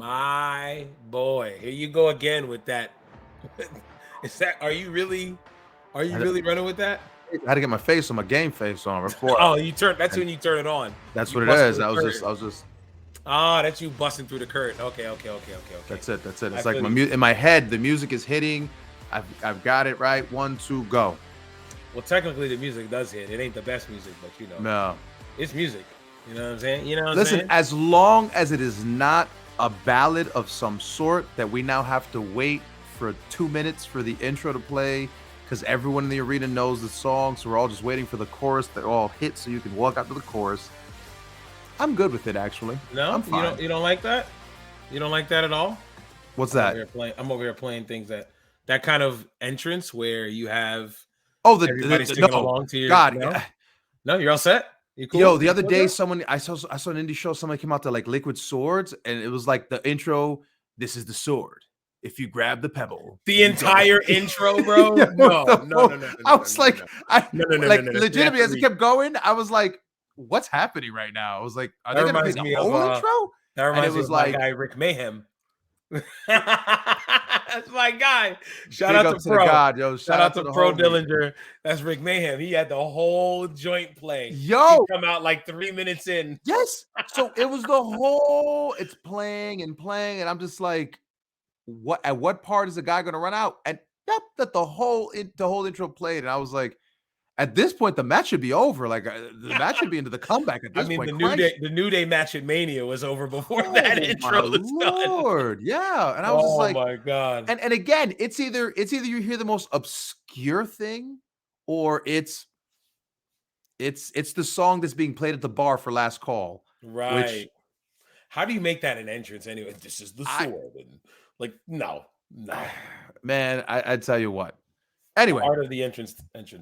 My boy. Here you go again with that. Are you really I had running with that? to get my game face on before. Oh, that's And when you turn it on. that's You what it bust through is. the I curtain. was just. That's you busting through the curtain. Okay. That's it. That's it. I It's like feel you. in my head, the music is hitting. I've got it right. 1, 2, go. Well, technically the music does hit. It ain't the best music, but No. it's music. You know what I'm saying? You know what I'm Listen, saying? as long as it is not a ballad of some sort that we now have to wait for 2 minutes for the intro to play because everyone in the arena knows the song, so we're all just waiting for the chorus that all hit so you can walk out to the chorus. I'm good with it, actually. No, I'm fine. you don't like that? You don't like that at all? What's I'm over that? here playing. I'm over here playing things that kind of entrance where you have Oh, everybody singing no, along to your. God, No, you're all set. You yo, cool? the You other cool, day, Joe? I saw an indie show. Somebody came out to like Liquid Swords, and it was like the intro. This is the sword. If you grab the pebble, The you go. entire intro, bro. Yeah, No. I was like, No. You have legitimately to as it read. kept going, I was like, what's happening right now? I was like, are That they gonna play reminds the me of whole intro? that And it reminds me was of my like, guy Rick Mayhem. That's my guy. Shout big out to up to the Pro. god, yo. Shout Shout out out to to the Pro homie. Dillinger. That's Rick Mayhem. He had the whole joint play. He Yo, come out like 3 minutes in. yes. So it was the whole, it's playing, and I'm just like, at what part is the guy gonna run out? And yep, that the whole intro played, and I was like, at this point, the match should be over. Like the match should be into the comeback at I this mean, point. Christ. the New Day match at Mania was over before that Oh my intro was done. lord. Yeah. And I was just Oh like, my god. and again, it's either you hear the most obscure thing or it's the song that's being played at the bar for last call, which Right. How do you make that an entrance anyway? This is the I sword. And like, no. man, I tell you what. Anyway, Art of the entrance.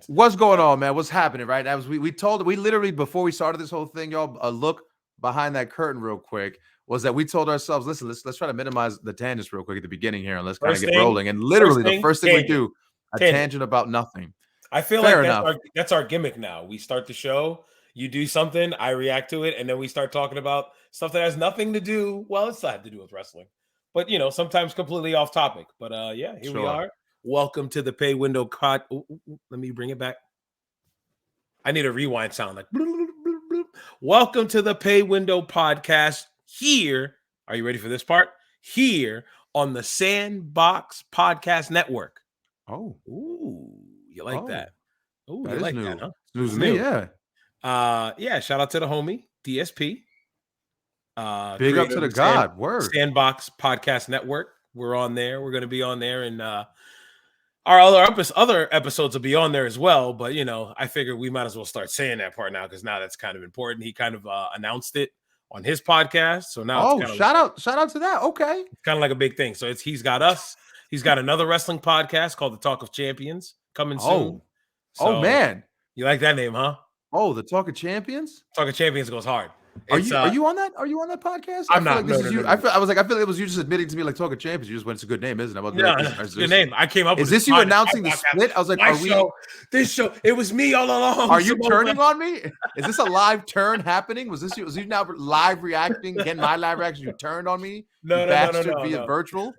what's going on, man? What's happening, right? That was we literally before we started this whole thing, y'all, a look behind that curtain real quick was that we told ourselves, listen, let's try to minimize the tangents real quick at the beginning here and let's kind of First get thing, rolling. And literally the first thing we tangent. do, a Tangent. tangent about nothing. I feel like Fair enough. that's our gimmick now. We start the show, you do something, I react to it, and then we start talking about stuff that has nothing to do. Well, it's not to do with wrestling, but sometimes completely off topic. But yeah, here we Sure. are. Welcome to the pay window cut. Let me bring it back. I need a rewind sound like. Welcome to the pay window podcast. Here, are you ready for this part? Here on the Sandbox Podcast Network. Oh, Ooh, you like that? Ooh, that you is like new. that, huh? News to me, yeah. Yeah, shout out to the homie, DSP. Big up to the god. Word. Sandbox Podcast Network. We're on there. We're going to be on there, and our other episodes will be on there as well. But I figured we might as well start saying that part now because now that's kind of important. He kind of announced it on his podcast, so now it's kind of shout out to that. Okay, it's kind of like a big thing. So he's got us. He's got another wrestling podcast called The Talk of Champions coming soon. So, man, you like that name, huh? Oh, the Talk of Champions. Talk of Champions goes hard. Are you on that? Are you on that podcast? I'm not. Like this is you. I feel like it was you just admitting to me like Talk of Champions. You just went, it's a good name, isn't it? It's a good name. I came up with. Is this you announcing the split? I was like, this show? It was me all along. Are you turning on me? Is this a live turn happening? Was you now live reacting? Getting my live reaction? You turned on me? No, via virtual.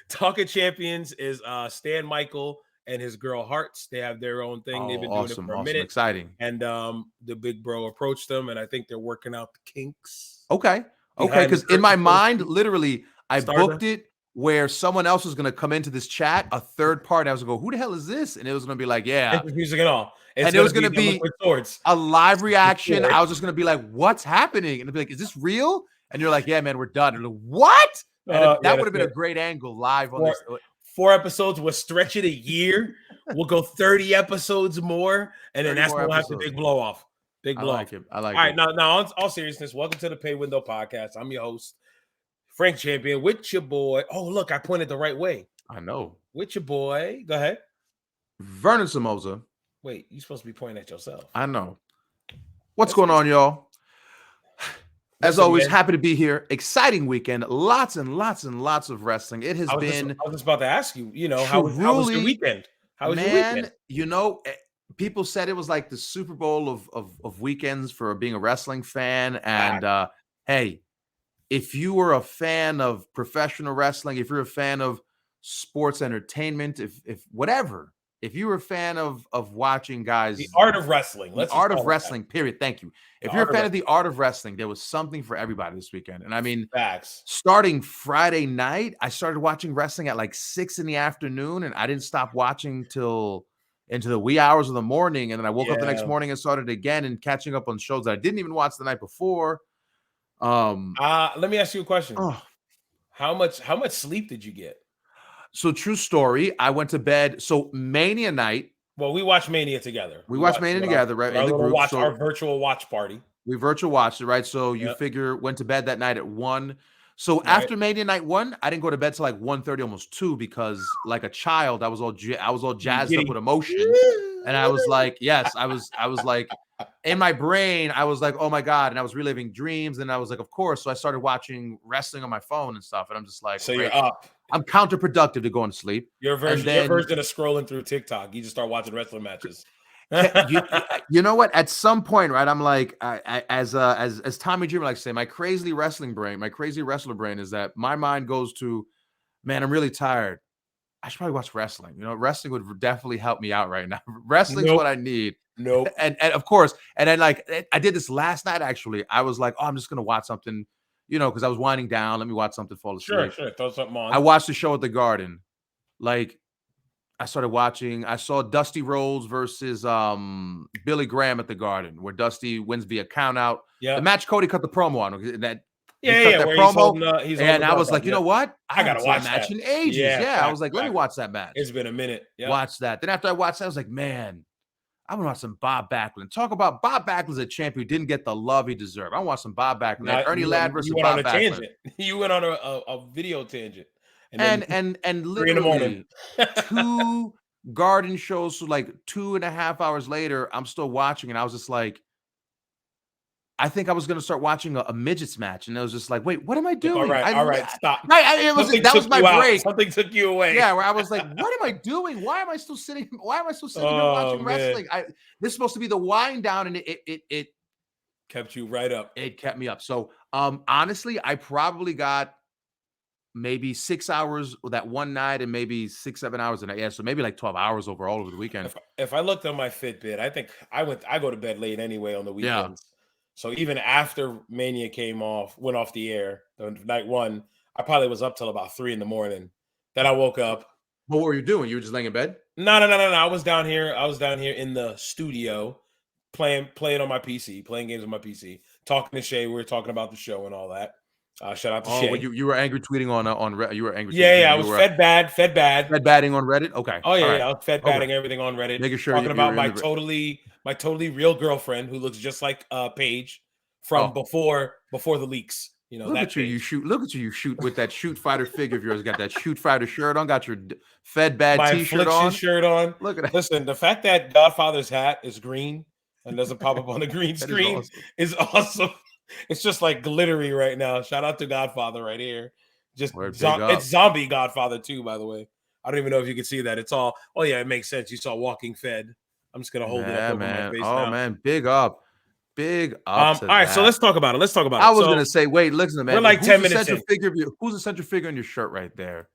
Talk of Champions is Stan Michael and his girl Hearts. They have their own thing. They've been doing it for a minute. Exciting. And the big bro approached them, and I think they're working out the kinks. Okay. Because in my mind, literally, I booked it where someone else was going to come into this chat, a third party. I was going to go, who the hell is this? And it was going to be like, yeah. Music and all. And it was going to be a live reaction. I was just going to be like, what's happening? And it'd be like, is this real? And you're like, yeah, man, we're done. And like, what? And that would have been a great angle live on this. 4 episodes. We'll stretch it a year. We'll go 30 episodes more. And then that's when we'll have the big blow off. Big blow. I like it. All right, now on all seriousness, welcome to the Pay Window Podcast. I'm your host, Frank Champion, with your boy. Oh, look, I pointed the right way. I know. With your boy. Go ahead. Vernon Somoza. Wait, you're supposed to be pointing at yourself. I know. What's going on, y'all? As always, happy to be here. Exciting weekend. Lots and lots and lots of wrestling. It has been. I was just about to ask you, how was your weekend? How was your weekend? People said it was like the Super Bowl of weekends for being a wrestling fan. And hey, if you were a fan of professional wrestling, if you're a fan of sports entertainment, if whatever, if you were a fan of watching The guys, art of wrestling. the Let's just art of call it that. wrestling, period. Thank you. The If you're art a of fan of wrestling. the art of wrestling, there was something for everybody this weekend. And I mean, Facts. starting Friday night, I started watching wrestling at like 6 in the afternoon, and I didn't stop watching till into the wee hours of the morning. And then I woke up the next Yeah. morning and started again and catching up on shows that I didn't even watch the night before. Let me ask you a question. Oh, How much sleep did you get? so true story. I went to bed. So Mania night, Well, we watched Mania together. we watched Mania together, right? With In our the little group. watch, So our virtual watch party. we virtual watched it, right? So you Yep. figure went to bed that night at 1. So Right. after Mania night 1, I didn't go to bed till like 1:30, almost 2, because like a child, I was all jazzed up Giddy. with emotion. And I was like, yes, I was like, in my brain, I was like, oh my God. And I was reliving dreams. And I was like, of course. So I started watching wrestling on my phone and stuff. And I'm just like, So right, you're up. I'm counterproductive to going to sleep. Your And version then of scrolling through TikTok. You just start watching wrestling matches. you know what? At some point, right? I'm like, as Tommy Dreamer likes to say, my crazy wrestling brain, my crazy wrestler brain, is that my mind goes to, man, I'm really tired. I should probably watch wrestling. You know, wrestling would definitely help me out right now. Wrestling's Nope. what I need. Nope. And of course, and then like I did this last night. Actually, I was like, oh, I'm just gonna watch something, you know, because I was winding down. Let me watch something, fall asleep. Sure. Throw something on. I watched the show at the Garden. Like, I started watching. I saw Dusty Rhodes versus Billy Graham at the Garden, where Dusty wins via count out. Yeah. The match Cody cut the promo on. That Yeah, he cut that where promo, he's and holding I the was belt like, up, you yeah. know what? I gotta haven't seen a watch match that. in ages. Yeah, I was like, let me watch that match. It's been a minute. Yeah. Watch that. Then after I watched that, I was like, man, I want to watch some Bob Backlund. Talk about Bob Backlund's a champ who didn't get the love he deserved. I want to watch some Bob Backlund. Now, Ernie Ladd versus you went Bob on a Backlund. tangent. You went on a video tangent. And then And 3 in the morning. literally 2 Garden shows, so like 2.5 hours later, I'm still watching, and I was just like, I think I was gonna start watching a midgets match, and I was just like, wait, what am I doing? All right, stop. Right, that was my break. Something took you away. Yeah, where I was like, what am I doing? Why am I still sitting? Why am I still sitting here watching wrestling? This is supposed to be the wind down, and it kept you right up. It kept me up. So honestly, I probably got maybe 6 hours that one night, and maybe 6-7 hours a night. Yeah, so maybe like 12 hours overall over the weekend. If I looked on my Fitbit, I think I go to bed late anyway on the weekends. Yeah. So even after Mania went off the air, the night 1, I probably was up till about 3 in the morning. Then I woke up. What were you doing? You were just laying in bed? No. I was down here. I was down here in the studio playing on my PC, playing games on my PC, talking to Shay. We were talking about the show and all that. Shout out to Shay. Well, you were angry tweeting on you were angry. Yeah. I was fed bad. Fed batting on Reddit. Okay. Oh yeah, I was fed batting everything on Reddit. Making sure talking about my totally real girlfriend who looks just like Paige from before the leaks. You know, look at you. You shoot. Look at you. You shoot with that shoot fighter figure of yours. Got that shoot fighter shirt on. Got your fed bad T-shirt on. Shirt on. Look at that. Listen, the fact that Godfather's hat is green and doesn't pop up on the green screen is awesome. It's just like glittery right now. Shout out to Godfather right here. Just it's zombie Godfather too, by the way. I don't even know if you can see that. It's all. Oh yeah, it makes sense. You saw Walking Fed. I'm just gonna hold it up over my face now. Oh man, big up. All right, so let's talk about it. I was gonna say, wait, listen, man. We're like 10 minutes in. Who's the central figure in your shirt right there?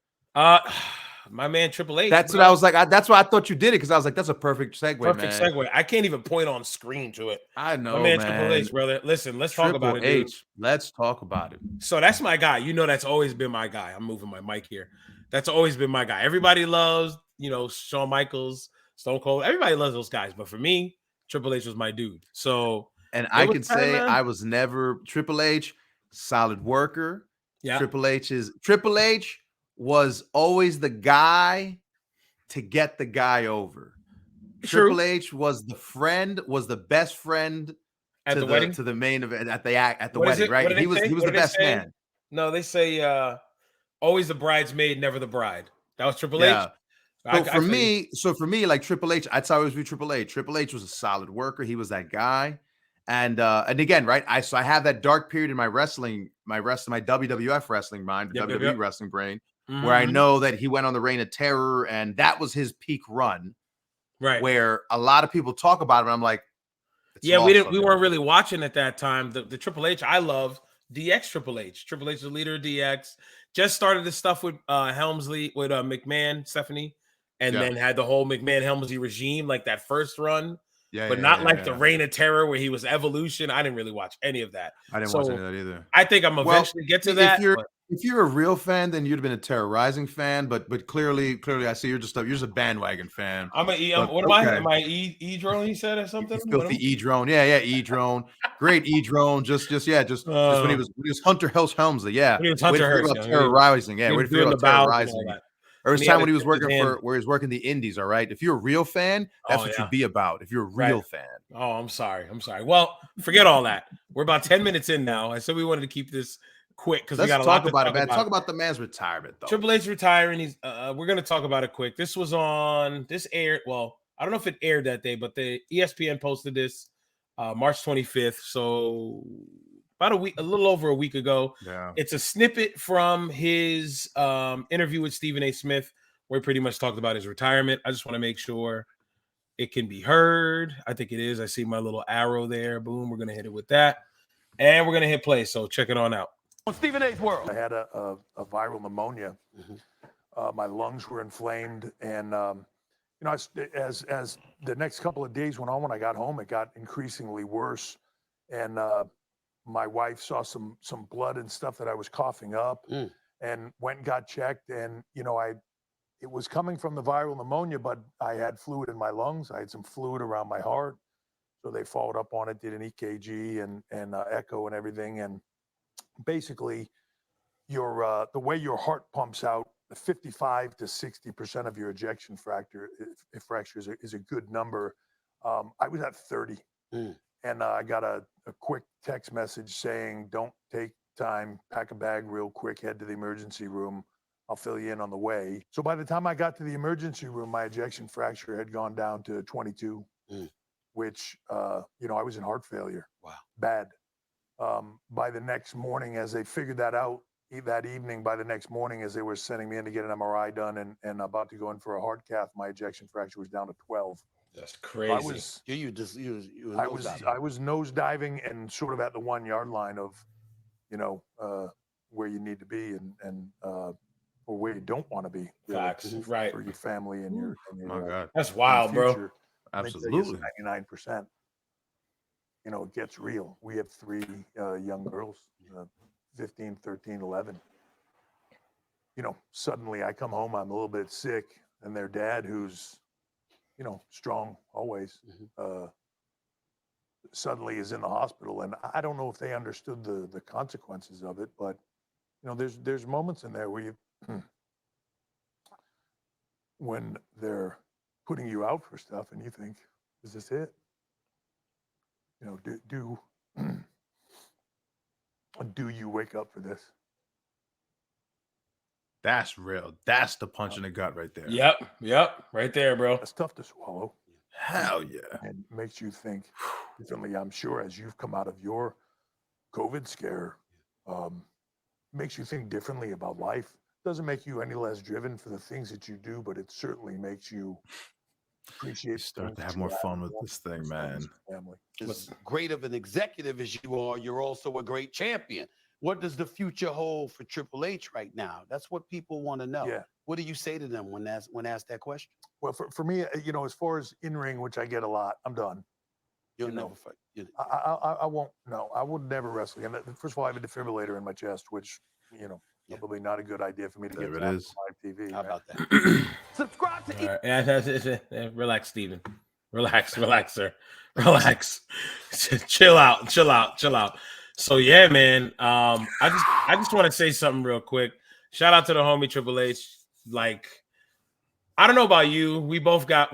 My man Triple H. That's what I was like. That's why I thought you did it, because I was like, that's a perfect segue. Perfect segue. I can't even point on screen to it. I know, my man. Triple H, brother. Listen, let's talk about it. Dude. Let's talk about it. So that's my guy. You know, that's always been my guy. I'm moving my mic here. That's always been my guy. Everybody loves, Shawn Michaels, Stone Cold. Everybody loves those guys, but for me, Triple H was my dude. So, and I can say I was never Triple H, solid worker. Yeah, Triple H was always the guy to get the guy over. True. Triple H was the best friend at the wedding, to the main event at the wedding, right? He was the best man. No, they say always the bridesmaid, never the bride. That was Triple H. So for me, like Triple H, I'd always view Triple H. Triple H was a solid worker. He was that guy. And again, right? I have that dark period in my WWF wrestling mind, WWE wrestling brain, where I know that he went on the Reign of Terror, and that was his peak run. Right. Where a lot of people talk about it, and I'm like, we weren't really watching at that time. The Triple H I loved DX Triple H. Triple H, the leader of DX, just started this stuff with Helmsley, with McMahon, Stephanie, and then had the whole McMahon Helmsley regime, like that first run, but not like the Reign of Terror where he was Evolution. I didn't really watch any of that. I didn't watch any of that either. I think I'm eventually get to that. If you're a real fan, then you'd have been a Terror Rising fan. But clearly, I see you're just a bandwagon fan. I'm a E. What am I? Am I E drone? He said or something. Filthy E drone. Yeah, E drone. Great E drone. Just when he was Hunter Helmsley. Yeah, when he was Hunter Hearst, Terror Rising. Yeah, way to forget about Terror Rising. Or his time when he was working where he was working the Indies. All right, if you're a real fan, that's what you'd be about. If you're a real fan. Oh, I'm sorry. Well, forget all that. We're about 10 minutes in now. I said we wanted to keep this quick because we got a lot to talk about. Talk about the man's retirement, though. Triple H retiring. He's. We're gonna talk about it quick. This was on. This aired. Well, I don't know if it aired that day, but the ESPN posted this March 25th. So about a little over a week ago. Yeah. It's a snippet from his interview with Stephen A. Smith, where he pretty much talked about his retirement. I just want to make sure it can be heard. I think it is. I see my little arrow there. Boom. We're gonna hit it with that, and we're gonna hit play. So check it on out. On Stephen A's world, I had a viral pneumonia. My lungs were inflamed, and as the next couple of days went on, when I got home, it got increasingly worse. And my wife saw some blood and stuff that I was coughing up, and went and got checked. And it was coming from the viral pneumonia, but I had fluid in my lungs. I had some fluid around my heart, so they followed up on it, did an EKG and echo and everything, and basically the way your heart pumps out 55 to 60% of your ejection fractures is a good number. I was at 30, and I got a quick text message saying, don't take time, pack a bag real quick, head to the emergency room, I'll fill you in on the way. So by the time I got to the emergency room, my ejection fracture had gone down to 22, which I was in heart failure. Wow. Bad. By the next morning, as they figured that out that evening, by the next morning, as they were sending me in to get an MRI done and about to go in for a hard cath, my ejection fracture was down to 12. That's crazy. I was nosediving and sort of at the 1 yard line of, where you need to be and or where you don't want to be. Facts, right? For your family and your my God, that's wild, bro. Absolutely, 99%. It gets real. We have 3 young girls, 15, 13, 11. Suddenly I come home, I'm a little bit sick, and their dad, who's, strong always, suddenly is in the hospital. And I don't know if they understood the consequences of it, but, there's moments in there where you, when they're putting you out for stuff and you think, is this it? Do you wake up for this? That's real. That's the punch in the gut right there. Yep. Right there, bro. That's tough to swallow. Hell yeah. And makes you think differently, I'm sure, as you've come out of your COVID scare. Makes you think differently about life. Doesn't make you any less driven for the things that you do, but it certainly makes you appreciate. Start to have more fun with this thing, man. As great of an executive as you are, you're also a great champion. What does the future hold for Triple H right now? That's what people want to know. Yeah. What do you say to them when asked that question? Well, for me, as far as in-ring, which I get a lot, I'm done. You'll never fight. I won't. No, I would never wrestle again. First of all, I have a defibrillator in my chest, which, probably not a good idea for me to get to live TV. How about that? Subscribe to. Yeah, relax, Steven. Relax, sir. Relax. Chill out. So yeah, man. I just want to say something real quick. Shout out to the homie Triple H. Like, I don't know about you. We both got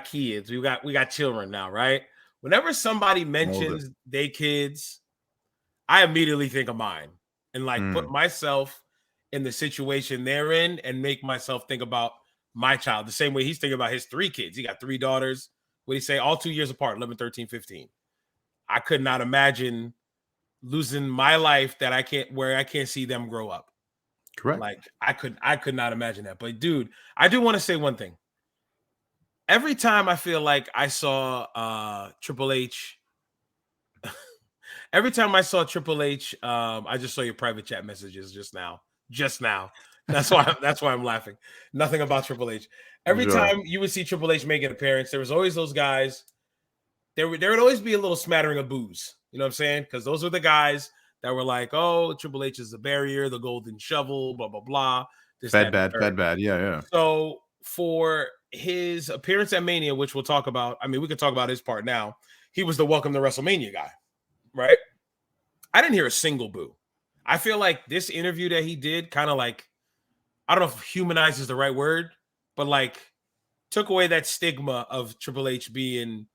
kids. We got children now, right? Whenever somebody mentions they kids, I immediately think of mine and put myself in the situation they're in and make myself think about my child the same way he's thinking about his 3 kids. He got 3 daughters. What do you say? All 2 years apart, 11, 13, 15. I could not imagine losing my life where I can't see them grow up. Correct. I could not imagine that. But dude, I do want to say one thing. Every time I feel like I saw Triple H, every time I saw Triple H, I just saw your private chat messages just now. Just now. That's why I'm laughing. Nothing about Triple H. Every Sure. time you would see Triple H make an appearance, there was always those guys. There would always be a little smattering of booze. You know what I'm saying? Because those were the guys that were like, "Oh, Triple H is the barrier, the golden shovel, blah blah blah." This, that, Fed and the bad, third. fed bad. Yeah, yeah. So for his appearance at Mania, which we'll talk about, I mean, we could talk about his part now. He was the welcome to WrestleMania guy, right? I didn't hear a single boo. I feel like this interview that he did kind of like, I don't know if humanize is the right word, but like took away that stigma of Triple H being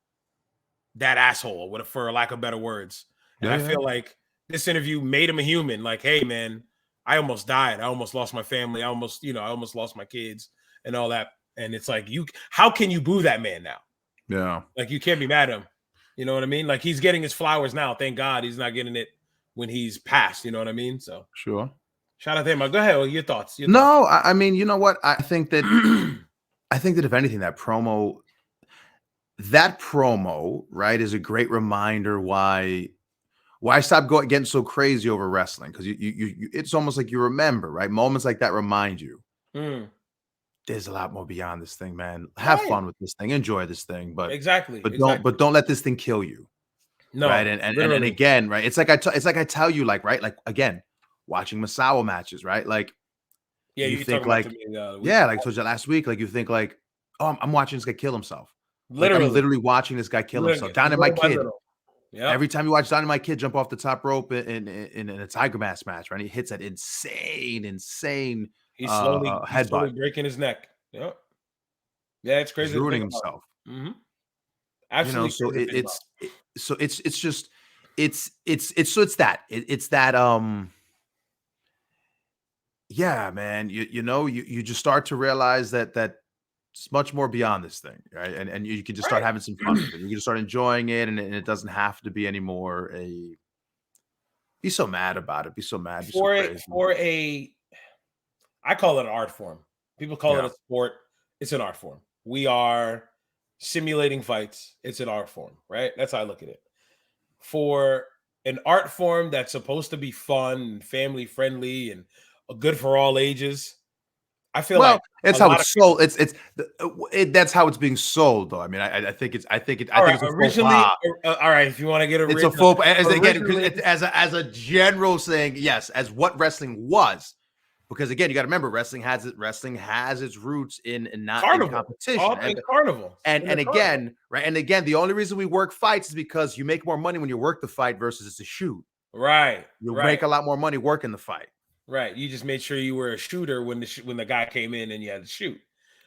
that asshole, for lack of better words. And I feel like this interview made him a human. Like, hey, man, I almost died. I almost lost my family. I almost lost my kids and all that. And it's like, how can you boo that man now? Yeah. Like, you can't be mad at him. You know what I mean? Like, he's getting his flowers now. Thank God he's not getting it when he's passed. You know what I mean? So, Sure. shout out to him. Go ahead. Your thoughts. No, I mean, you know what? I think that if anything, that promo, right, is a great reminder why I stopped getting so crazy over wrestling, because you it's almost like you remember, right? Moments like that remind you. There's a lot more beyond this thing, man. Have fun with this thing, enjoy this thing, but exactly. Don't let this thing kill you. No, right? And again, right? It's like I tell you, like, right, like, again, watching Masawa matches, right? Like, yeah, you think like, like I told you last week, like, you think like, oh, I'm watching this guy kill himself. Literally, like, I'm literally watching this guy kill himself. Dynamite Kid. Yeah. Every time you watch Dynamite Kid jump off the top rope in a Tiger Mask match, right? He hits that insane He's slowly headbutt, breaking his neck. Yep. Yeah, it's crazy. He's ruining himself. Mm-hmm. Absolutely. So it's that yeah, man. You just start to realize that it's much more beyond this thing, right? And you can just start having some fun with it. You can just start enjoying it, and it doesn't have to be anymore be so mad about it. Be so mad. I call it an art form. People call it a sport. It's an art form. We are simulating fights. It's an art form, right? That's how I look at it. For an art form that's supposed to be fun and family friendly and good for all ages, I feel like it's how it's sold. That's how it's being sold, though. I mean, I think it's originally. All right, if you want to get it's a faux as a general saying, yes, as what wrestling was. Because again, you got to remember, wrestling has its roots in not in competition, carnival, and again, right, and again, the only reason we work fights is because you make more money when you work the fight versus it's a shoot. Right, you make a lot more money working the fight. Right, you just made sure you were a shooter when the guy came in and you had to shoot.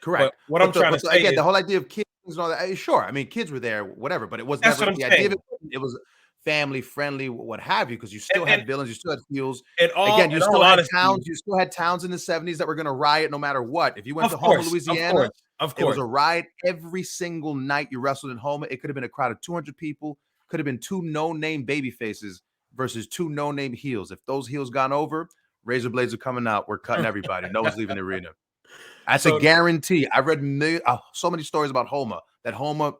Correct. But what I'm trying to say again, the whole idea of kids and all that. Sure, I mean, kids were there, whatever, but it was never the idea of it. It was family friendly, what have you, because you still had villains, you still had heels. Again, you still had towns. You still had towns in the 70s that were going to riot no matter what. If you went to Houma, Louisiana, of course, it was a riot every single night you wrestled in Houma. It could have been a crowd of 200 people. Could have been 2 no-name baby faces versus 2 no-name heels. If those heels gone over, razor blades are coming out. We're cutting everybody. No one's leaving the arena. That's a guarantee. I read so many stories about Houma. That Houma,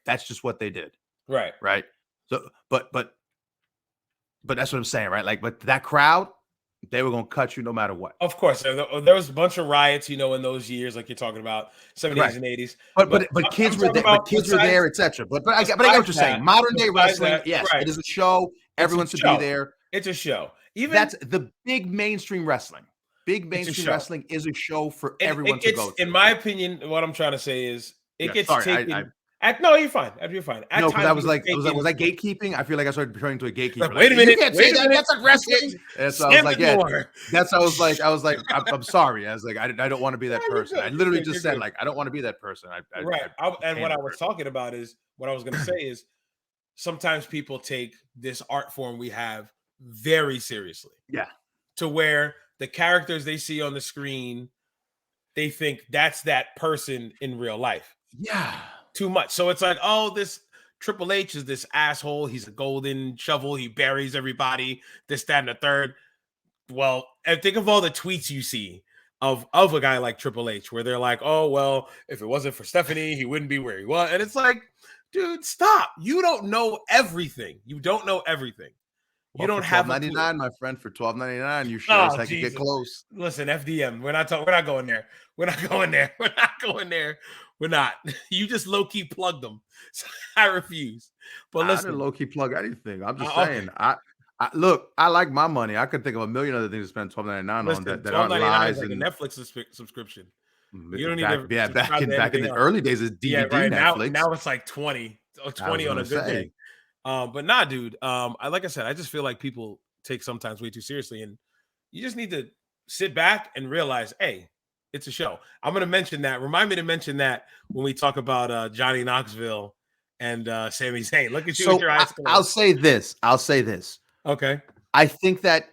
that's just what they did. Right. Right. So, but that's what I'm saying, right? Like, but that crowd, they were gonna cut you no matter what. Of course, there was a bunch of riots, in those years, like you're talking about, 70s and 80s. But kids were there. But kids were there, etc. But I get what you're saying. Modern day wrestling, yes, it is a show. Everyone should be there. It's a show. That's the big mainstream wrestling. Big mainstream wrestling is a show for everyone to go to. In my opinion, what I'm trying to say is it gets taken. No, you're fine. You're fine. No, because I was like, was that gatekeeping? I feel like I started turning into a gatekeeper. Wait a minute. You can't say that. That's not wrestling. And so I was like, yeah. That's how I was like, I'm sorry. I was like, I don't want to be that person. I literally just said, like, I don't want to be that person. And what I was talking about is, what I was going to say is, sometimes people take this art form we have very seriously. Yeah. To where the characters they see on the screen, they think that's that person in real life. Yeah. Too much. So it's like, oh, this Triple H is this asshole. He's a golden shovel. He buries everybody. This, that, and the third. Well, and think of all the tweets you see of a guy like Triple H, where they're like, oh, well, if it wasn't for Stephanie, he wouldn't be where he was. And it's like, dude, stop. You don't know everything. You don't know everything. You don't have a clue. $12.99, my friend. For $12.99, you sure as heck can get close. Listen, FDM, we're not going there. We're not going there. We're not going there. We're not. You just low key plugged them. So I refuse. But I listen, didn't low key plug anything. I'm just okay. saying. Look. I like my money. I could think of a million other things to spend $12.99 on Listen, that aren't $12.99 lies is like and a Netflix subscription. You don't need back, to yeah, back in the early days of DVD right. Netflix. Now it's like 20 or 20 on a good day. But nah, dude. Like I said, I just feel like people take sometimes way too seriously, and you just need to sit back and realize, hey, it's a show. I'm gonna mention that. Remind me to mention that when we talk about Johnny Knoxville and Sami Zayn. Look at you with your eyes closed. I'll say this. Okay. I think that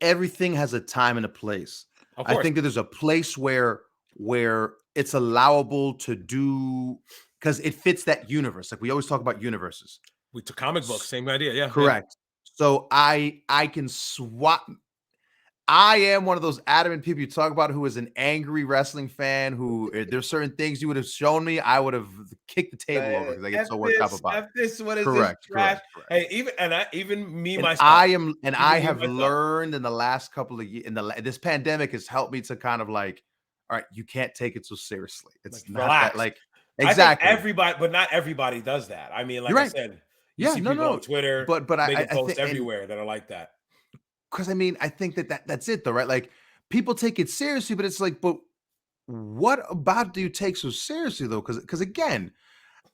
everything has a time and a place. I think that there's a place where it's allowable to do because it fits that universe. Like we always talk about universes. We took comic books, same idea. Yeah. Correct. So I can swap. I am one of those adamant people you talk about who is an angry wrestling fan who there's certain things you would have shown me, I would have kicked the table over because I get so worked up about this. What is correct, this trash? Correct. Hey, even me myself. I have learned in the last couple of years, this pandemic has helped me to kind of like, all right, you can't take it so seriously. It's not relax. that like exactly everybody, but not everybody does that. I mean, like I said, you see people on Twitter, but I think post everywhere that are like that. Because I mean, I think that's it though, right? Like people take it seriously, but it's like, but what about do you take so seriously though? Because again,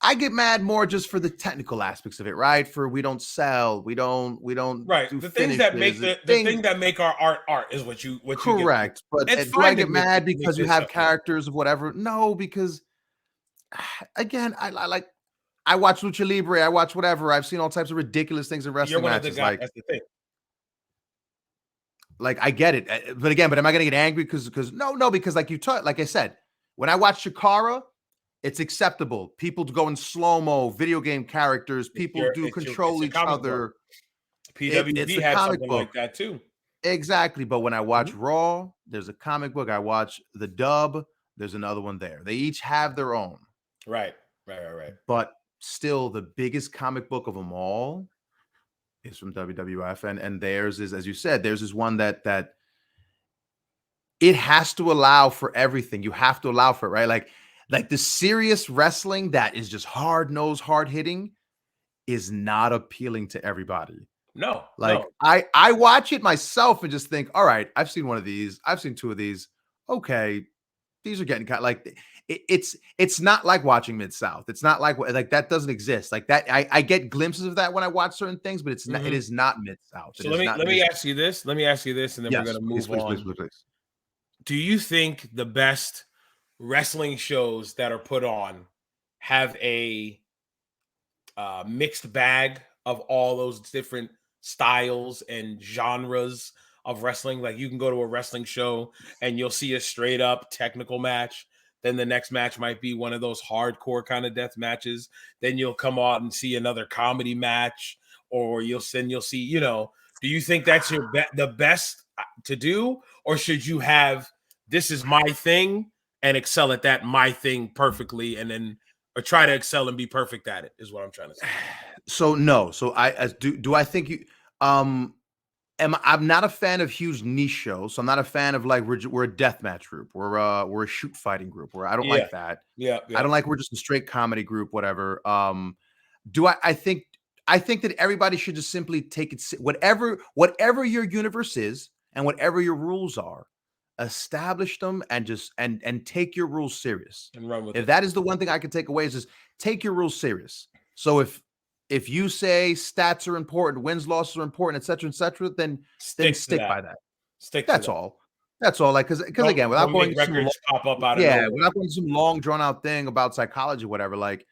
I get mad more just for the technical aspects of it, right? For we don't sell, we don't right. do the things that make the thing that make our art is what you correct. But do I get mad because you have characters of whatever? No, because again, I watch Lucha Libre, I watch whatever. I've seen all types of ridiculous things in wrestling matches. Like that's the thing. Like I get it, but again, am I going to get angry because no, because like like I said, when I watch Shakara, it's acceptable. People go in slow-mo, video game characters, people control each other. PWG had something like that too. Exactly, but when I watch Raw, there's a comic book. I watch the dub, there's another one there. They each have their own. Right. But still, the biggest comic book of them all is from WWF, and theirs is, as you said, theirs is one that it has to allow for everything. You have to allow for it, right? Like the serious wrestling that is just hard-nosed, hard-hitting is not appealing to everybody. No. I watch it myself and just think, all right, I've seen one of these, I've seen two of these. Okay, these are getting kind of like it's not like watching Mid-South. It's not like that doesn't exist. Like that, I get glimpses of that when I watch certain things, but it's not. It is not Mid-South. So let me ask you this. Let me ask you this, and then we're gonna move on. Please. Do you think the best wrestling shows that are put on have a mixed bag of all those different styles and genres of wrestling? Like you can go to a wrestling show and you'll see a straight up technical match. Then the next match might be one of those hardcore kind of death matches. Then you'll come out and see another comedy match, or you'll see, do you think that's the best to do? Or should you have, this is my thing and excel at that, my thing perfectly, and then, or try to excel and be perfect at it is what I'm trying to say. So no. So I think you, I'm not a fan of huge niche shows. So I'm not a fan of like we're a deathmatch group. We're a shoot fighting group. Where I don't like that. Yeah. I don't like we're just a straight comedy group. Whatever. I think that everybody should just simply take it whatever your universe is and whatever your rules are, establish them and just and take your rules serious. And run with it. If that is the one thing I can take away is just take your rules serious. So if you say stats are important, wins, losses are important, et cetera, then stick by that. That's all. That's all. Like, because again, without going to records pop up out of nowhere. Without going to some long drawn out thing about psychology, whatever. Like,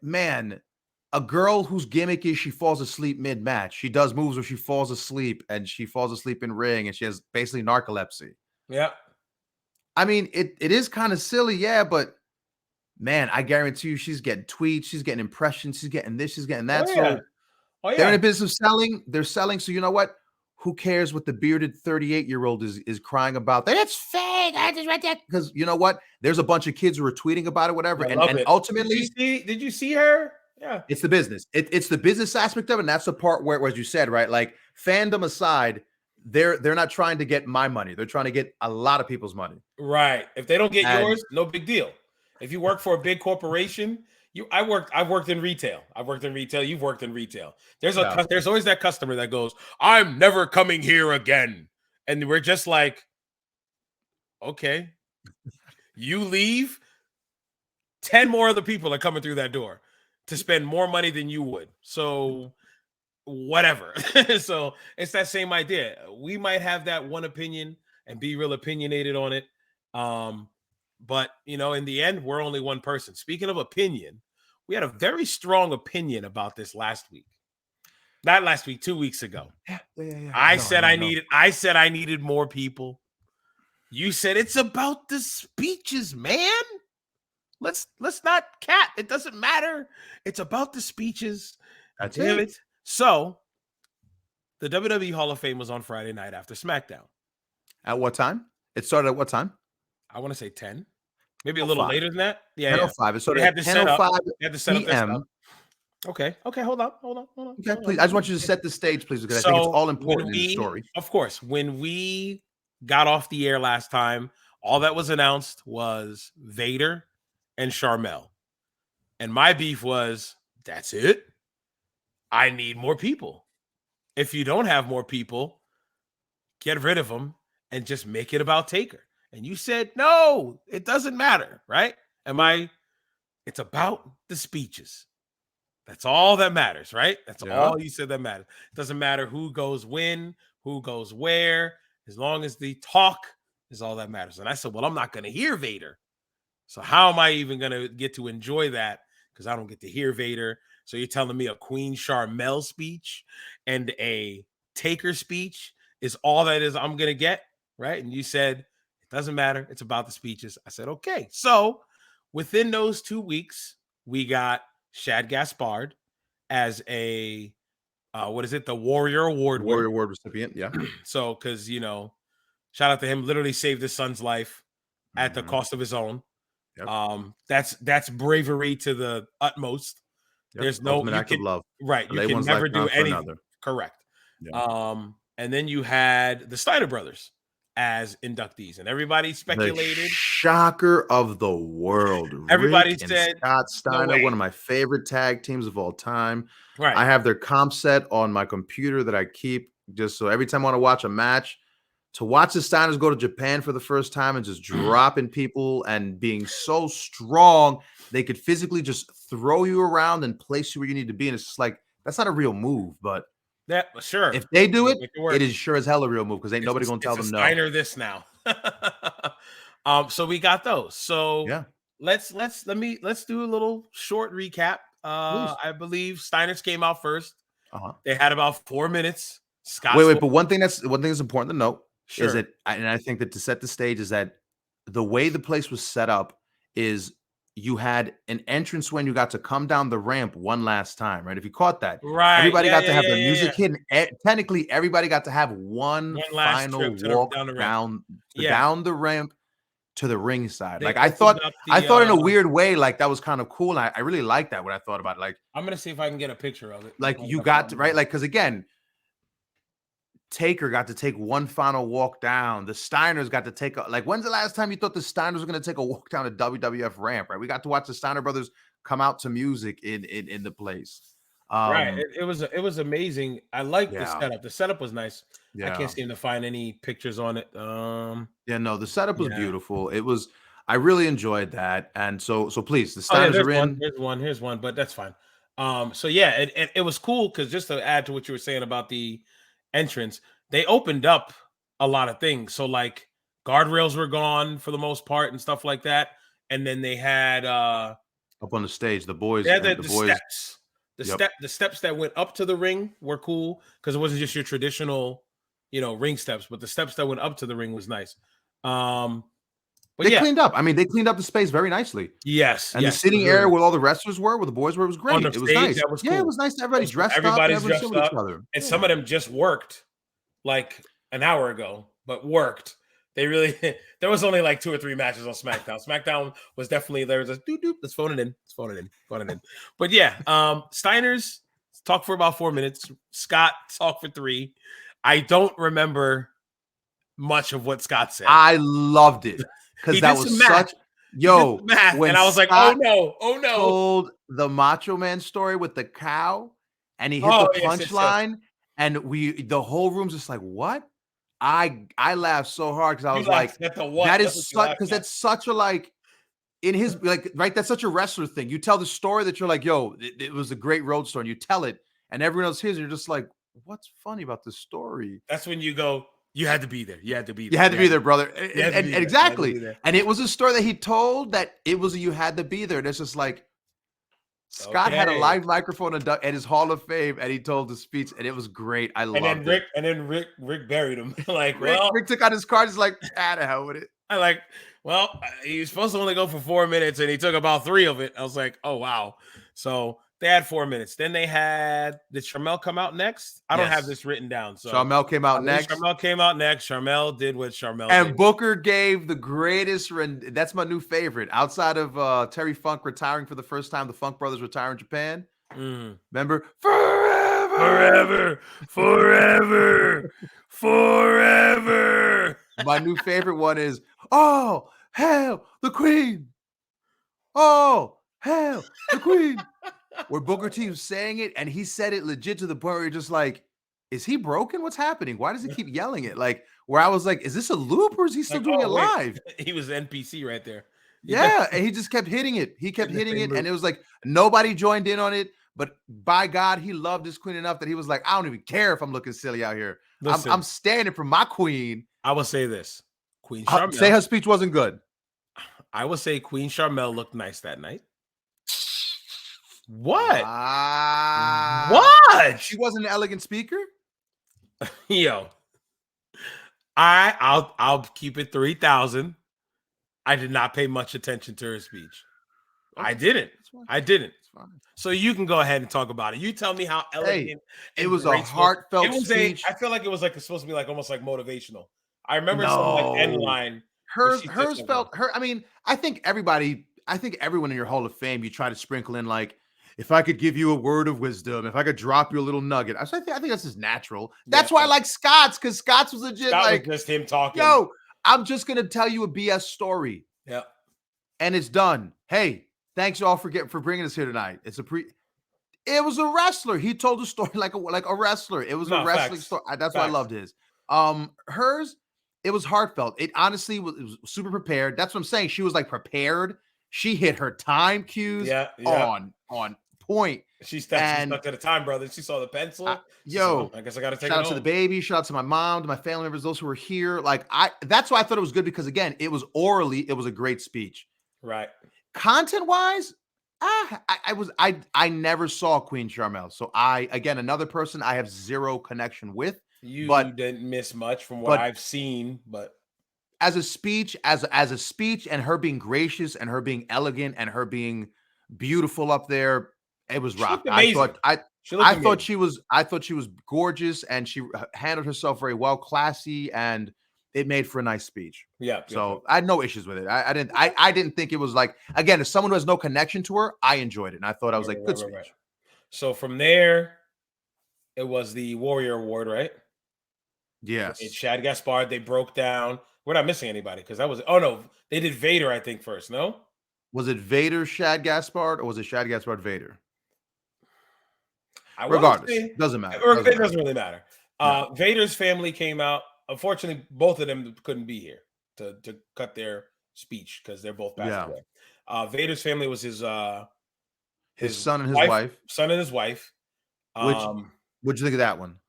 man, a girl whose gimmick is she falls asleep mid match. She does moves where she falls asleep and she falls asleep in ring and she has basically narcolepsy. Yeah. I mean, it is kind of silly, but. Man, I guarantee you she's getting tweets, she's getting impressions, she's getting this, she's getting that. So they're in a business of selling, they're selling. So you know what? Who cares what the bearded 38-year-old is crying about? That's fake. I just read that. Because you know what? There's a bunch of kids who are tweeting about it, whatever. And ultimately, did you see her Yeah. It's the business. It's the business aspect of it, and that's the part where, as you said, right? Like fandom aside, they're not trying to get my money. They're trying to get a lot of people's money. Right. If they don't get And yours, no big deal. If you work for a big corporation, I've worked in retail. I've worked in retail. You've worked in retail. There's always that customer that goes, "I'm never coming here again." And we're just like, okay, you leave, 10 more other people are coming through that door to spend more money than you would. So whatever. So it's that same idea. We might have that one opinion and be real opinionated on it. But in the end, we're only one person. Speaking of opinion, we had a very strong opinion about this last week. Not last week, 2 weeks ago. Yeah. I said I needed more people. You said it's about the speeches, man. Let's not cap. It doesn't matter. It's about the speeches. That's Damn it. it. So the WWE Hall of Fame was on Friday night after SmackDown. At what time? It started at what time? I want to say 10. Maybe a little later than that. Yeah. 10:05. It started at at 10:05 p.m. Okay. Hold on. Okay, please. I just want you to set the stage, please, because I think it's all important in the story. Of course, when we got off the air last time, all that was announced was Vader and Sharmell. And my beef was, that's it? I need more people. If you don't have more people, get rid of them and just make it about Taker. And you said, no, it doesn't matter, right? It's about the speeches. That's all that matters, right? That's all you said that matters. It doesn't matter who goes when, who goes where, as long as the talk is all that matters. And I said, well, I'm not going to hear Vader. So how am I even going to get to enjoy that? Because I don't get to hear Vader. So you're telling me a Queen Sharmell speech and a Taker speech is all that is I'm going to get, right? And you said, it doesn't matter. It's about the speeches. I said, okay. So within those 2 weeks, we got Shad Gaspard as the Warrior Award recipient. Yeah. So, because shout out to him, literally saved his son's life at the cost of his own. Yep. That's bravery to the utmost. Yep. There's no act of love. Right. You can never do anything. Correct. Yeah. And then you had the Steiner brothers as inductees, and everybody speculated. The shocker of the world. Everybody Rick said and Scott Steiner, one of my favorite tag teams of all time. Right. I have their comp set on my computer that I keep just so every time I want to watch a match, to watch the Steiners go to Japan for the first time and just dropping people and being so strong, they could physically just throw you around and place you where you need to be. And it's just like, that's not a real move, but sure. If they do it, it is sure as hell a real move because ain't nobody gonna tell them no. Steiner this now. So we got those. So yeah, let's do a little short recap. I believe Steiners came out first. They had about 4 minutes. Wait, but one thing that's important to note is that, and I think that to set the stage is that the way the place was set up is you had an entrance when you got to come down the ramp one last time, right? If you caught that, right? Everybody got to have the music hidden. Technically, everybody got to have one final walk down the ramp to the ring side. Like I thought in a weird way, like that was kind of cool. And I really liked that when I thought about it. Like I'm gonna see if I can get a picture of it. Like you got to right, like because again, Taker got to take one final walk down. The Steiners got to take like when's the last time you thought the Steiners were going to take a walk down a WWF ramp? Right, we got to watch the Steiner brothers come out to music in the place. Right, it was amazing. I like the setup. The setup was nice. I can't seem to find any pictures on it. The setup was beautiful. It was. I really enjoyed that, and so please, the Steiners are in. Here's one, but that's fine. So yeah, it was cool because just to add to what you were saying about the entrance, they opened up a lot of things. So like guardrails were gone for the most part and stuff like that. And then they had up on the stage, the boys. Yeah, the steps. The steps that went up to the ring were cool because it wasn't just your traditional, ring steps, but the steps that went up to the ring was nice. But they cleaned up. I mean, they cleaned up the space very nicely. Yes. And the sitting area where all the wrestlers were, where the boys were, was great. It was nice. That was cool. Yeah, it was nice. Everybody dressed up. Everybody's dressed up. And some of them just worked like an hour ago, but worked. They really there was only like 2 or 3 matches on SmackDown. SmackDown was definitely there was a doop doop. Let's phone it in. Let's phone it in. Phone it in. But yeah, Steiner's talked for about 4 minutes. Scott talked for 3. I don't remember much of what Scott said. I loved it because He that did was some math. such Math, when and I was like, Scott oh no. told the Macho Man story with the cow and he hit Oh, the yes, yes, yes. punchline, and the whole room's just like, what? I laughed so hard because I You was like, laughed at the what? that That's is what you such because laughed at. that's such a like in his like right. That's such a wrestler thing. You tell the story that you're like, yo, it was a great road story, and you tell it, and everyone else hears it. You're just like, what's funny about this story? That's when you go, you had to be there. You had to be there. You had to be there, brother. You had to And be there. You had to exactly. be there. And it was a story that he told that it was you had to be there. And it's just like Scott had a Okay. live microphone at his Hall of Fame, and he told the speech, and it was great. I loved it. Rick buried him. Like, Rick took out his card. He's like, the hell with it. I like, well, he was supposed to only go for 4 minutes, and he took about 3 of it. I was like, oh wow. So they had 4 minutes. Then they had did Sharmell come out next? I don't have Yes. this written down. So Sharmell came out next. Sharmell came out next. Sharmell did what Sharmell And did. Booker gave the greatest. That's my new favorite. Outside of Terry Funk retiring for the first time, the Funk brothers retire in Japan. Remember? Forever. My new favorite one is, oh, hell, the Queen. Oh, hell, the Queen. Where Booker T was saying it, and he said it legit to the point where you're just like, is he broken? What's happening? Why does he keep yelling it? Like, where I was like, is this a loop or is he still doing it live? He was NPC right there. Yeah, and he just kept hitting it. He kept hitting it, and it was like nobody joined in on it. But by God, he loved his queen enough that he was like, I don't even care if I'm looking silly out here. I'm standing for my queen. I will say this. Queen Sharmell. Say her speech wasn't good. I will say Queen Sharmell looked nice that night. What? What? She wasn't an elegant speaker? Yo. I'll keep it 3,000. I did not pay much attention to her speech. Okay. I didn't. So you can go ahead and talk about it. You tell me how elegant. It was a heartfelt speech. I feel like it was like it's supposed to be like almost like motivational. I remember some like end line. Hers felt her. I mean, I think everyone in your Hall of Fame, you try to sprinkle in like, if I could give you a word of wisdom, if I could drop you a little nugget. I think that's just natural. That's why I like Scott's, because Scott's was legit. Scott like was just him talking. Yo, I'm just gonna tell you a BS story. Yeah, and it's done. Hey, thanks y'all for bringing us here tonight. It was a wrestler. He told a story like a wrestler. It was a wrestling story. That's why I loved his. Hers, it was heartfelt. It honestly was super prepared. That's what I'm saying. She was like prepared. She hit her time cues on point. She stuck to the time, brother. She saw the pencil. I guess I gotta take it home. Shout out to the baby. Shout out to my mom, to my family members, those who were here. Like that's why I thought it was good, because again, it was orally, it was a great speech. Right. Content wise, I never saw Queen Sharmell. So again, another person I have zero connection with. You didn't miss much from what I've seen, but as a speech, as a speech, and her being gracious and her being elegant and her being beautiful up there, it was rock. I thought she was gorgeous, and she handled herself very well, classy, and it made for a nice speech. Yeah. So I had no issues with it. I didn't think it was like, again, as someone who has no connection to her, I enjoyed it. And I thought I was like, good speech. Right. So from there, it was the Warrior Award, right? Yes. It's Shad Gaspard. They broke down. We're not missing anybody, because that was, oh no, they did Vader, I think, first. No? Was it Vader Shad Gaspard, or was it Shad Gaspard Vader? Regardless, doesn't matter. It doesn't really matter. No. Vader's family came out. Unfortunately, both of them couldn't be here to cut their speech because they're both passed away. Vader's family was his son and his wife. Son and his wife. What'd you think of that one?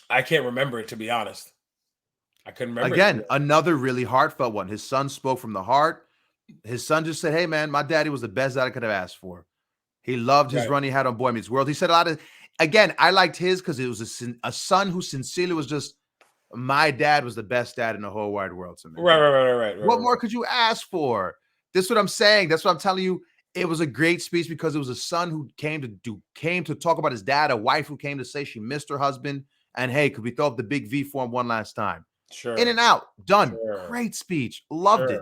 I can't remember it, to be honest. I couldn't remember. Again, another really heartfelt one. His son spoke from the heart. His son just said, hey, man, my daddy was the best that I could have asked for. He loved his run he had on Boy Meets World. He said a lot of, again, I liked his because it was a son who sincerely was just, my dad was the best dad in the whole wide world to me. Right. What more could you ask for? This is what I'm saying. That's what I'm telling you. It was a great speech because it was a son who came to talk about his dad, a wife who came to say she missed her husband. And hey, could we throw up the big V for him one last time? Sure. In and out. Done. Sure. Great speech. Loved it.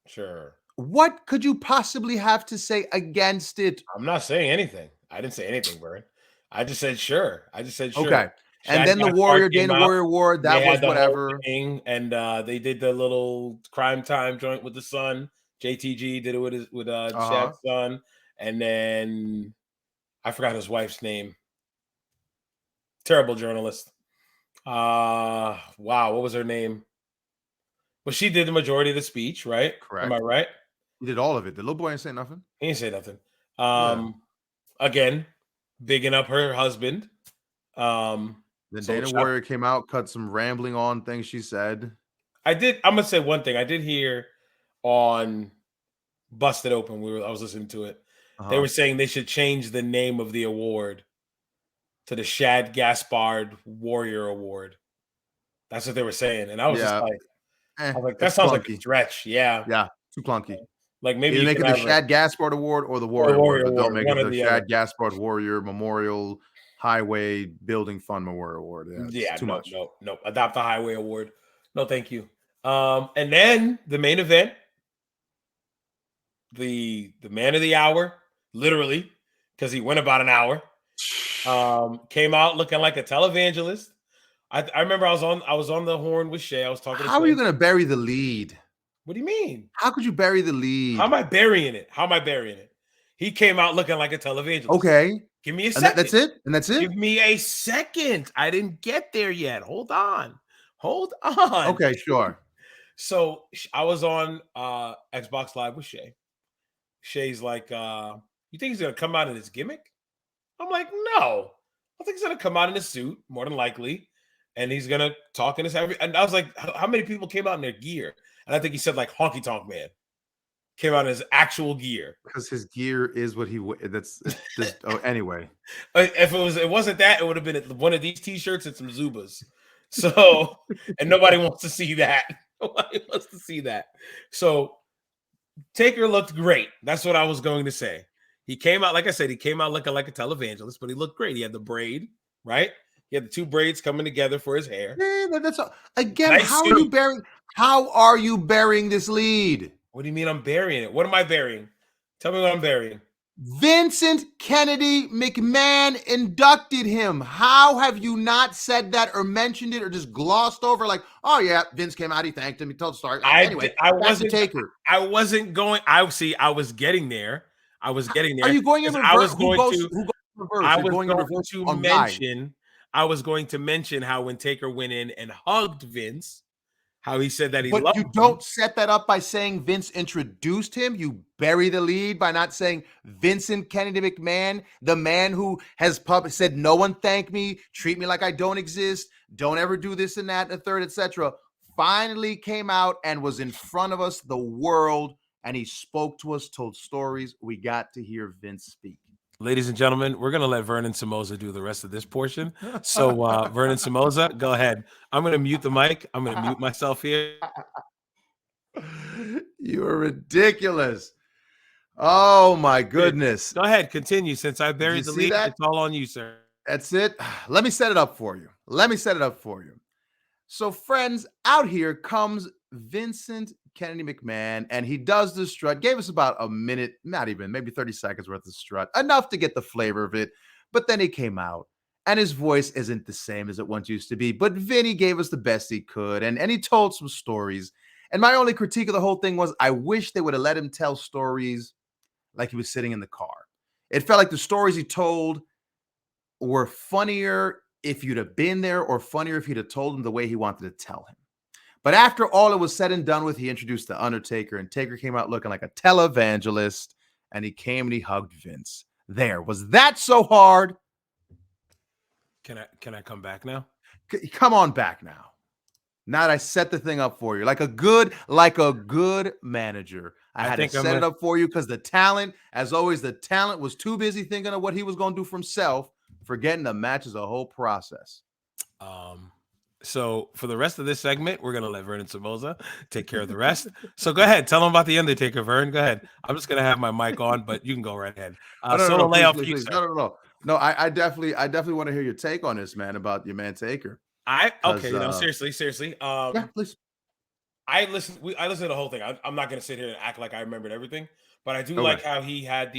Sure. What could you possibly have to say against it? I'm not saying anything. I didn't say anything, Vern. I just said sure. Okay. And Shad then the Gaspard Warrior, came Dana out. Warrior Award, They that was had the whole whatever. thing, and they did the little crime time joint with the son. JTG did it with Shad's son, and then I forgot his wife's name. Terrible journalist. Wow, what was her name? Well, she did the majority of the speech, right? Correct. Am I right? He did all of it. The little boy ain't saying nothing. He didn't say nothing. Yeah. Again, bigging up her husband. Then Dana Warrior came out, cut some rambling on things she said. I'm gonna say one thing. I did hear on Busted Open. I was listening to it. They were saying they should change the name of the award to the Shad Gaspard Warrior Award. That's what they were saying, and I was just like, that sounds like a stretch. Yeah, too clunky. Like maybe either you make it the Shad Gaspard Award or the Warrior Award, but don't make it the Shad Gaspard Warrior Memorial Highway Building Fund Memorial Award. Yeah, too much. No. Adopt the Highway Award. No, thank you. And then the main event, the man of the hour, literally, because he went about an hour, came out looking like a televangelist. I remember I was on the horn with Shay. I was talking. How are you going to bury the lead? What do you mean? How could you bury the lead? How am I burying it? He came out looking like a televangelist. Okay. Give me a second. That's it? And that's it? Give me a second. I didn't get there yet. Hold on. Okay, sure. So I was on Xbox Live with Shay. Shay's like, you think he's going to come out in his gimmick? I'm like, no. I think he's going to come out in a suit, more than likely. And he's going to talk in his... And I was like, how many people came out in their gear? And I think he said like Honky Tonk Man came out in his actual gear. Because his gear is what he... anyway. If it wasn't that, it would have been one of these T-shirts and some Zubas. So, and nobody wants to see that. Nobody wants to see that. So, Taker looked great. That's what I was going to say. He came out, like I said, looking like a televangelist, but he looked great. He had the braid, right? He had the two braids coming together for his hair. Yeah, that's all. Again, nice how are you burying this lead? What do you mean I'm burying it? What am I burying? Tell me what I'm burying. Vincent Kennedy McMahon inducted him. How have you not said that or mentioned it or just glossed over like, oh yeah, Vince came out, he thanked him, he told the story. Anyway, I wasn't Taker. I wasn't going. I was getting there. Are you going in reverse? I was going to mention how when Taker went in and hugged Vince, how he said that he loved him. But you don't set that up by saying Vince introduced him. You bury the lead by not saying Vincent Kennedy McMahon, the man who has said, no one thank me, treat me like I don't exist, don't ever do this and that and the third, etc. Finally came out and was in front of us, the world, and he spoke to us, told stories. We got to hear Vince speak. Ladies and gentlemen, we're going to let Vernon Somoza do the rest of this portion. So, Vernon Somoza, go ahead. I'm going to mute the mic. I'm going to mute myself here. You are ridiculous. Oh, my goodness. Go ahead. Continue. Since I buried the lead, it's all on you, sir. That's it. Let me set it up for you. So, friends, out here comes Vincent Kennedy McMahon, and he does the strut. Gave us about a minute, not even, maybe 30 seconds worth of strut, enough to get the flavor of it. But then he came out, and his voice isn't the same as it once used to be. But Vinny gave us the best he could, and he told some stories. And my only critique of the whole thing was I wish they would have let him tell stories like he was sitting in the car. It felt like the stories he told were funnier if you'd have been there, or funnier if he'd have told him the way he wanted to tell him. But after all it was said and done with, he introduced The Undertaker, and Taker came out looking like a televangelist, and he came and he hugged Vince. There. Was that so hard? Can I come back now? Come on back now. Now that I set the thing up for you, like a good manager. I had to set it up for you because the talent, as always, the talent was too busy thinking of what he was going to do for himself, forgetting the match is a whole process. So for the rest of this segment, we're going to let Vernon Somoza take care of the rest. So go ahead. Tell him about The Undertaker, Vern. Go ahead. I'm just going to have my mic on, but you can go right ahead. No, I definitely want to hear your take on this, man, about your man Taker. Okay, no, seriously. Yeah, please. I listened to the whole thing. I'm not gonna sit here and act like I remembered everything, but I do Okay. like how he had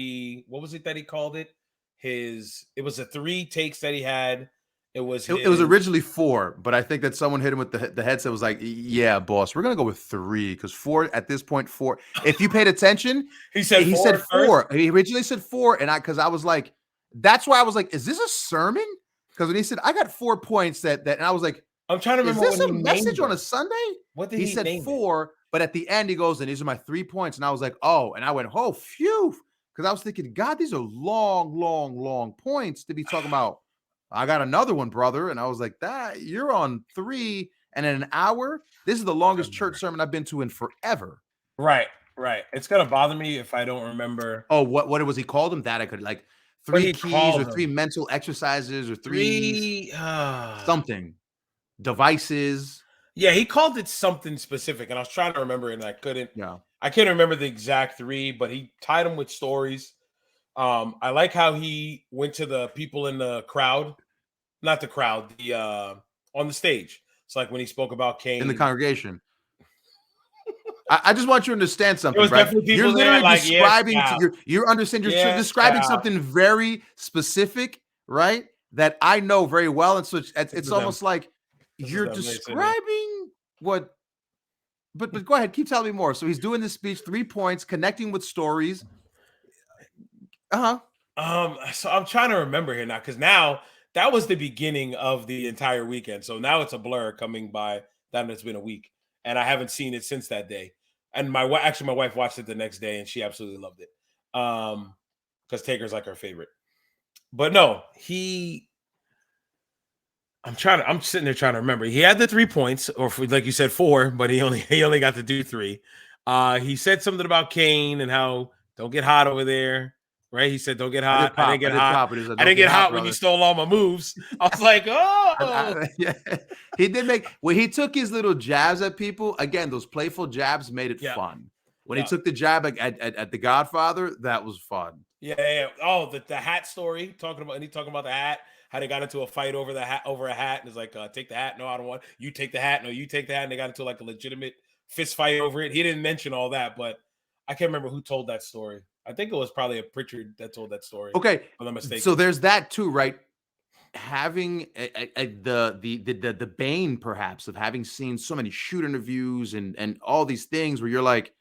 what was it that he called it? It was the 3 takes that he had. It was It was his originally 4, but I think that someone hit him with the headset. Was like, yeah, boss, we're gonna go with 3 because 4 at this point. 4. If you paid attention, he said he 4 said at first. 4. He originally said 4, and I was like, that's why I was like, is this a sermon? Because when he said I got 4 points, and I was like, I'm trying to is remember this when a he named message on it. a Sunday? What did He he said name it? 4, but at the end he goes, and these are my 3 points, and I was like, oh, and I went, oh, phew, because I was thinking, God, these are long points to be talking about. I got another one, brother, and I was like, that you're on 3, and in an hour, this is the longest church sermon I've been to in forever. Right. It's gonna bother me if I don't remember. Oh, what was he called him? That I could like What 3 he keys or called 3 him. mental exercises or 3 3 something devices. Yeah, he called it something specific, and I was trying to remember it, and I couldn't. Yeah. I can't remember the exact 3, but he tied them with stories. I like how he went to the people in the crowd, not the crowd, the on the stage. It's like when he spoke about Kane In the congregation. I just want you to understand There something, was right? definitely You're people there literally like, yes, describing Cal. you understand you're Yes, describing Cal. something very specific, right? That I know very well. And so it's almost like you're describing what, but go ahead, keep telling me more. So he's doing this speech, 3 points, connecting with stories. So I'm trying to remember here now, because now that was the beginning of the entire weekend. So now it's a blur coming by that it's been a week, and I haven't seen it since that day. And my wife watched it the next day, and she absolutely loved it. Because Taker's like her favorite. But no, I'm sitting there trying to remember. He had the 3 points, or like you said, 4, but he only got to do 3. He said something about Kane and how don't get hot over there. Right? He said, "Don't get hot." I didn't get hot. But I didn't get hot when you stole all my moves. I was like, "Oh." Yeah. He did make when he took his little jabs at people. Again, those playful jabs made it fun. When he took the jab at the Godfather, that was fun. Yeah. Oh, the hat story. Talking about the hat. How they got into a fight over a hat, and it's like, take the hat. No, I don't want. You take the hat. No, you take the hat. And they got into like a legitimate fist fight over it. He didn't mention all that, but I can't remember who told that story. I think it was probably a Pritchard that told that story. Okay, if I'm not mistaken. so there's that too, right? Having the bane perhaps of having seen so many shoot interviews and all these things where you're like,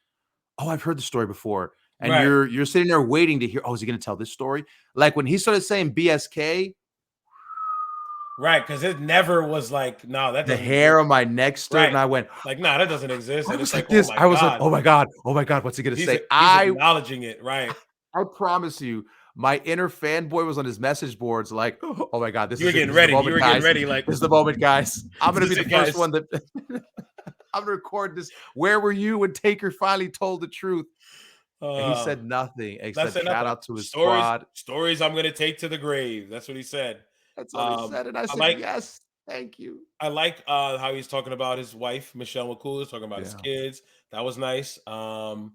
oh, I've heard the story before, and Right. you're sitting there waiting to hear, oh, is he going to tell this story? Like when he started saying BSK, right? Because it never was like, no, that the doesn't hair exist. on my neck stood, Right. and I went, Like, no, that doesn't exist. I And was it's like like, this. oh I was like, God. oh my God, what's he going to say? He's acknowledging it, right? I promise you, my inner fanboy was on his message boards like, oh my God, this You were is it. getting This is the ready. You moment, were getting guys. ready. Like, This is the moment, guys. I'm going to This be is the it, first guys. one that I'm going to record this. Where were you when Taker finally told the truth? And he said nothing except shout out to his squad. Stories I'm going to take to the grave. That's what he said. That's all he said. And I said, yes, thank you. I like how he's talking about his wife, Michelle McCool, is talking about his kids. That was nice. I'm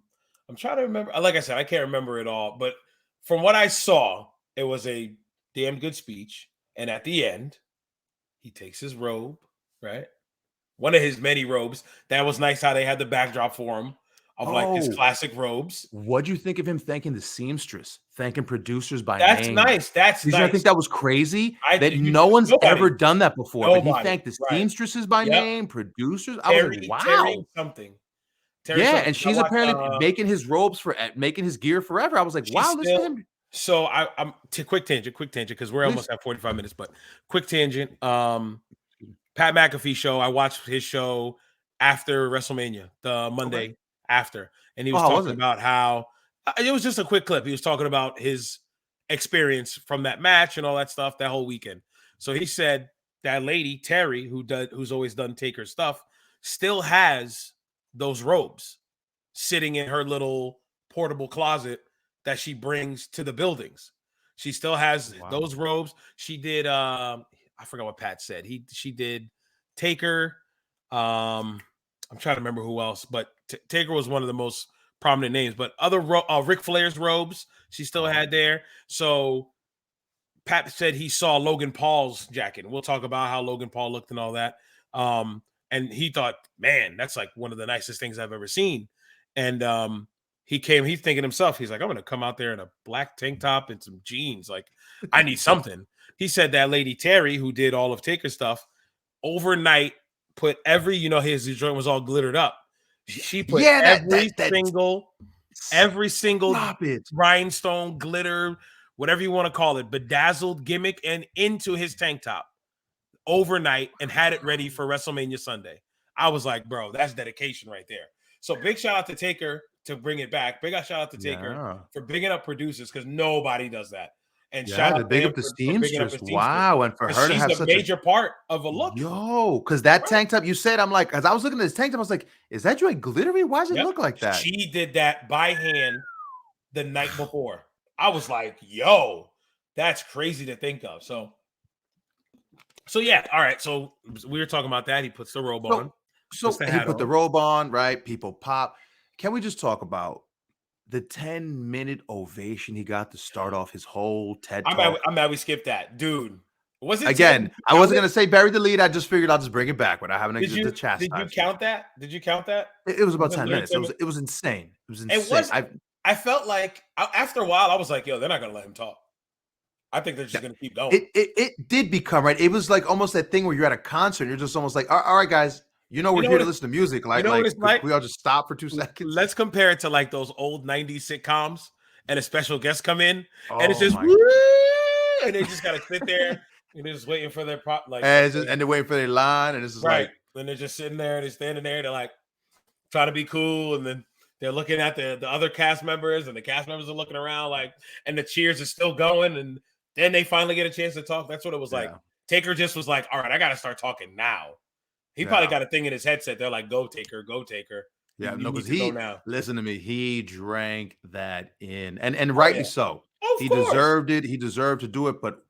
trying to remember. Like I said, I can't remember it all, but from what I saw, it was a damn good speech. And at the end, he takes his robe, right? One of his many robes. That was nice how they had the backdrop for him of like his classic robes. What'd you think of him thanking the seamstress, thanking producers by That's name? nice. That's nice. I think that was crazy. No one's ever done that before. But he thanked the seamstresses by name, producers. I was like, wow. Terry something. And she's apparently making his robes making his gear forever. I was like, wow, listen to him. So I'm to quick tangent because we're almost at 45 minutes, but quick tangent. Pat McAfee show. I watched his show after WrestleMania, the Monday after, and he was talking about how it was just a quick clip. He was talking about his experience from that match and all that stuff that whole weekend. So he said that lady Terry, who's always done Taker stuff, still has those robes sitting in her little portable closet that she brings to the buildings. She still has those robes. She did I forgot what Pat said. She did Taker. I'm trying to remember who else, but Taker was one of the most prominent names. But other Ric Flair's robes she still had there. So Pat said he saw Logan Paul's jacket. We'll talk about how Logan Paul looked and all that. And he thought, man, that's like one of the nicest things I've ever seen. And he's thinking himself, he's like, I'm gonna come out there in a black tank top and some jeans. Like, I need something. He said that lady Terry, who did all of Taker's stuff, overnight put his joint was all glittered up. She put every single rhinestone, glitter, whatever you want to call it, bedazzled gimmick and into his tank top overnight and had it ready for WrestleMania Sunday. I was like, bro, that's dedication right there. So big shout out to Taker to bring it back. Big shout out to Taker for bigging up producers because nobody does that. And shout out to big up the Seamstress. Wow, and for her to have such a major part of a look. Because that tank top, you said, I'm like, as I was looking at this tank top, I was like, is that joint glittery? Why does it look like that? She did that by hand the night before. I was like, yo, that's crazy to think of. So yeah, all right. So we were talking about that. He puts the robe on. So he put the robe on, right? People pop. Can we just talk about the 10-minute ovation he got to start off his whole TED Talk? I'm mad we skipped that, dude. Was it again? I wasn't gonna say bury the lead. I just figured I'll just bring it back without having to chastise. Did you count that? It was about 10 minutes. It was insane. It was insane. I felt like after a while, I was like, yo, they're not gonna let him talk. I think they're just gonna keep going. It did become right. It was like almost that thing where you're at a concert. And you're just almost like, all right, guys. We're here to listen to music. Like, we all just stop for 2 seconds. Let's compare it to like those old 90s sitcoms and a special guest come in and it's just and they just gotta sit there and they're just waiting for their prop and they're waiting for their line and it's just right. And they're just sitting there and they're standing there, they're like trying to be cool, and then they're looking at the other cast members and the cast members are looking around like, and the cheers are still going, and then they finally get a chance to talk. That's what it was like. Taker just was like, all right, I gotta start talking now. He probably got a thing in his headset. They're like, go Taker, go Taker. Yeah, no, because listen to me, he drank that in. And rightly so. He deserved it. He deserved to do it, but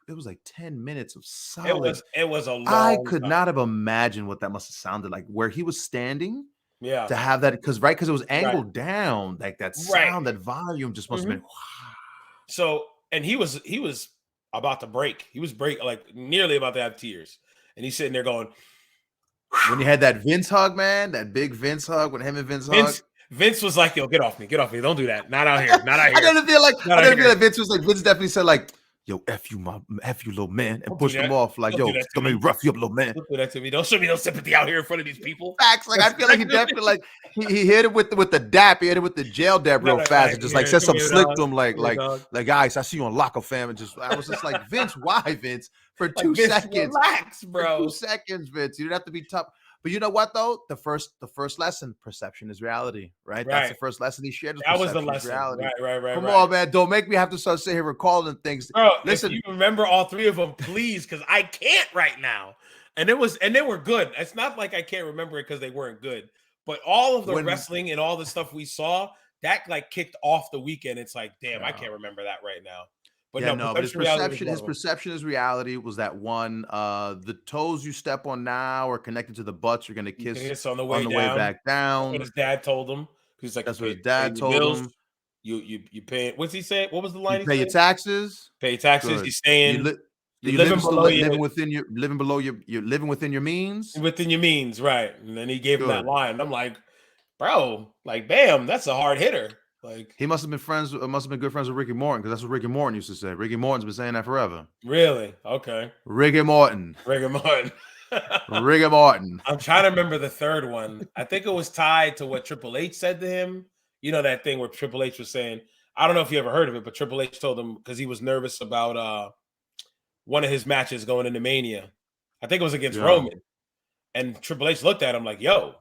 it was like 10 minutes of solid. It was a long I could not have imagined what that must have sounded like where he was standing. Yeah. To have that, because it was angled down, like that sound, that volume just must have been. So, and he was about to break. He was like nearly about to have tears. And he's sitting there going, when you had that Vince hug, man, that big Vince hug, when him and Vince Vince was like, yo, get off me. Don't do that. Not out here. I didn't feel like Vince was like, Vince definitely said like, yo, F you little man, and pushed him off like, yo, it's gonna be rough you up, little man. Don't do that to me. Don't show me no sympathy out here in front of these people. Facts. Like, I feel like he definitely like he hit it with the dap, he hit it with the jail dap real fast, and just like said something slick to him, like guys, I see you on lockup, fam. And I was just like, Vince, why, Vince? For 2 seconds. Relax, bro. For 2 seconds, Vince. You don't have to be tough. But you know what though? The first lesson, perception is reality, right? That's the first lesson he shared. That was the lesson. Reality. Right. Come on, man. Don't make me have to start sitting here recalling things. Bro, listen, if you remember all 3 of them, please, because I can't right now. And they were good. It's not like I can't remember it because they weren't good. But all of the wrestling and all the stuff we saw, that like kicked off the weekend. It's like, damn, I can't remember that right now. But but his perception is reality was that one. The toes you step on now are connected to the butts you're gonna kiss on the way back down. That's what his dad told him. He's like, that's what his dad told him. You pay. What's he say? What was the line? You pay your taxes. Pay your taxes. Good. He's saying you're living within your means. Within your means, right? And then he gave him that line. I'm like, bro, like, bam, that's a hard hitter. Like, he must have been good friends with Ricky Morton, because that's what Ricky Morton used to say. Ricky Morton's been saying that forever. Really? Okay. Ricky Morton. Ricky Morton. I'm trying to remember the third one. I think it was tied to what Triple H said to him. You know that thing where Triple H was saying, I don't know if you ever heard of it, but Triple H told him, because he was nervous about one of his matches going into Mania. I think it was against Roman. And Triple H looked at him like, yo,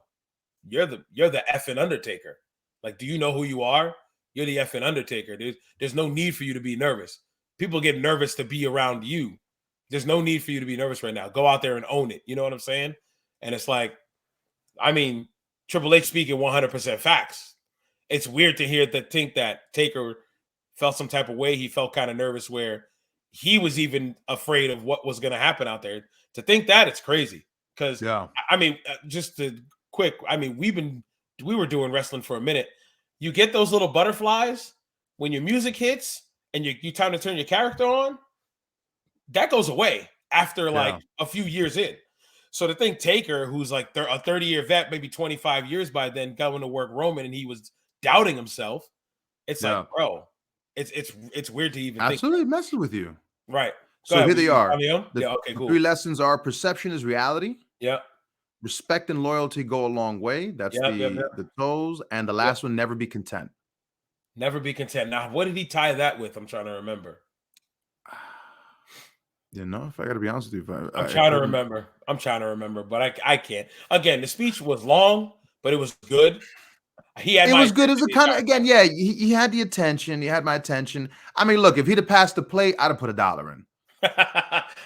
you're the effing Undertaker. Like, do you know who you are? You're the effing Undertaker. There's no need for you to be nervous. People get nervous to be around you. There's no need for you to be nervous right now. Go out there and own it. You know what I'm saying? And it's like, I mean, Triple H speaking 100% facts. It's weird to think that Taker felt some type of way. He felt kind of nervous where he was even afraid of what was going to happen out there. To think that, it's crazy. Because, I mean, we were doing wrestling for a minute. You get those little butterflies when your music hits and you time to turn your character on. that goes away after like Yeah. a few years in. So to think Taker, who's like a 30-year vet, maybe 25 years by then, going to work Roman, and he was doubting himself. It's Yeah. like, bro, it's weird to even think. Absolutely messes with you. Right. Go So ahead. here they are. Yeah. Okay. The Cool. 3 lessons are: perception is reality. Yeah. Respect and loyalty go a long way. That's Yep, the toes. And the last one, never be content. Never be content. Now, what did he tie that with? I'm trying to remember. You know, if I got to be honest with you, I'm trying to remember, but I can't. Again, the speech was long, but it was good. It was good as a kind of, again, yeah, he had the attention. He had my attention. I mean, look, if he'd have passed the plate, I'd have put $1 in.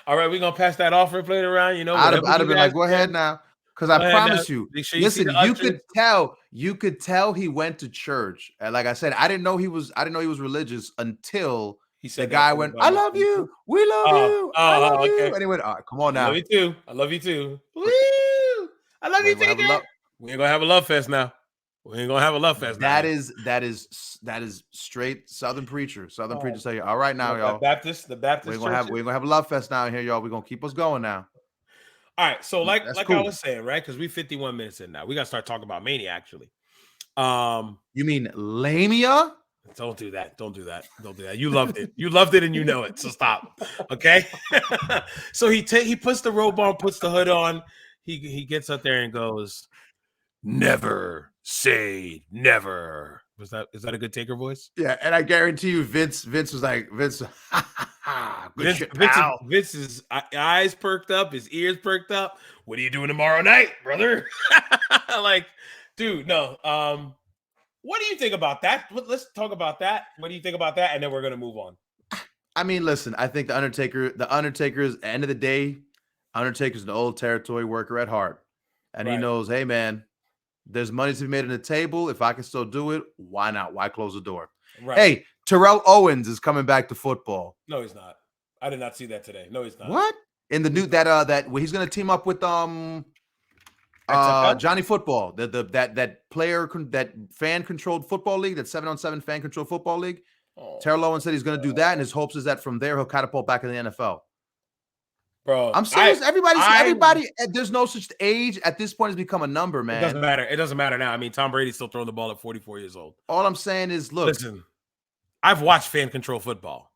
All right, we're gonna pass that offer plate around. You know, I'd have been like, go ahead now, because I promise you. Sure listen, you could tell he went to church. And like I said, I didn't know he was religious until he said the guy went, "I love you, we love you, I love you," and he went, "All right, come on now, I love you too, woo, I love you, Taker." We ain't gonna have a love fest now. We ain't gonna have a love fest. That is straight Southern preacher. Southern preacher say, "All right now, y'all." The Baptist. We're gonna have a love fest now here, y'all. We're gonna keep us going now. All right. So like cool. I was saying, right? Because we 51 minutes in now. We gotta start talking about Mania, actually. You mean Lamia? Don't do that. Don't do that. You loved it. You loved it, and you know it. So stop. Okay. So he puts the robe on, puts the hood on. He gets up there and goes, "Never say never." Is that a good Taker voice? Yeah, and I guarantee you, Vince was like, Vince's eyes perked up, his ears perked up. What are you doing tomorrow night, brother? Like, dude, no. What do you think about that? Let's talk about that. What do you think about that? And then we're gonna move on. I mean, listen, I think the Undertaker's at the end of the day, Undertaker's an old territory worker at heart. And he knows, hey man, there's money to be made on the table. If I can still do it, why not? Why close the door? Right. Hey, Terrell Owens is coming back to football. No, he's not. I did not see that today. No, he's not. What? In the new that he's gonna team up with Johnny Football, that fan controlled football league, that 7-on-7 fan controlled football league. Terrell Owens said he's gonna do that, and his hopes is that from there he'll catapult back in the NFL. Bro, I'm serious. Everybody. There's no such age at this point has become a number, man. It doesn't matter now. I mean, Tom Brady's still throwing the ball at 44 years old. All I'm saying is, look. Listen, I've watched fan control football.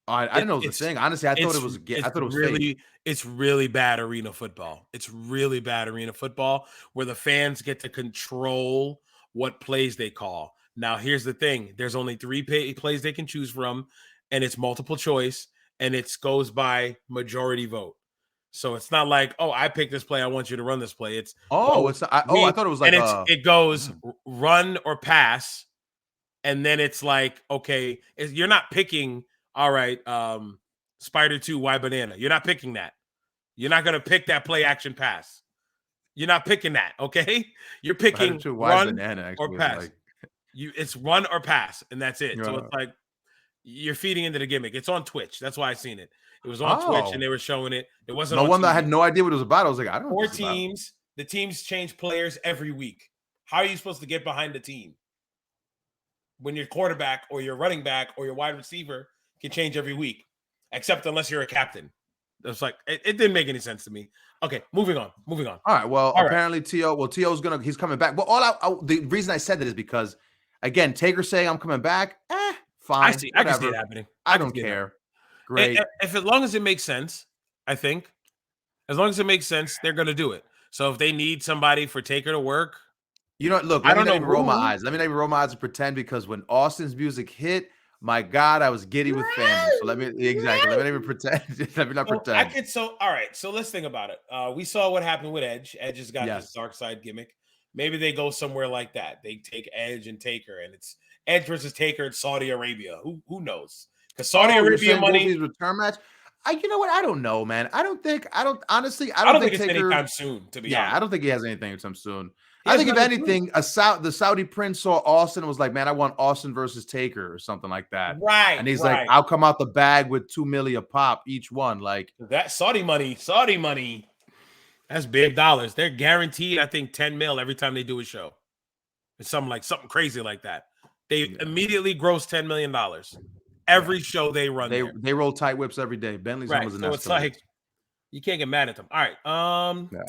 I didn't know it was a thing. Honestly, I thought it was really fake. It's really bad arena football. It's really bad arena football where the fans get to control what plays they call. Now, here's the thing: there's only 3 plays they can choose from, and it's multiple choice. And it goes by majority vote. So it's not like, oh, I picked this play, I want you to run this play. It's I thought it was like it goes run or pass, and then it's like, okay, you're not picking, all right, Spider 2, Y banana. You're not picking that. You're not gonna pick that play action pass. You're not picking that, okay? You're picking run or pass. It's run or pass, and that's it. So it's like you're feeding into the gimmick. It's on Twitch. That's why I seen it. It was on Twitch, and they were showing it. It wasn't. No wonder I had no idea what it was about. I was like, I don't know. 4 teams. The teams change players every week. How are you supposed to get behind the team when your quarterback or your running back or your wide receiver can change every week, except unless you're a captain? It's like it didn't make any sense to me. Okay, moving on. All right. Well, apparently T.O.'s he's coming back. Well, the reason I said that is because, again, Taker saying I'm coming back. Fine. I can see it happening. I don't care. Great. If as long as it makes sense, I think. As long as it makes sense, they're going to do it. So if they need somebody for Taker to work. You know, look, let me not even roll my eyes. Let me not even roll my eyes and pretend, because when Austin's music hit, my God, I was giddy with family. So let me not even pretend. Let me not pretend. All right. So let's think about it. We saw what happened with Edge. Edge has got this dark side gimmick. Maybe they go somewhere like that. They take Edge and Taker, and it's Edge versus Taker in Saudi Arabia. Who knows? Because Saudi Arabia money return match. You know what? I don't know, man. I don't think I don't think it's Taker, anytime soon. To be honest, I don't think he has anything anytime soon. I think if anything, the Saudi prince saw Austin and was like, "Man, I want Austin versus Taker or something like that." Right. And he's like, "I'll come out the bag with $2 million a pop each one." Like that Saudi money. That's big dollars. They're guaranteed, I think, 10 mil every time they do a show. It's something crazy like that. They immediately gross $10 million Every show they run there. They roll tight whips every day. Bentley's home Right. is a So nest it's like you can't get mad at them. All right. Yeah.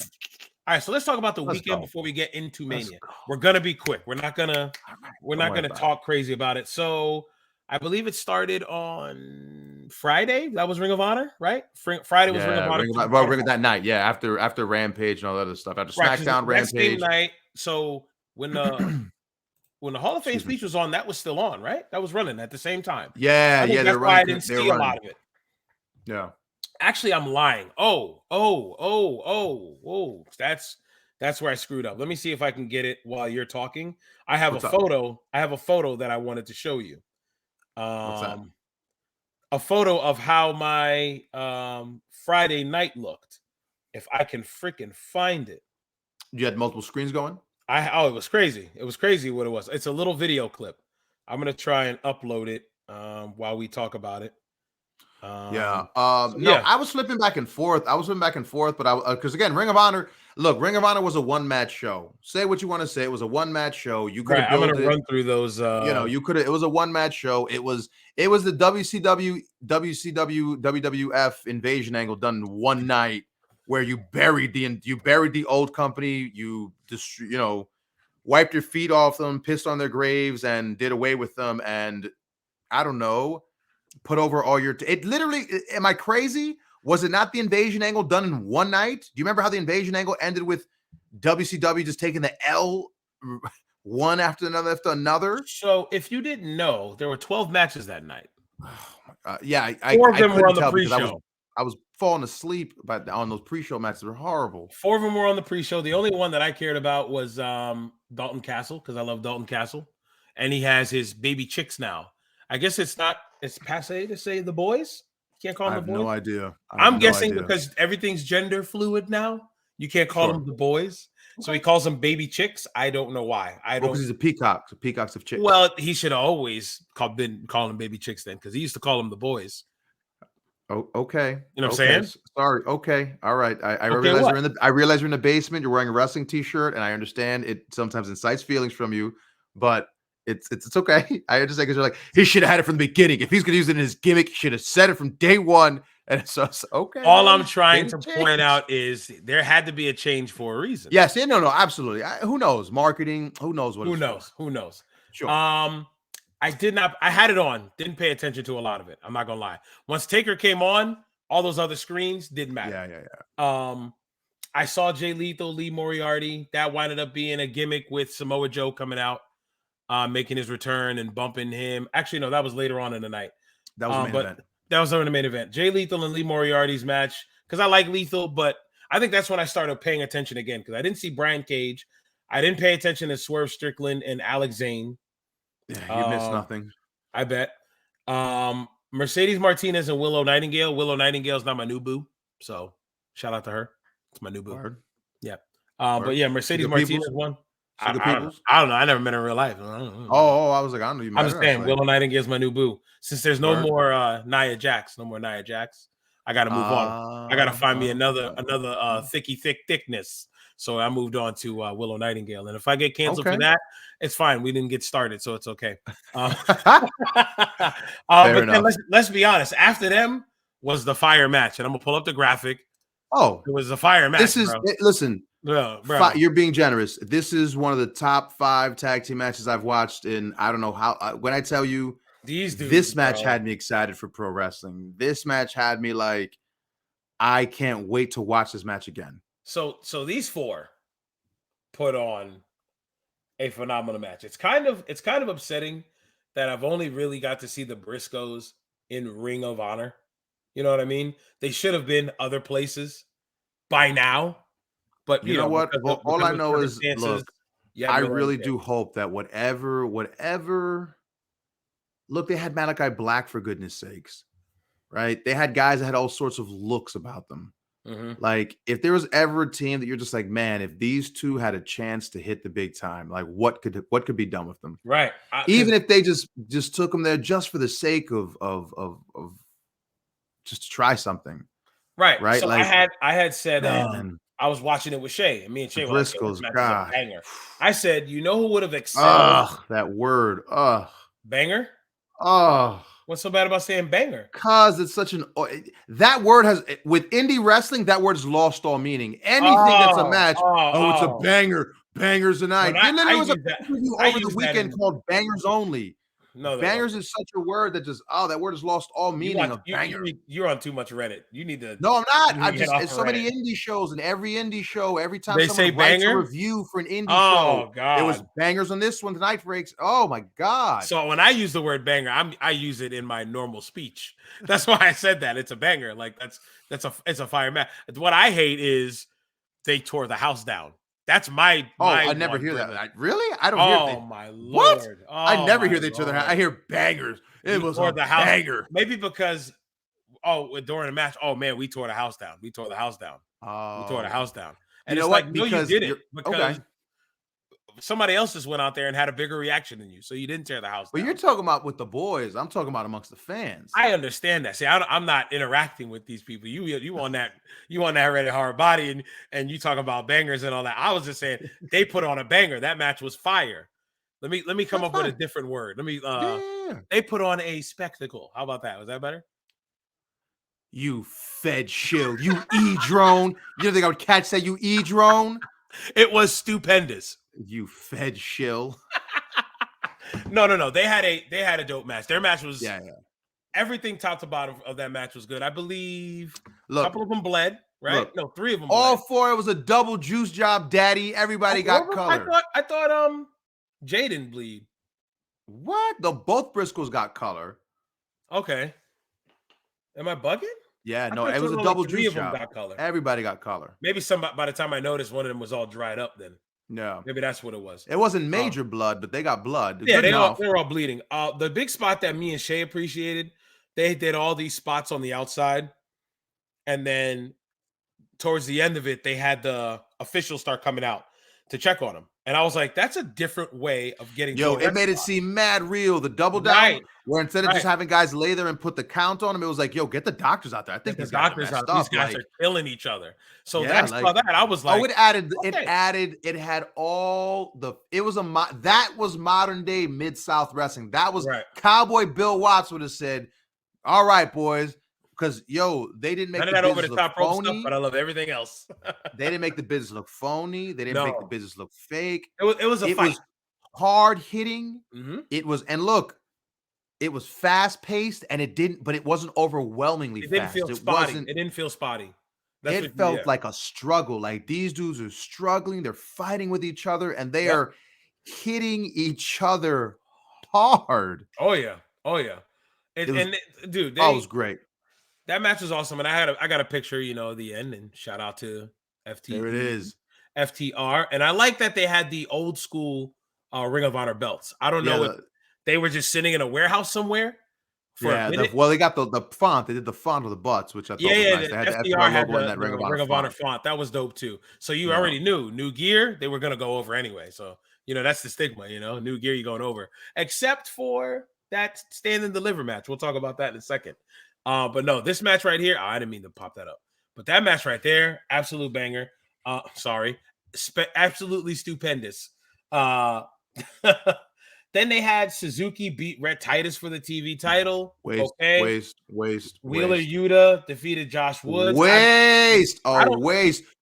All right, so let's talk about the Let's weekend go. before we get into Let's Mania. go. We're gonna be quick. We're not gonna Don't worry about talk crazy about it. So I believe it started on Friday. That was Ring of Honor, right? Friday was Ring of Honor. Ring of that night. Yeah, after Rampage and all that other stuff. After Right, 'cause SmackDown, that same Rampage. night. So when the Hall of Fame Excuse me. speech was on, that was still on, right? That was running at the same time. Yeah, I think yeah, that's they're why I running. didn't They're see a lot running. of it. Yeah. Actually, I'm lying. Oh. That's where I screwed up. Let me see if I can get it while you're talking. I have What's a up? photo. I have a photo that I wanted to show you. What's that? A photo of how my Friday night looked. If I can freaking find it. You had multiple screens going? It was crazy. It was crazy what it was. It's a little video clip. I'm gonna try and upload it while we talk about it. Yeah. So No, yeah. I was flipping back and forth. But because again, Ring of Honor. Look, Ring of Honor was a one-match show. Say what you want to say. It was a one-match show. You could Right, have I'm built gonna it. run through those. You could have. It was a one-match show. It was the WCW, WWF invasion angle done in one night, where you buried the old company. You just wiped your feet off them, pissed on their graves, and did away with them. And I don't know, put over all your. It literally. Am I crazy? Was it not the invasion angle done in one night? Do you remember how the invasion angle ended with WCW just taking the L one after another? So if you didn't know, there were 12 matches that night. Yeah, Four of them were couldn't on the tell because pre-show. I was falling asleep on those pre-show matches. They're horrible. 4 of them were on the pre-show. The only one that I cared about was Dalton Castle, because I love Dalton Castle, and he has his baby chicks now. I guess it's passe to say the boys. You can't call I them have the boys. no idea. I'm guessing because everything's gender fluid now. You can't call them the boys, so he calls them baby chicks. I don't know why. Because he's a peacock. So peacocks have chicks. Well, he should have always been calling them baby chicks then, because he used to call them the boys. Oh, okay. You know what I'm saying? Sorry. Okay. All right. I Okay, realize what? I realize you're in the basement. You're wearing a wrestling t-shirt, and I understand it sometimes incites feelings from you, but it's okay. I understand because you're like, he should have had it from the beginning. If he's gonna use it in his gimmick, he should have said it from day one. And so it's okay. All I'm trying to change. point out is there had to be a change for a reason. Yes. Yeah, no, absolutely. Who knows? Marketing. Who knows what? Who knows? Who knows? Sure. I did not. I had it on. Didn't pay attention to a lot of it. I'm not gonna lie. Once Taker came on, all those other screens didn't matter. Yeah. I saw Jay Lethal, Lee Moriarty. That winded up being a gimmick with Samoa Joe coming out, making his return and bumping him. Actually, no, that was later on in the night. That was the main event. That was on the main event. Jay Lethal and Lee Moriarty's match, because I like Lethal, but I think that's when I started paying attention again, because I didn't see Brian Cage. I didn't pay attention to Swerve Strickland and Alex Zane. Yeah, you missed nothing. I bet. Mercedes Martinez and Willow Nightingale. Willow Nightingale's not my new boo, so shout out to her. It's my new boo. Word. Yeah. But yeah, Mercedes Martinez won. I don't know. I never met her in real life. Oh, I was like, I don't know. I'm just saying, Willow Nightingale's my new boo. Since there's no more Nia Jax, I got to move on. I got to find me another thickness. So I moved on to Willow Nightingale. And if I get canceled for that, it's fine. We didn't get started, so it's okay. But then let's be honest. After them was the fire match. And I'm going to pull up the graphic. Oh. It was a fire match, listen. Bro. You're being generous. This is one of the top 5 tag team matches I've watched in, I don't know how, when I tell you these dudes, this match had me excited for pro wrestling. This match had me like, I can't wait to watch this match again. So these 4 put on a phenomenal match. It's kind of upsetting that I've only really got to see the Briscoes in Ring of Honor. You know what I mean? They should have been other places by now. But you know what? All I know is, look, I really do hope that whatever. Look, they had Malachi Black, for goodness sakes, right? They had guys that had all sorts of looks about them. Mm-hmm. Like, if there was ever a team that you're just like, man, if these two had a chance to hit the big time, like what could be done with them? Right. Even if they just took them there just for the sake of just to try something. Right. Right. So like, I had said I was watching it with Shay, and me and Shay were Briscoes, like, God. banger. I said, you know who would have excelled? That word. Banger? What's so bad about saying banger? Cause it's such that word has with indie wrestling, that word has lost all meaning. Anything that's a match, it's a banger, bangers a night. When There I literally was a use that, pay-per-view I over the use that weekend in called Bangers Only. no, there Bangers wasn't. is such a word that just that word has lost all You meaning watch of you, banger. you're on too much Reddit. You need to No, I'm not. you need to get off It's of so Reddit. many indie shows, and every indie show, every time They say someone writes a banger? review for an indie show, Oh there was God. bangers on this one tonight, breaks. Oh my God. So when I use the word banger, I use it in my normal speech. That's why I said that. It's a banger. Like it's a fire match. What I hate is they tore the house down. That's my Oh, I never one hear that. grievance. Really? I don't hear Oh they my what? lord. I Oh never hear my they turn their hand. I lord. hear bangers. It We was tore a the house. banger. Maybe because during the match, oh man, we tore the house down. We tore the house down. We tore the Oh, house down. you And know it's like, what? no, you Because didn't, you're okay. because somebody else just went out there and had a bigger reaction than you. So you didn't tear the house But down. you're talking about with the boys. I'm talking about amongst the fans. I understand that. See, I'm not interacting with these people. You on that Reddit hard body and you talk about bangers and all that. I was just saying they put on a banger. That match was fire. Let me come That's up with a fine. different word. Let me Yeah. they put on a spectacle. How about that? Was that better? You fed shill. You e-drone. You don't think I would catch that, you e-drone? It was stupendous. You fed shill. No. They had a dope match. Their match was Yeah. everything top to bottom of that match was good. I believe a Look, couple of them bled, right? look. No, 3 of them All bled. 4, it was a double juice job, daddy. Everybody got color. I thought Jay didn't bleed. What? Both Briscoes got color. Okay. Am I bugging? Yeah, I no, thought it was a only double 3 juice of them job. got color. Everybody got color. Maybe by the time I noticed, one of them was all dried up then. No. Maybe that's what it was. It wasn't major blood, but they got blood. Yeah, Good enough. they were all bleeding. The big spot that me and Shay appreciated, they did all these spots on the outside, and then towards the end of it, they had the officials start coming out to check on them. And I was like, that's a different way of getting to Yo, a it made it spot. seem mad real. The double down, Right. where instead of just Right. having guys lay there and put the count on them, it was like, yo, get the doctors out there. I think The these guys are doctors messed out. up. These guys Like, are killing each other. So yeah, I saw that. I was like, it had all the, that was modern day Mid-South wrestling. That was right. Cowboy Bill Watts would have said, all right, boys, because yo, they didn't make None of the that over business the look top rope stuff, phony. but I love everything else. They didn't make the business look phony. They didn't make the business look fake. It was a fight. Was hard hitting. Mm-hmm. It was, and look, it was fast paced, and but it wasn't overwhelmingly It didn't fast. feel spotty. It didn't feel spotty. It felt like a struggle. Like these dudes are struggling. They're fighting with each other, and they are hitting each other hard. Oh yeah. Dude, that was great. That match was awesome, and I got a picture, the end, and shout out to FT. There it is. FTR, and I like that they had the old school Ring of Honor belts. I don't know if they were just sitting in a warehouse somewhere for a minute. They got the font. They did the font of the butts, which I thought was nice. They had the FTR logo in that Ring of Honor font. That was dope too. So you already knew new gear they were gonna go over anyway. So that's the stigma. New gear you going over, except for that stand and deliver match. We'll talk about that in a second. But no, this match right here, I didn't mean to pop that up, but that match right there, absolute banger. Absolutely stupendous. Then they had Suzuki beat Rhett Titus for the TV title. Waste. Wheeler Yuta defeated Josh Woods. Waste.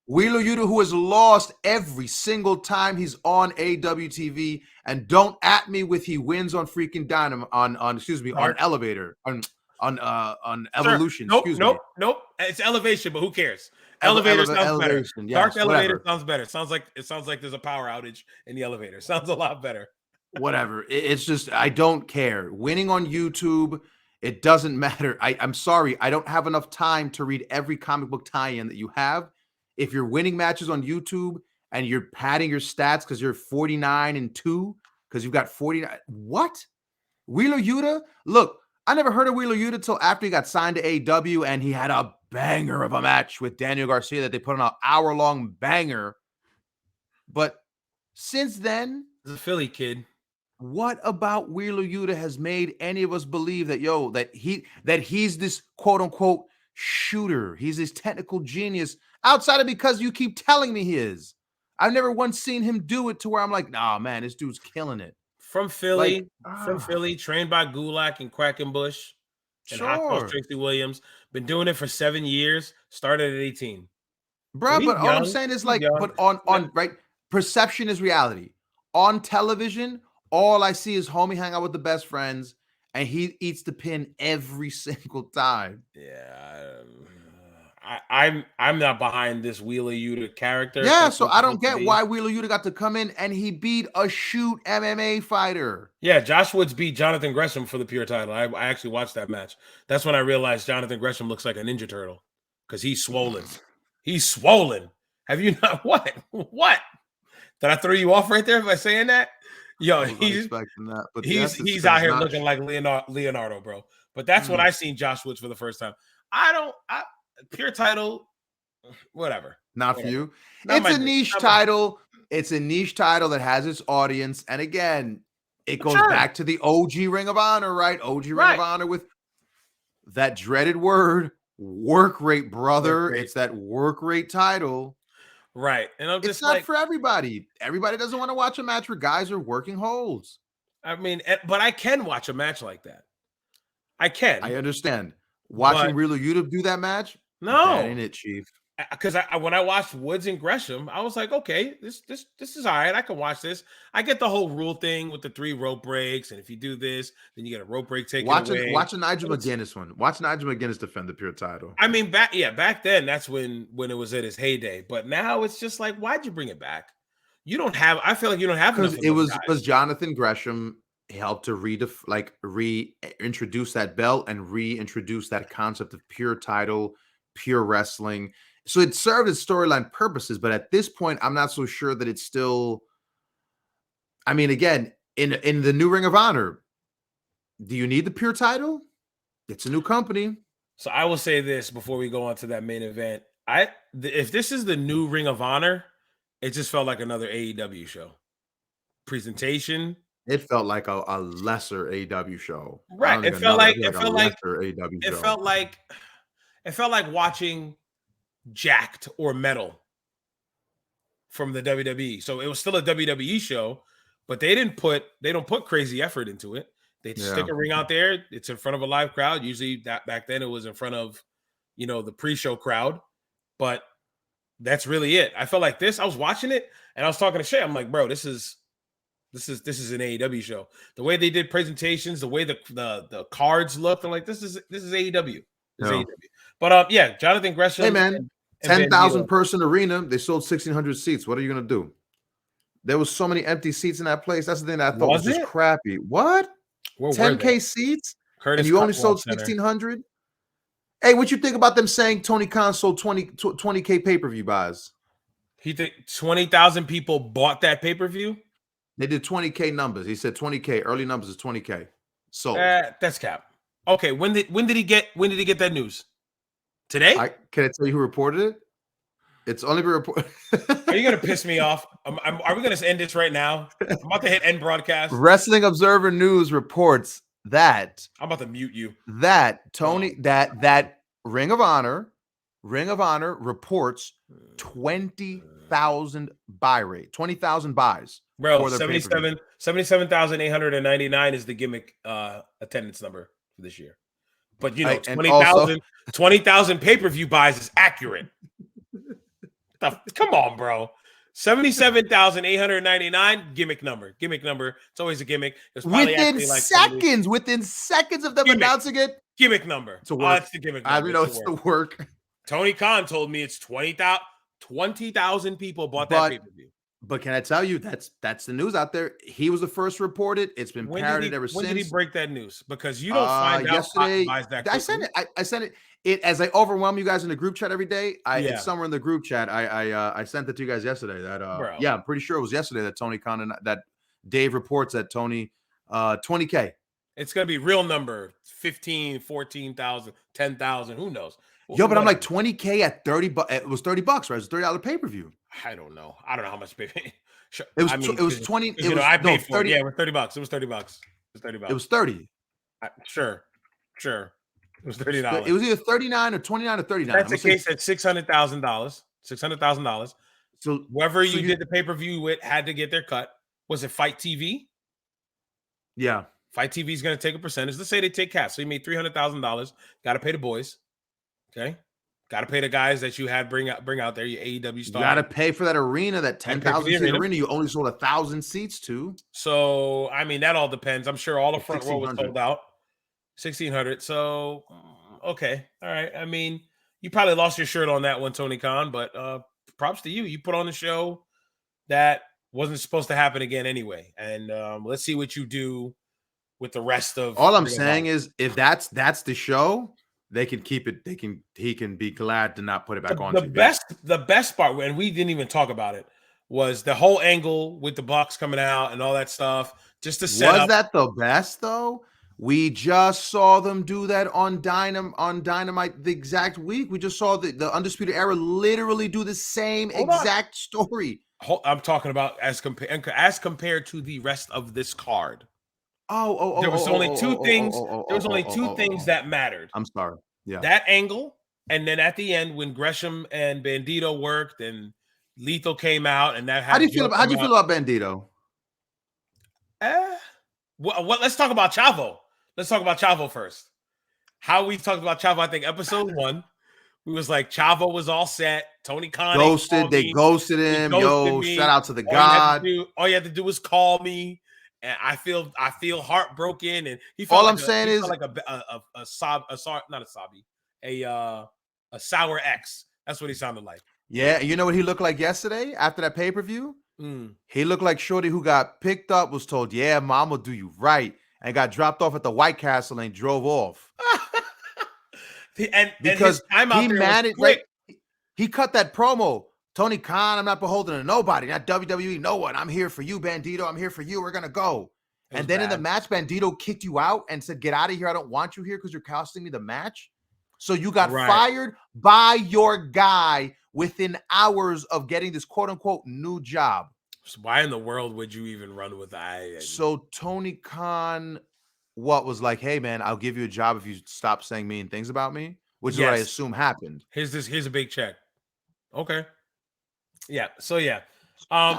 Wheeler Yuta, who has lost every single time he's on AWTV, and don't at me with he wins on freaking Dynamo on Elevator on Evolution. Nope. It's Elevation, but who cares? Elevator sounds better. Yes, Dark Elevator sounds better. It sounds like there's a power outage in the elevator. Sounds a lot better. Whatever. It's just, I don't care. Winning on YouTube, it doesn't matter. I'm sorry. I don't have enough time to read every comic book tie-in that you have. If you're winning matches on YouTube and you're padding your stats because you're 49-2, because you've got 49. What? Wheeler Yuta? Look, I never heard of Wheeler Yuta till after he got signed to AEW, and he had a banger of a match with Daniel Garcia that they put on an hour-long banger. But since then, he's a Philly kid. What about Wheeler Yuta has made any of us believe that he's this quote unquote shooter? He's this technical genius outside of because you keep telling me he is. I've never once seen him do it to where I'm like, nah, man, this dude's killing it. From Philly, Like, trained by Gulak and Quackenbush and Hot Cross sure, Tracy Williams. Been doing it for 7 years. Started at 18. So bro. he's But all I'm young. saying is He's like, young. but on right, perception is reality. On television, all I see is homie hang out with the best friends, and he eats the pin every single time. Yeah, I'm not behind this Wheeler Yuta character. If Yeah, that's so what it's I don't supposed to get be. why Wheeler Yuta got to come in and he beat a shoot MMA fighter. Yeah, Josh Woods beat Jonathan Gresham for the pure title. I actually watched that match. That's when I realized Jonathan Gresham looks like a Ninja Turtle because he's swollen. He's swollen. Have you not? What? What? Did I throw you off right there by saying that? Yo, I was not expecting that, but yes, it's he's because out it's here not. looking like Leonardo, bro. But that's what I seen Josh Woods for the first time. I pure title, whatever. Not for Whatever. you. Not It's my a thing. niche Not my- title. It's a niche title that has its audience. And again, it goes Sure. back to the OG Ring of Honor, right? OG Ring Right. of Honor with that dreaded word, work rate, brother. Work rate. It's that work rate title. Right. And I'm It's just not like, for everybody. Everybody doesn't want to watch a match where guys are working holds. I mean, but I can watch a match like that. I can. I understand. Watching But- Wheeler Yuta do that match? No. That ain't it, Chief. Because when I watched Woods and Gresham, I was like, okay, this is all right. I can watch this. I get the whole rule thing with the 3 rope breaks, and if you do this, then you get a rope break taken away. Watch a Nigel McGuinness one. Watch Nigel McGuinness defend the pure title. I mean, back then, that's when it was at its heyday. But now it's just like, why'd you bring it back? You don't have. I feel like you don't have enough. Because Jonathan Gresham helped to reintroduce that belt and reintroduce that concept of pure title, pure wrestling. So it served its storyline purposes, but at this point, I'm not so sure that it's still. I mean, again, in the new Ring of Honor, do you need the pure title? It's a new company. So I will say this before we go on to that main event. If this is the new Ring of Honor, it just felt like another AEW show. Presentation. It felt like a lesser AEW show. Right. It felt like watching Jacked or Metal from the WWE. So it was still a WWE show, but they don't put crazy effort into it. They stick a ring out there. It's in front of a live crowd. Usually that back then it was in front of, the pre-show crowd, but that's really it. I felt like this. I was watching it and I was talking to Shay. I'm like, bro, this is an AEW show. The way they did presentations, the way the cards looked, I'm like, this is AEW. This is AEW. But Jonathan Gresham. Hey man, 10,000 person arena. They sold 1,600 seats. What are you gonna do? There was so many empty seats in that place. That's the thing that I thought was just crappy. What? 10K seats? Curtis and you only sold Center. 1,600? Hey, what you think about them saying Tony Khan sold 20K pay-per-view buys? He think 20,000 people bought that pay-per-view? They did 20K numbers. He said 20K. Early numbers is 20K. Sold. That's cap. Okay, when did he get that news? Today? Can I tell you who reported it? It's only been reported. Are you gonna piss me off? Are we gonna end this right now? I'm about to hit end broadcast. Wrestling Observer News reports that I'm about to mute you. That Tony that Ring of Honor reports 20,000 buy rate, 20,000 buys. Bro, 77,899 is the gimmick attendance number for this year. But 20,000 pay-per-view buys is accurate. Come on, bro. 77,899 gimmick number. It's always a gimmick. Within seconds of them announcing it. Gimmick number. It's a work. It's the gimmick number. I know it's the work. Tony Khan told me it's 20,000 people bought that pay-per-view. But can I tell you, that's the news out there. He was the first to report it. It's been parroted ever since. When did he break that news? Because you don't find out yesterday. buys that quickly. I sent it as I overwhelm you guys in the group chat every day. It's somewhere in the group chat. I sent it to you guys yesterday. I'm pretty sure it was yesterday that Tony Khan and that Dave reports that Tony 20K. It's gonna be real number 15, 14,000, 10,000. Who knows? But I'm like 20K at $30. It was $30, right? It was $30 pay-per-view. I don't know how much pay. Sure. It was 20. It was I paid for 30. it. Yeah, it was $30. It was $30. It was 30. Sure. It was $30. It was either 39 or 29 or 39. That's the case at $600,000. $600,000. So whoever you did the pay-per-view with had to get their cut. Was it Fight TV? Yeah. Fight TV is going to take a percentage. Let's say they take cash. So you made $300,000. Got to pay the boys. Okay. Got to pay the guys that you had bring out there, your AEW You star. got to pay for that arena, that Gotta pay for 10,000 the seat arena. arena. You only sold 1,000 seats to. So, I mean, that all depends. I'm sure all the front row was 1,600. sold out. 1,600. So, okay. All right. I mean, you probably lost your shirt on that one, Tony Khan, but props to you. You put on a show that wasn't supposed to happen again anyway. And let's see what you do with the rest of. All I'm saying is, if that's the show, they can keep it. He can be glad to not put it back on TV. The best part, and we didn't even talk about it, was the whole angle with the Bucks coming out and all that stuff. Just to set up. Was that the best though? We just saw them do that on Dynamite the exact week. We just saw the Undisputed Era literally do the same exact story. I'm talking about as compared to the rest of this card. There was only two things. There was only two things that mattered. I'm sorry. Yeah, that angle, and then at the end when Gresham and Bandito worked, and Lethal came out, and that. How do you feel about Bandito? Well, let's talk about Chavo. Let's talk about Chavo first. How we talked about Chavo, I think episode 1, we was like Chavo was all set. Tony Khan ghosted. They ghosted him. Shout out to the God. All you had to do was call me, and I feel heartbroken. And he felt all like I'm saying is like a sour ex. That's what he sounded like. Yeah, you know what he looked like yesterday after that pay-per-view? He looked like Shorty who got picked up, was told, "Yeah, mom will do you right," and got dropped off at the White Castle and drove off. Because he managed, like, he cut that promo. Tony Khan, I'm not beholden to nobody, not WWE, no one. I'm here for you, Bandito. I'm here for you. We're gonna go. And then in the match, Bandito kicked you out and said, "Get out of here. I don't want you here because you're costing me the match." So you got fired by your guy within hours of getting this quote-unquote new job. So why in the world would you even run with that? So Tony Khan, was like, "Hey, man, I'll give you a job if you stop saying mean things about me," which is what I assume happened. Here's a big check. Okay. Yeah. So, yeah.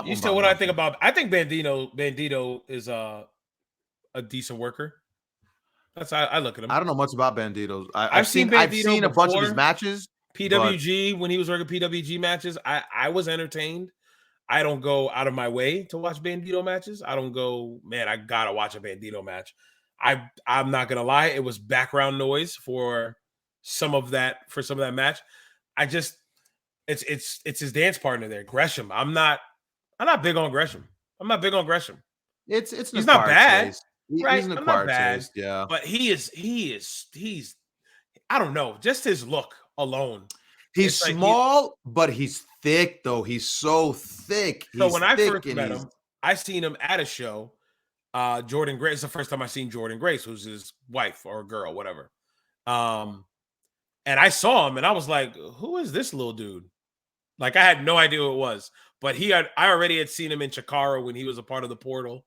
You said what I think about. I think Bandito is a decent worker. That's how I look at him. I don't know much about Bandito. I've seen a bunch of his matches. PWG, when he was working PWG matches, I was entertained. I don't go out of my way to watch Bandito matches. I don't go, man, I gotta watch a Bandito match. I'm not gonna lie, it was background noise for some of that match. It's his dance partner there, Gresham. I'm not big on Gresham. He's not bad. Taste. He's an acquired taste, yeah. But he's I don't know, just his look alone. He's small, but he's thick, though. He's so thick. So when I first met him, I seen him at a show. Jordan Grace. It's the first time I seen Jordan Grace, who's his wife or girl, whatever. And I saw him, and I was like, "Who is this little dude?" Like, I had no idea who it was. But I already had seen him in Chikara when he was a part of the Portal.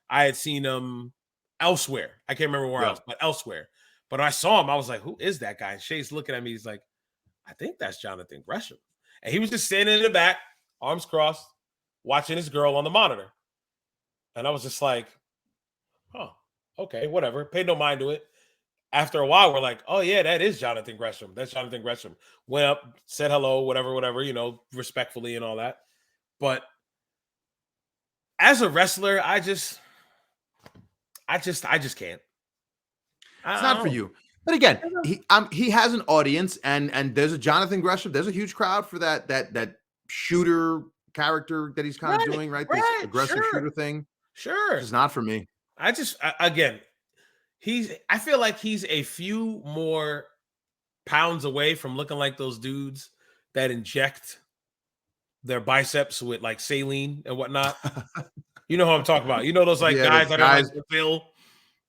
I had seen him elsewhere. I can't remember where else, but elsewhere. But when I saw him, I was like, "Who is that guy?" And Shay's looking at me. He's like, "I think that's Jonathan Gresham." And he was just standing in the back, arms crossed, watching his girl on the monitor. And I was just like, "Oh, okay, whatever." Paid no mind to it. After a while, we're like, "Oh, yeah, that is Jonathan Gresham. That's Jonathan Gresham." Went up, said hello, whatever, respectfully and all that. But as a wrestler, I just can't. It's not for you. But again, he has an audience, and there's a Jonathan Gresham. There's a huge crowd for that shooter character that he's kind of doing, right? This aggressive shooter thing. Sure, it's not for me. I feel like he's a few more pounds away from looking like those dudes that inject their biceps with like saline and whatnot. You know who I'm talking about. You know those guys that are like Phil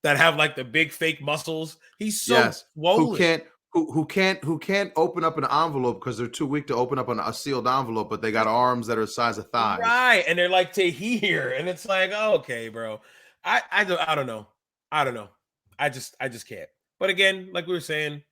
that have like the big fake muscles. He's so swollen. Who can't open up an envelope because they're too weak to open up a sealed envelope, but they got arms that are the size of thighs. Right. And they're like to here. And it's like, okay, bro. I don't know. I just can't. But again, like we were saying,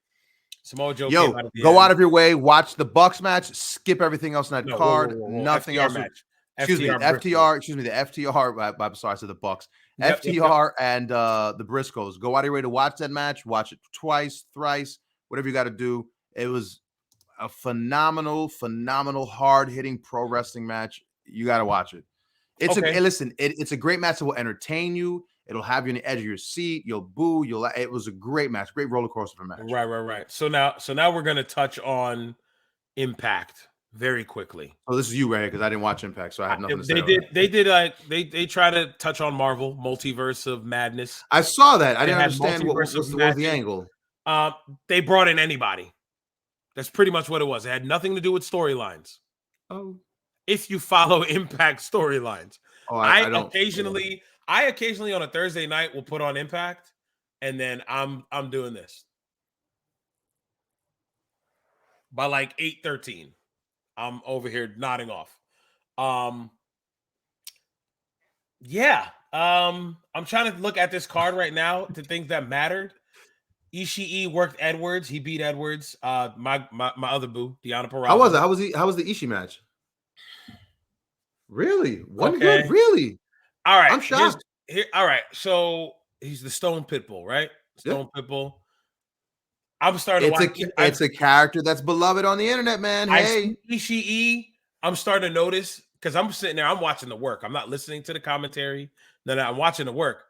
Samoa Joe came out of the go out of your way, watch the Bucks match, skip everything else in that card. Nothing FTR else. match. The FTR. I'm sorry, I said the Bucks. Yep, yep, yep. FTR and the Briscoes. Go out of your way to watch that match. Watch it twice, thrice, whatever you got to do. It was a phenomenal, hard-hitting pro wrestling match. You got to watch it. It's Okay. it's a great match that will entertain you. It'll have you on the edge of your seat. You'll boo. It was a great match, great roller coaster of a match. Right. So now we're gonna touch on Impact very quickly. Oh, this is you right here because I didn't watch Impact, so I have nothing to say. They try to touch on Marvel Multiverse of Madness. I saw that. I They didn't had understand what was Multiverse of the Magic. angle. They brought in anybody. That's pretty much what it was. It had nothing to do with storylines. Oh, If you follow Impact storylines, I don't. occasionally on a Thursday night will put on Impact, and then I'm doing this by like 8:13. I'm over here nodding off. I'm trying to look at this card right now to things that mattered. Ishii worked Edwards. He beat Edwards. My other boo, Deonna Purrazzo. How was it? How was the Ishii match? Really? Okay. Good? Really? All right. I'm shocked. All right. So he's the Stone Pitbull, right? Stone Pitbull. I'm starting to watch. It's a character that's beloved on the internet, man. Hey, Ishii. I'm starting to notice because I'm sitting there. I'm watching the work. I'm not listening to the commentary. No, I'm watching the work.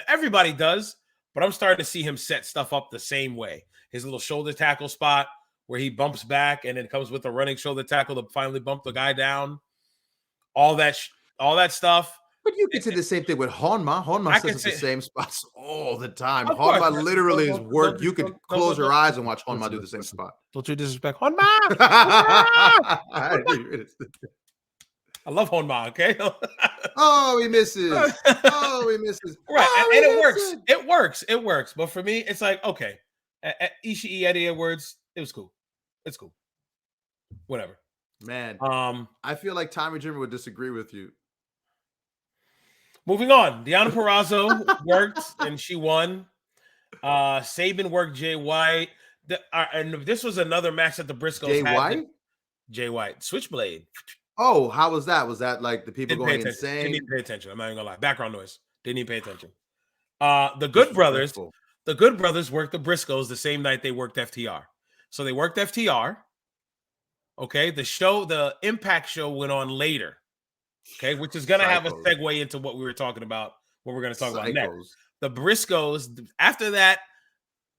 Everybody does, but I'm starting to see him set stuff up the same way. His little shoulder tackle spot where he bumps back and then comes with a running shoulder tackle to finally bump the guy down. All that stuff. But you could say the same thing with Honma. Honma sits at the same spots all the time. Of Honma course. literally is work. You could close your eyes and watch Honma do the same spot. Don't you disrespect Honma? I love Honma, okay? Oh, he misses. Oh, he misses. Right, oh, and it works. It works. It works. But for me, it's like, okay, Ishii, Eddie Edwards, it was cool. It's cool. Whatever. Man, I feel like Tommy Dreamer would disagree with you. Moving on, Deonna Purrazzo worked and she won. Sabin worked Jay White. And this was another match that the Briscoes Jay had. White? Jay White. Switchblade. Oh, how was that? Was that like the people going insane? Didn't even pay attention. I'm not even gonna lie. Background noise. Didn't even pay attention. The Good Brothers worked the Briscoes the same night they worked FTR. So they worked FTR. Okay, the Impact show went on later. Okay, which is gonna have a segue into what we were talking about, what we're gonna talk about next. The Briscoes, after that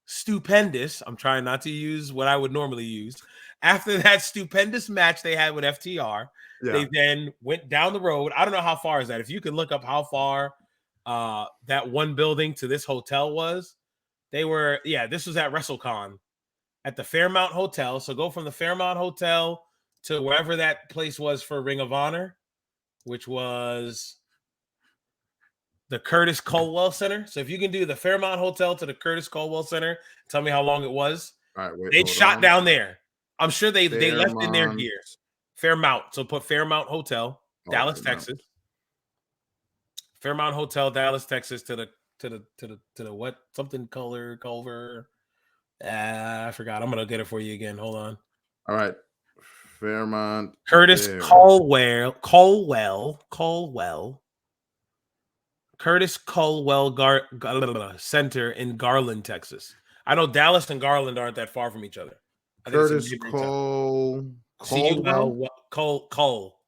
stupendous, I'm trying not to use what I would normally use. After that stupendous match they had with FTR, they then went down the road. I don't know how far is that. If you could look up how far that one building to this hotel was, this was at WrestleCon at the Fairmount Hotel. So go from the Fairmount Hotel to wherever that place was for Ring of Honor, which was the Curtis Colwell Center. So if you can do the Fairmount Hotel to the Curtis Colwell Center, tell me how long it was. All right, they shot down there. I'm sure they left in their gears. Fairmount. So put Fairmount Hotel, Dallas, Texas. Fairmount Hotel, Dallas, Texas to the what? Something color Culver. I forgot. I'm gonna get it for you again. Hold on. All right. Fairmont. Curtis Colwell. Curtis Colwell Center in Garland, Texas. I know Dallas and Garland aren't that far from each other. Curtis Cole. C-U-L.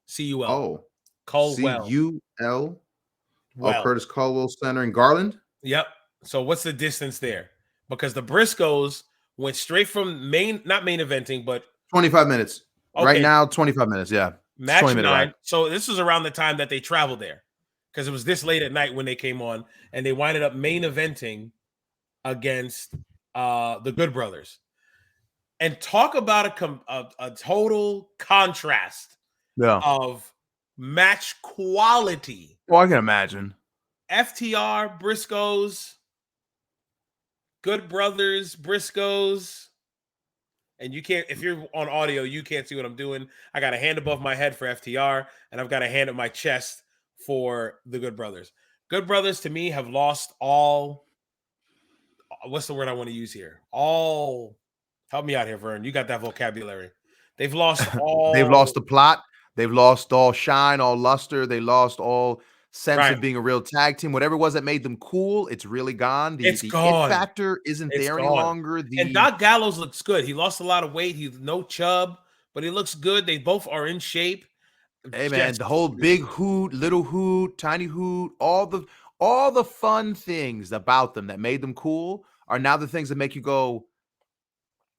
C-U-L. Oh. Colwell. C-U-L. Oh, Curtis Colwell Center in Garland? Yep. So what's the distance there? Because the Briscoes went straight from not main eventing, but 25 minutes. Okay. Right now, 25 minutes. Yeah. Match 9. Ride. So this was around the time that they traveled there. Because it was this late at night when they came on, and they winded up main eventing against the Good Brothers. And talk about a total contrast of match quality. Well, I can imagine. FTR, Briscoes, Good Brothers, Briscoes. And you can't, if you're on audio, you can't see what I'm doing. I got a hand above my head for FTR, and I've got a hand at my chest for the Good Brothers. Good Brothers, to me, have lost all. What's the word I want to use here? All. Help me out here, Vern. You got that vocabulary. They've lost all. They've lost the plot. They've lost all shine, all luster. They lost all sense of being a real tag team. Whatever it was that made them cool, it's really gone. The It's it gone. factor isn't It's there any gone. longer. And Doc Gallows looks good. He lost a lot of weight. He's no chub, but he looks good. They both are in shape. Hey man, the whole big hoot, little hoot, tiny hoot, all the fun things about them that made them cool are now the things that make you go,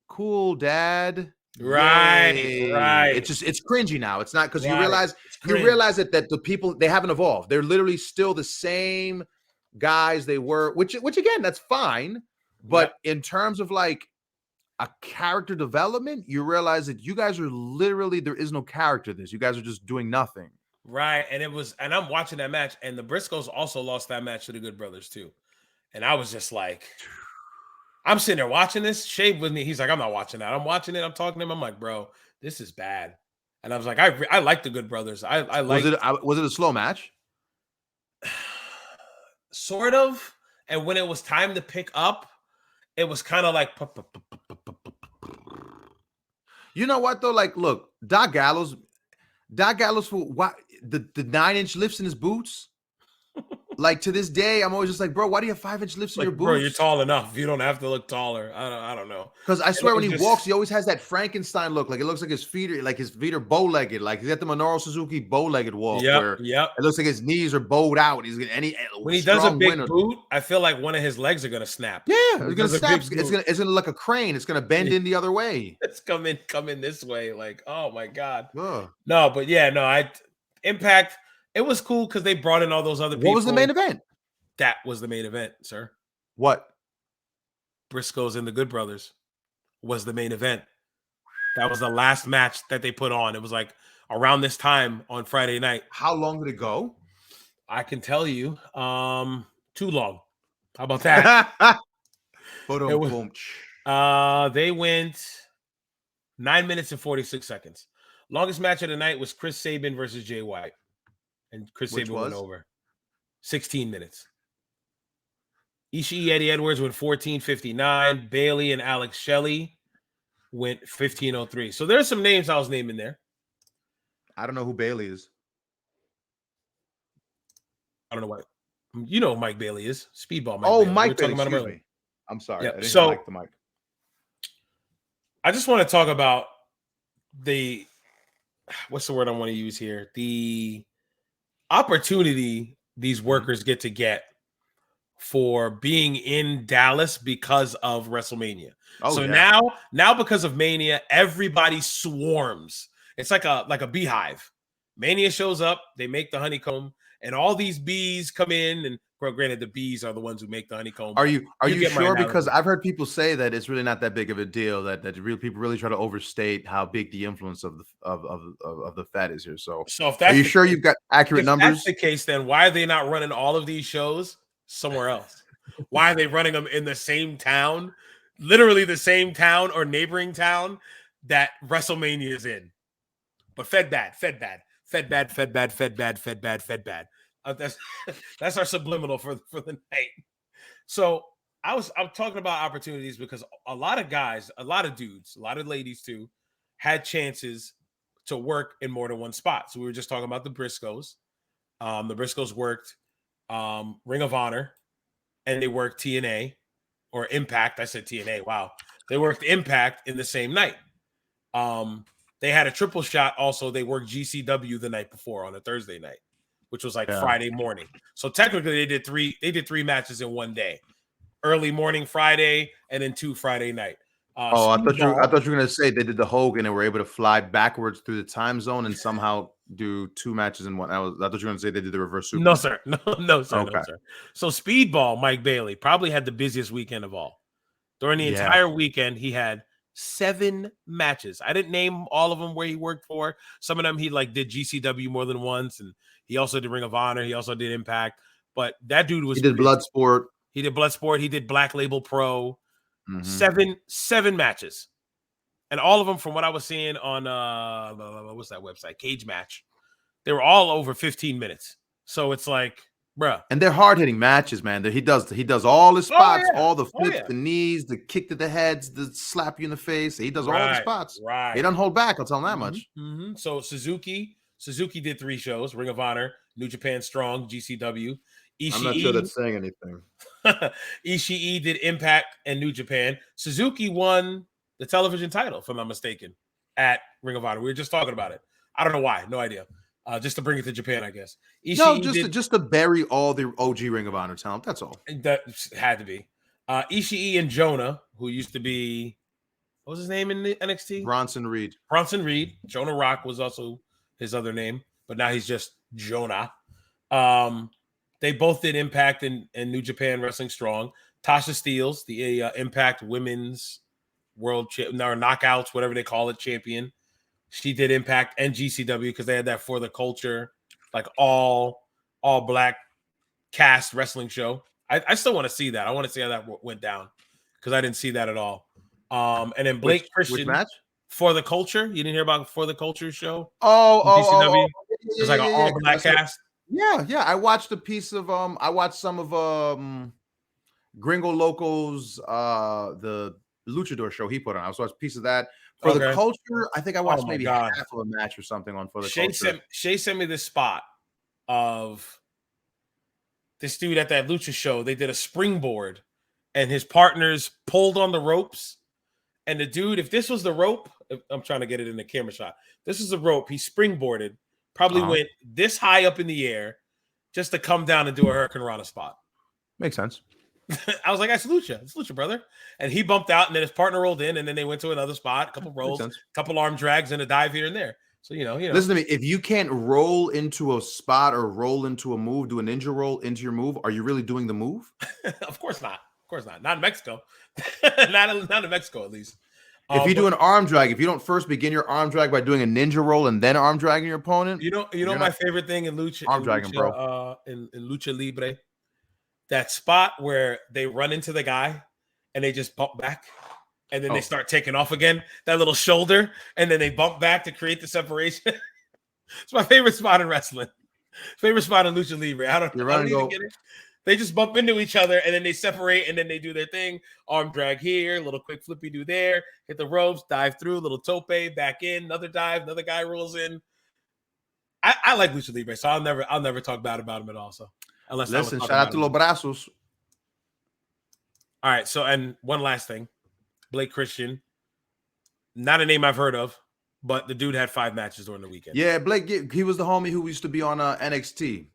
cool, dad. Right. Yay. It's cringy now. It's not because you realize that the people, they haven't evolved. They're literally still the same guys they were, which again, that's fine. But in terms of like a character development, you realize that you guys are literally, there is no character to this. You guys are just doing nothing. Right. And I'm watching that match, and the Briscoes also lost that match to the Good Brothers too. And I was just like, I'm sitting there watching this. Shave with me. He's like, I'm not watching that. I'm watching it. I'm talking to him. I'm like, bro, this is bad. And I was like, I like the Good Brothers. I like. Was it a slow match? Sort of. And when it was time to pick up, it was kind of like. You know what though? Like, look, Doc Gallows for what the 9-inch lifts in his boots. Like to this day, I'm always just like, bro, why do you have 5-inch lifts in your boots? Bro, you're tall enough. You don't have to look taller. I don't know. Because I swear when he walks, he always has that Frankenstein look. Like it looks like his feet are bow-legged. Like he's got the Minoru Suzuki bow-legged walk. Where it looks like his knees are bowed out. When he does a big boot, I feel like one of his legs are gonna snap. Yeah, it's gonna snap. It's gonna look like a crane. It's gonna bend in the other way. It's come in this way. Like, oh my god. No, but yeah, no, Impact. It was cool because they brought in all those other people. What was the main event? That was the main event, sir. What? Briscoes and the Good Brothers was the main event. That was the last match that they put on. It was like around this time on Friday night. How long did it go? I can tell you. Too long. How about that? They went 9 minutes and 46 seconds. Longest match of the night was Chris Sabin versus Jay White. And Chris Sabin went over 16 minutes. Ishii, Eddie Edwards went 14:59. Bailey and Alex Shelley went 15:03. So there's some names I was naming there. I don't know who Bailey is. I don't know what. You know who Mike Bailey is. Speedball Mike. Oh, Bailey. Mike Bailey. Excuse me. I'm sorry. Yep. I didn't like the mic. I just want to talk about what's the word I want to use here? The opportunity these workers get for being in Dallas because of WrestleMania. Now because of Mania, everybody swarms. It's like a beehive. Mania shows up, they make the honeycomb, and all these bees come in. And granted, the bees are the ones who make the honeycomb. Are you sure? Because I've heard people say that it's really not that big of a deal. That people really try to overstate how big the influence of the Fed is here. So if that's, are you sure you've got accurate numbers? If that's the case, then why are they not running all of these shows somewhere else? Why are they running them in the same town, literally the same town or neighboring town that WrestleMania is in? But Fed bad. That's our subliminal for the night. So I'm talking about opportunities because a lot of guys, a lot of dudes, a lot of ladies too, had chances to work in more than one spot. So we were just talking about the Briscoes. The Briscoes worked Ring of Honor, and they worked TNA or Impact. I said TNA. Wow. They worked Impact in the same night. They had a triple shot. Also, they worked GCW the night before on a Thursday night, which was like Friday morning. So technically, they did three matches in one day: early morning Friday, and then 2 Friday night. I thought you were gonna say they did the Hogan and were able to fly backwards through the time zone and somehow do 2 matches in one. I thought you were gonna say they did the reverse super. No, sir. No, sir. So Speedball Mike Bailey probably had the busiest weekend of all. During the entire weekend, he had 7 matches. I didn't name all of them where he worked for. Some of them he did GCW more than once, and he also did Ring of Honor. He also did Impact. But that dude was. He did Bloodsport. He did Bloodsport. He did Black Label Pro. 7 matches, and all of them, from what I was seeing on what's that website? Cage Match. They were all over 15 minutes. So it's like, bruh. And they're hard hitting matches, man. He does all the spots, all the flips, the knees, the kick to the heads, the slap you in the face. He does all the spots. Right. He doesn't hold back. I'll tell him that much. So Suzuki did 3 shows: Ring of Honor, New Japan Strong, GCW. I'm not sure Ishii, that's saying anything. Ishii did Impact and New Japan. Suzuki won the television title, if I'm not mistaken, at Ring of Honor. We were just talking about it. I don't know why. No idea. Just to bring it to Japan, I guess. Ishii No, just to bury all the OG Ring of Honor talent. That's all. that had to be. Ishii and Jonah, who used to be, what was his name in the NXT? Bronson Reed. Bronson Reed. Jonah Rock was also his other name, but now he's just Jonah. They both did Impact and New Japan Wrestling Strong. Tasha Steelz, the Impact Women's World or Knockouts, whatever they call it, champion. She did Impact and GCW because they had that For the Culture, like all black cast wrestling show. I still want to see that. I want to see how that went down because I didn't see that at all. And then Blake Christian, which match? For the Culture. You didn't hear about For the Culture show? GCW. It's like an all black cast. Yeah. I watched a piece of I watched some of Gringo Loco's the Luchador show he put on. I watched a piece of that. For the Culture, I think I watched maybe half of a match or something on For the Culture. Shay sent me this spot of this dude at that Lucha show. They did a springboard and his partners pulled on the ropes. And the dude, if this was the rope, I'm trying to get it in the camera shot. This is the rope. He springboarded, probably went this high up in the air just to come down and do a Hurricane Rana spot. Makes sense. I was like, it's Lucha, brother. And he bumped out, and then his partner rolled in, and then they went to another spot, a couple rolls, a couple arm drags, and a dive here and there. So, you know. Listen to me. If you can't roll into a spot or roll into a move, do a ninja roll into your move, are you really doing the move? Of course not. Of course not. Not in Mexico. not in Mexico, at least. If you do an arm drag, if you don't first begin your arm drag by doing a ninja roll and then arm dragging your opponent, you know my favorite thing in Lucha, arm dragging, bro. In Lucha Libre, that spot where they run into the guy and they just bump back, and then they start taking off again. That little shoulder, and then they bump back to create the separation. It's my favorite spot in wrestling. Favorite spot in Lucha Libre. I don't even get it. They just bump into each other, and then they separate, and then they do their thing. Arm drag here, little quick flippy do there, hit the ropes, dive through, little tope, back in, another dive, another guy rolls in. I like Lucha Libre, so I'll never talk bad about him at all. So listen, shout out to Los Brazos. All right, so and one last thing, Blake Christian, not a name I've heard of, but the dude had 5 matches during the weekend. Yeah, Blake, he was the homie who used to be on NXT.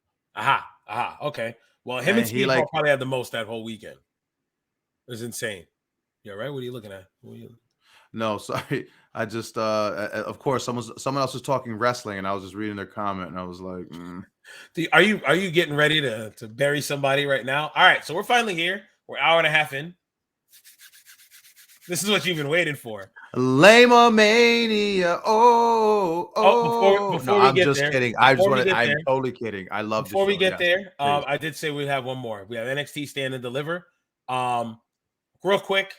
Okay. Well, him and Steve probably had the most that whole weekend. It was insane. Yeah, right? What are you looking at? No, sorry. I just of course someone else was talking wrestling and I was just reading their comment and I was like, Are you getting ready to bury somebody right now? All right, so we're finally here. We're an hour and a half in. This is what you've been waiting for. Lame-o-mania. Before no, we I'm get just there, kidding. I'm totally kidding. I love this. Before we get there, I did say we'd have one more. We have NXT Stand and Deliver. Real quick.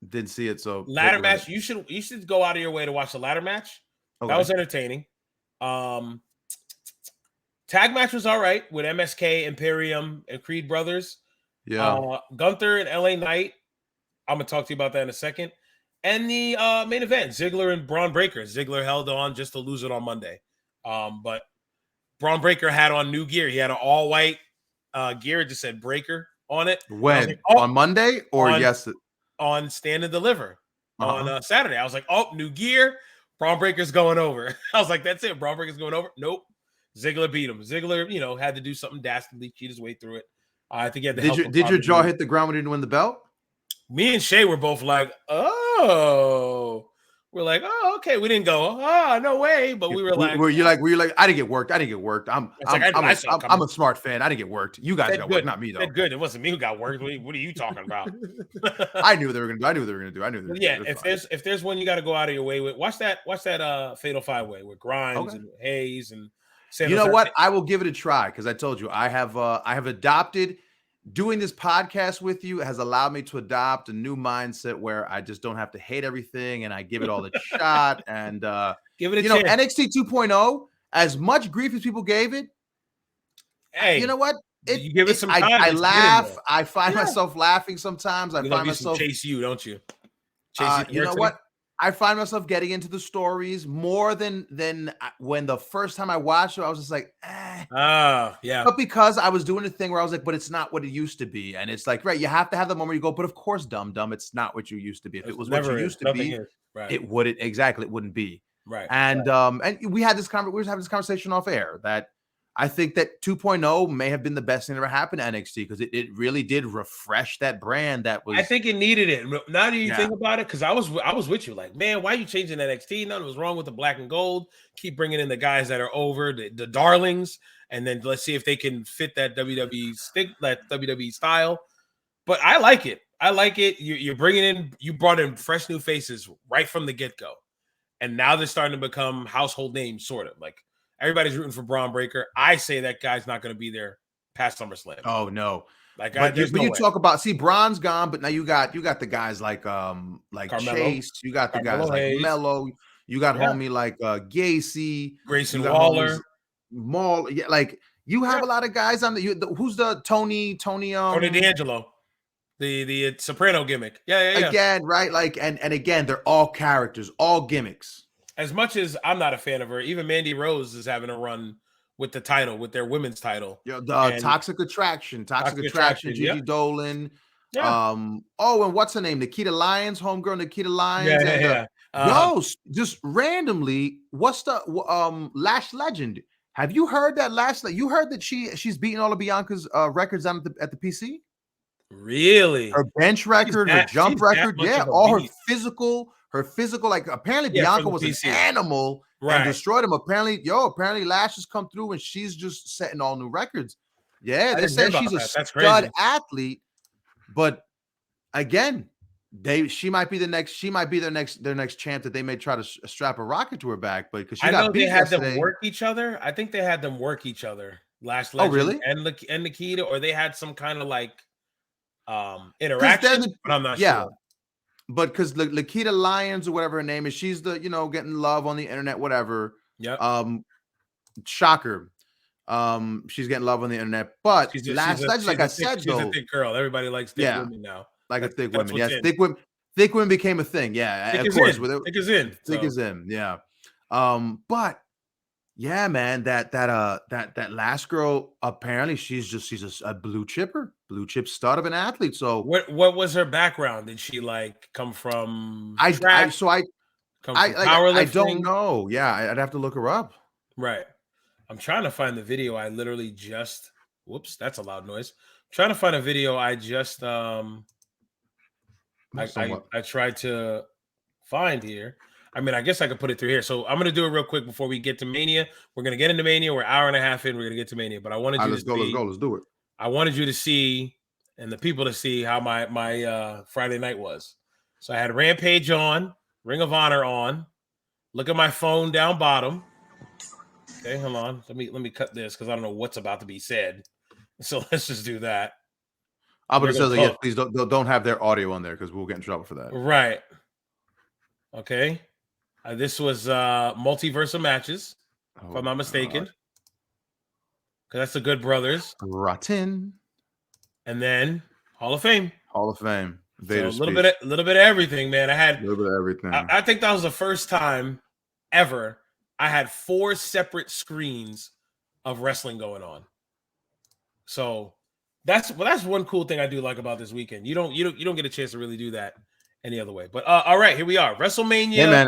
Didn't see it, so ladder match. You should go out of your way to watch the ladder match. Okay. That was entertaining. Tag match was all right with MSK, Imperium, and Creed Brothers. Yeah. Gunther and LA Knight. I'm gonna talk to you about that in a second. And the main event, Ziggler and Braun Breaker. Ziggler held on just to lose it on Monday. But Braun Breaker had on new gear. He had an all-white gear. It just said Breaker on it. When? Like, on Monday or yesterday? On Stand and Deliver on Saturday. I was like, new gear. Braun Breaker's going over. I was like, that's it. Braun Breaker's going over. Nope. Ziggler beat him. Ziggler, had to do something dastardly, cheat his way through it. I think he had to Did your jaw hit the ground when he didn't win the belt? Me and Shay were both like, we're like, okay. We didn't go, no way. But we were like, were you like, I didn't get worked. I'm a smart fan. I didn't get worked. You guys got worked, not me though. Good. It wasn't me who got worked. What are you talking about? I knew they were gonna do. Yeah. If there's one you got to go out of your way with, watch that Fatal 5-Way with Grimes and Hayes and. You know what? I will give it a try because I told you I have adopted. Doing this podcast with you has allowed me to adopt a new mindset where I just don't have to hate everything and I give it all a shot and give it a chance. NXT 2.0, as much grief as people gave it. Hey, you know what? You give it some time. I laugh. I find myself laughing sometimes. I find myself chase you, don't you? You know what? I find myself getting into the stories more than when the first time I watched it, I was just like, eh. Oh, yeah. But because I was doing a thing where I was like, but it's not what it used to be. And it's like, right, you have to have the moment where you go, but of course, dumb, it's not what you used to be. If it was what you Never is. used to Nothing be, is. Right. it wouldn't exactly, it wouldn't be. Right. And we had this we were having this conversation off air that I think that 2.0 may have been the best thing that ever happened to NXT because it really did refresh that brand that was. I think it needed it. Now that you Yeah. think about it, because I was with you, like, man, why are you changing NXT? Nothing was wrong with the black and gold. Keep bringing in the guys that are over, the darlings, and then let's see if they can fit that WWE stick, that WWE style. But I like it. I like it. You're bringing in, you brought in fresh new faces right from the get go, and now they're starting to become household names, sort of. Like everybody's rooting for Braun Breaker. I say that guy's not going to be there past SummerSlam. Oh no. Like, but there's no you way. talk about Braun's gone, but now you got the guys like Carmelo, Chase, you got the Carmelo guys like Hayes. Mello, you got Yeah. homie like Gacy, Grayson you got Waller, Maul. Yeah, like you have a lot of guys on who's the Tony D'Angelo, the Soprano gimmick. Yeah. Again, right? Like and again, they're all characters, all gimmicks. As much as I'm not a fan of her, even Mandy Rose is having a run with the title, with their women's title. Yeah, the Toxic Attraction, Gigi yeah. Dolan. Yeah. And what's her name? Nikita Lyons, homegirl Nikita Lyons. Just randomly, what's the Lash Legend? Have you heard that you heard that she's beating all of Bianca's records down at the PC? Really? Her bench record, her jump record, all her physical, like apparently Bianca was an animal and destroyed him. Apparently Lash has come through and she's just setting all new records. Yeah, they say she's a stud athlete, but again, she might be their next champ that they may try to strap a rocket to her back, but because she got beat yesterday. Them work each other. I think they had them work each other. Lash Legend really? and Nikita, or they had some kind of like interaction, but I'm not sure. But because Nikita Lyons or whatever her name is, she's the getting love on the internet, whatever. Yeah. Shocker. She's getting love on the internet, but Lash Legend, like I said, she's a thick girl. Everybody likes thick women now. Like a thick women. Yes, thick women became a thing. Yeah, thick of course. Thick is in. Thick is in. Yeah. But yeah, man, that last girl, apparently she's a blue chip stud of an athlete. So what was her background? Did she like come from powerlifting? I don't know. Yeah, I'd have to look her up. Right. I'm trying to find the video. I literally just whoops, that's a loud noise. I'm trying to find a video. I just I tried to find here. I mean, I guess I could put it through here. So I'm going to do it real quick before we get to Mania. We're going to get into Mania. We're an hour and a half in. We're going to get to Mania. But I wanted you let's go. Let's do it. I wanted you to see and the people to see how my Friday night was. So I had Rampage on, Ring of Honor on. Look at my phone down bottom. Okay, hold on. Let me cut this because I don't know what's about to be said. So let's just do that. But it says that, yes, please don't have their audio on there because we'll get in trouble for that. Right. Okay. This was Multiverse of Matches, if I'm not mistaken. Because that's the Good Brothers. Rotten. And then Hall of Fame. Hall of Fame. So a little bit of everything, man. I had a little bit of everything. I think that was the first time ever I had 4 separate screens of wrestling going on. So that's one cool thing I do like about this weekend. You don't get a chance to really do that any other way. But all right, here we are. WrestleMania. Yeah, man.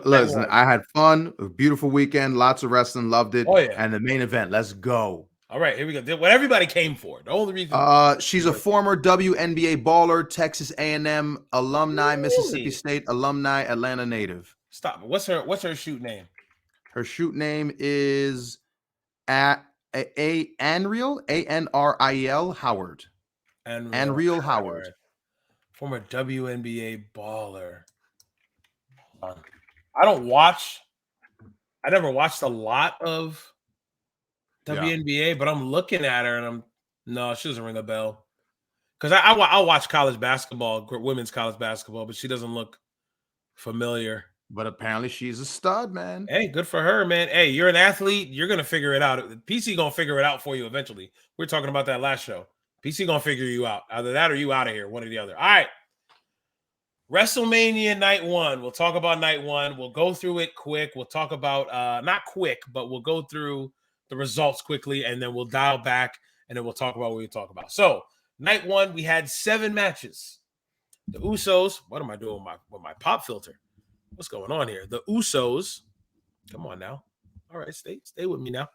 Listen, I had fun. A beautiful weekend. Lots of wrestling. Loved it. Oh, yeah. And the main event. Let's go. All right, here we go. What everybody came for. The only reason. She's a former WNBA baller, Texas A&M alumni, really? Mississippi State alumni, Atlanta native. Stop. What's her shoot name? Her shoot name is Anriel, ANRIEL Howard. Anriel Howard. Former WNBA baller. I never watched a lot of WNBA, but I'm looking at her and no, she doesn't ring a bell. Because I'll watch college basketball, women's college basketball, but she doesn't look familiar. But apparently she's a stud, man. Hey, good for her, man. Hey, you're an athlete. You're going to figure it out. PC going to figure it out for you eventually. We were talking about that last show. PC going to figure you out. Either that or you out of here, one or the other. All right. WrestleMania night one. We'll talk about night one. We'll go through it quick. We'll talk about not quick, but we'll go through the results quickly, and then we'll dial back, and then we'll talk about what we talk about. So night one, we had 7 matches. The Usos. What am I doing with my pop filter? What's going on here? The Usos. Come on now. All right, stay with me now.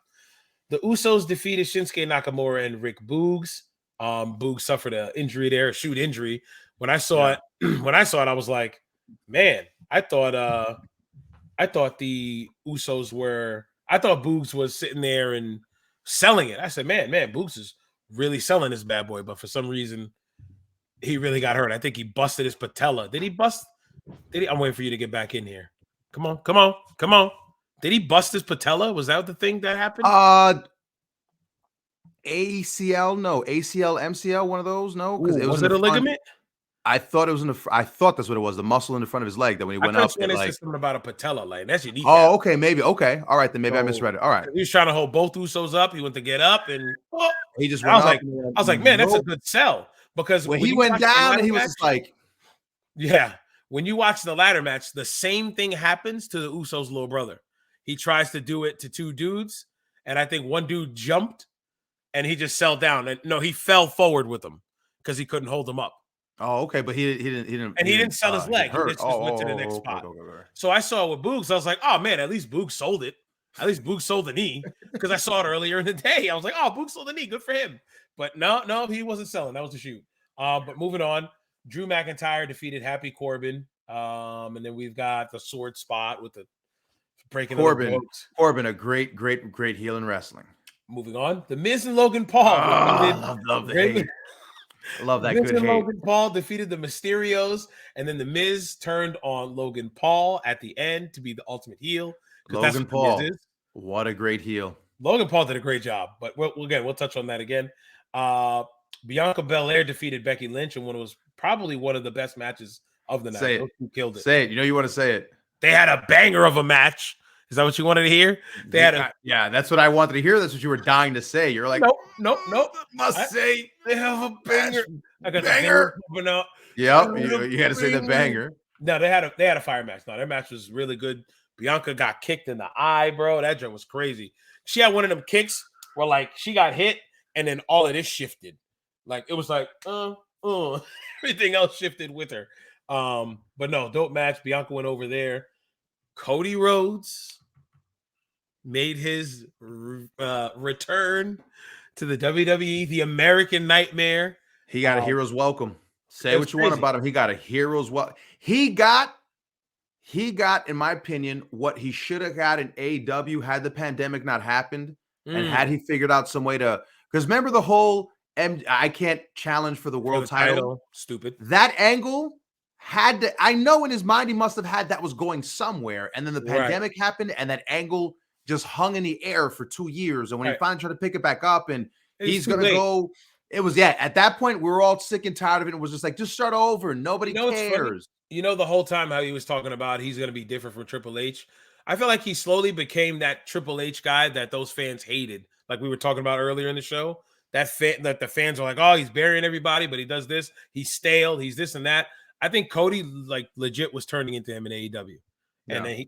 The Usos defeated Shinsuke Nakamura and Rick Boogs. Boogs suffered an injury there, a shoot injury. When I saw it, I was like, man, I thought the Usos were. I thought Boogs was sitting there and selling it. I said, man, Boogs is really selling this bad boy, but for some reason, he really got hurt. I think he busted his patella. Did he bust? I'm waiting for you to get back in here. Come on. Did he bust his patella? Was that the thing that happened? ACL, no. ACL, MCL, one of those, no. Because was it a ligament? I thought it was I thought that's what it was. The muscle in the front of his leg that when he went up. I said something about a patella, like that's your kneecap. Oh, okay, maybe. Okay, all right, then maybe I misread it. All right. He was trying to hold both Usos up. He went to get up, and he just went up. I was like, man, that's a good sell because when he went down, and he was just like, yeah. When you watch the ladder match, the same thing happens to the Usos' little brother. He tries to do it to 2 dudes, and I think one dude jumped, and he just fell down. And no, he fell forward with him because he couldn't hold him up. Oh, okay, but he didn't sell his leg. He just went to the next spot. Okay. So I saw with Boogs, I was like, oh man, at least Boogs sold it. At least Boogs sold the knee because I saw it earlier in the day. I was like, oh, Boogs sold the knee, good for him. But no, he wasn't selling. That was the shoot. But moving on, Drew McIntyre defeated Happy Corbin, and then we've got the sword spot with the breaking Corbin, a great heel in wrestling. Moving on, the Miz and Logan Paul. I love the hate. I love that. Miz and Logan Paul defeated the Mysterios, and then the Miz turned on Logan Paul at the end to be the ultimate heel. Logan Paul, what a great heel. Logan Paul did a great job, but we'll touch on that again. Bianca Belair defeated Becky Lynch in what was probably one of the best matches of the night. Say it. Killed it. Say it. You know you want to say it. They had a banger of a match. Is that what you wanted to hear? They had yeah, that's what I wanted to hear. That's what you were dying to say. You're like, nope. Say they have a banger. I got banger. The banger. Yep, you had to say the banger. No, they had a fire match. No, their match was really good. Bianca got kicked in the eye, bro. That joke was crazy. She had one of them kicks where like she got hit and then all of this shifted. Like it was like, everything else shifted with her. But no, dope match. Bianca went over there. Cody Rhodes made his return to the WWE, the American Nightmare. He got a hero's welcome. Say what you want about him. He got a hero's welcome. He got, in my opinion, what he should have got in AEW had the pandemic not happened and had he figured out some way to, because remember the whole I can't challenge for the world title. Stupid. That angle had to, I know in his mind he must have had that was going somewhere, and then the pandemic happened and that angle just hung in the air for 2 years, and when he finally tried to pick it back up and he's gonna go, it was at that point we were all sick and tired of it. It was just like, just start over, nobody cares. You know, the whole time how he was talking about he's gonna be different from Triple H, I feel like he slowly became that Triple H guy that those fans hated, like we were talking about earlier in the show. That the fans are like, oh, he's burying everybody, but he does this, he's stale, he's this and that. I think Cody like legit was turning into him in AEW. And then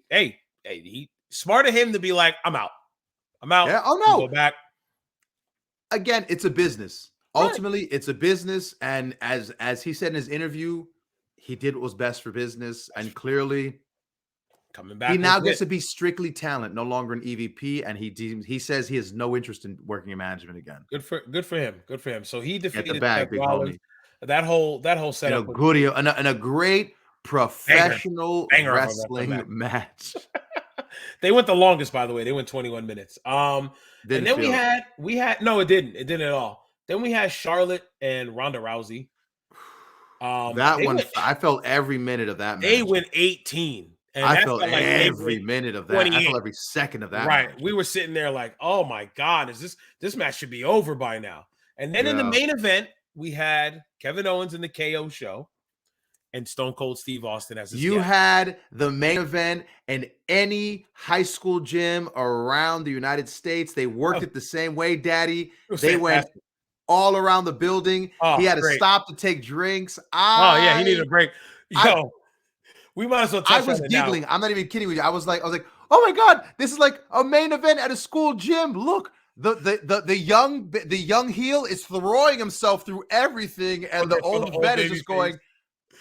he smart of him to be like, I'm out. Yeah. Oh no. Go back. Again, it's a business. Ultimately, it's a business. And as he said in his interview, he did what was best for business. And clearly coming back. He now gets to be strictly talent, no longer an EVP. And he says he has no interest in working in management again. Good for him. Good for him. So he defeated the bag, big homie. That whole setup, and a great professional wrestling match. They went the longest, by the way. They went 21 minutes. And then we had no, it didn't at all. Then we had Charlotte and Ronda Rousey. I felt every minute of that match. They went 18. And I felt like every minute of that. 28. I felt every second of that. Right. Match. We were sitting there like, oh my God, this match should be over by now. And then in the main event, we had Kevin Owens in the KO show and Stone Cold Steve Austin as his guest. Had the main event in any high school gym around the United States. They worked it the same way, Daddy. They went all around the building. He had to stop to take drinks. He needed a break. Yo, we might as well touch I was on it now. giggling. I'm not even kidding with you. I was like, oh my God, this is like a main event at a school gym. Look, the young heel is throwing himself through everything, and the old vet is just going.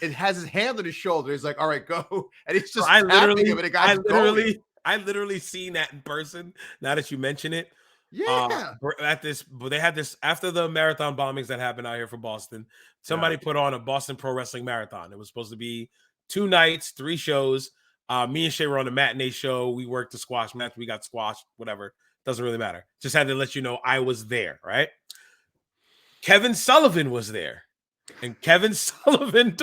It has his hand on his shoulder. He's like, all right, go. And he's just tapping him, and the guy's going. I literally seen that in person. Now that you mention it. Yeah. They had this after the marathon bombings that happened out here for Boston. Somebody put on a Boston Pro Wrestling Marathon. It was supposed to be 2 nights, 3 shows. Me and Shay were on the matinee show. We worked the squash match. We got squashed, whatever. Doesn't really matter. Just had to let you know I was there, right? Kevin Sullivan was there. And Kevin Sullivan,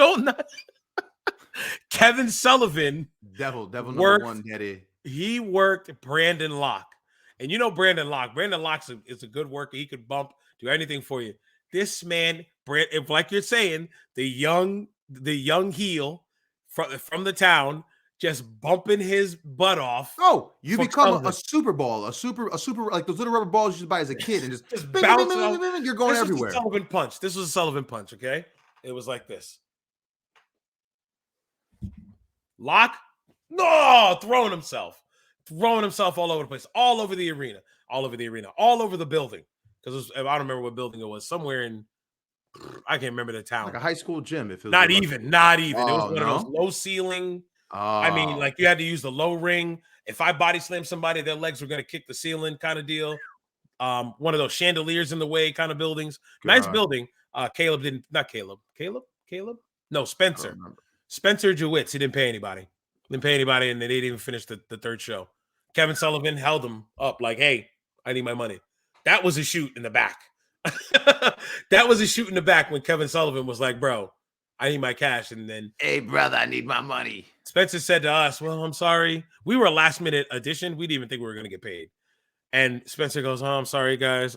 Kevin Sullivan Devil worked, number 1, Daddy. He worked Brandon Locke. And you know Brandon Locke. Brandon Locke is a good worker. He could bump, do anything for you. This man, if like you're saying, the young heel from the town, just bumping his butt off. Oh, you become a super ball, a super like those little rubber balls you used to buy as a kid, and just bounce. You're going everywhere. This was a Sullivan punch. This was a Sullivan punch. Okay, it was like this. Locke, no, throwing himself all over the place, all over the arena, all over the building. Because I don't remember what building it was. Somewhere in, I can't remember the town. Like a high school gym. If it was not even. It was one of those low ceiling. Oh. I mean, like you had to use the low ring. If I body slammed somebody, their legs were going to kick the ceiling kind of deal. One of those chandeliers in the way kind of buildings. God. Nice building. No, Spencer. Spencer Jewitz. He didn't pay anybody. And they didn't even finish the 3rd show. Kevin Sullivan held him up like, hey, I need my money. That was a shoot in the back. That was a shoot in the back when Kevin Sullivan was like, bro, I need my cash. And then, hey, brother, I need my money. Spencer said to us, well, I'm sorry. We were a last minute addition. We didn't even think we were going to get paid. And Spencer goes, oh, I'm sorry, guys.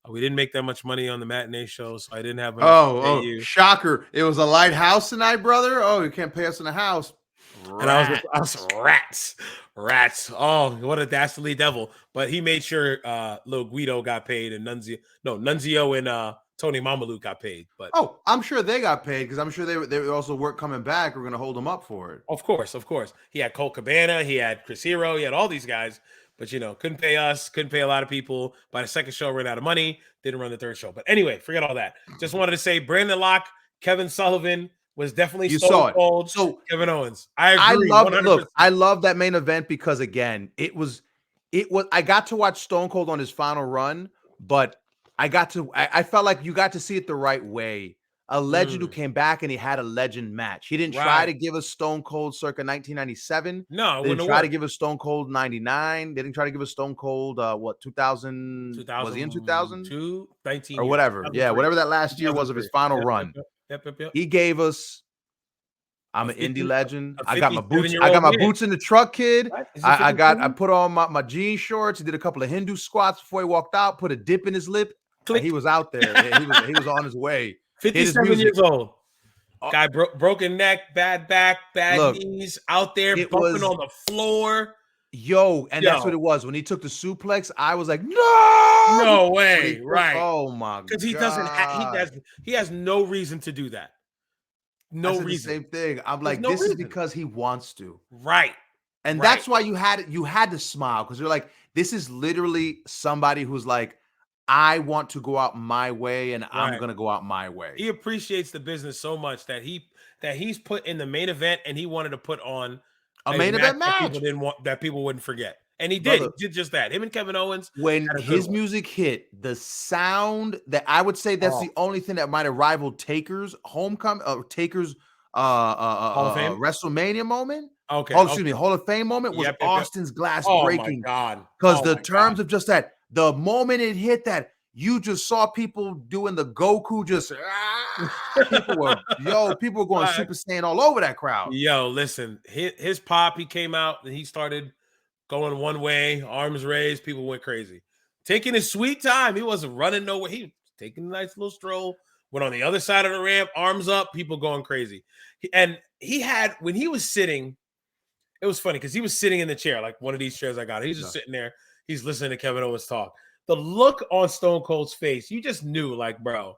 We didn't make that much money on the matinee show, so I didn't have enough to pay you. Shocker. It was a light house tonight, brother. Oh, you can't pay us in the house. And I was rats. Oh, what a dastardly devil. But he made sure little Guido got paid and Nunzio and Tony Mamalu got paid. But I'm sure they got paid because I'm sure they also weren't coming back. We're going to hold them up for it. Of course. He had Colt Cabana, he had Chris Hero, he had all these guys, but couldn't pay us, couldn't pay a lot of people. By the 2nd show, ran out of money, didn't run the 3rd show. But anyway, forget all that. Just wanted to say Brandon Locke, Kevin Sullivan was definitely Stone Cold. So Kevin Owens. I agree. I love that main event because again, it was I got to watch Stone Cold on his final run, but I felt like you got to see it the right way. A legend who came back and he had a legend match. He didn't try to give us Stone Cold circa 1997. No, they didn't try to give us Stone Cold 99. They didn't try to give us Stone Cold 2000. Was he in 2002? 19 or whatever. Yeah, whatever that last year was of his final run. Yep. He gave us. I'm an indie legend. I got my boots. I got my boots in the truck, kid. I put on my jean shorts. He did a couple of Hindu squats before he walked out. Put a dip in his lip. He was out there. he was on his way. 57 years old. Guy broken neck, bad back, bad knees, out there bumping on the floor. That's what it was. When he took the suplex, I was like, no way. Right. Oh my god. Because he doesn't he has no reason to do that. No reason. The same thing. I'm like, this is because he wants to. Right. And that's why you had to smile, because you're like, this is literally somebody who's like, I want to go out my way, and I'm gonna go out my way. He appreciates the business so much that he's put in the main event, and he wanted to put on a main event match that people wouldn't forget. And he did. He did just that. Him and Kevin Owens. When his music hit, the sound that I would say that's the only thing that might have rivaled Taker's homecoming or Taker's Hall of Fame? WrestleMania moment. Okay. Excuse me, Hall of Fame moment was Austin's glass breaking. Oh my God. Because the terms of just that, the moment it hit that, you just saw people doing the Goku just people were going Super Saiyan all over that crowd. Yo, listen, his pop, he came out and he started going one way, arms raised, people went crazy. Taking his sweet time. He wasn't running nowhere. He was taking a nice little stroll, went on the other side of the ramp, arms up, people going crazy. And he had, when he was sitting, it was funny because he was sitting in the chair, like one of these chairs I got. He's just sitting there. He's listening to Kevin Owens talk. The look on Stone Cold's face, you just knew, like, bro,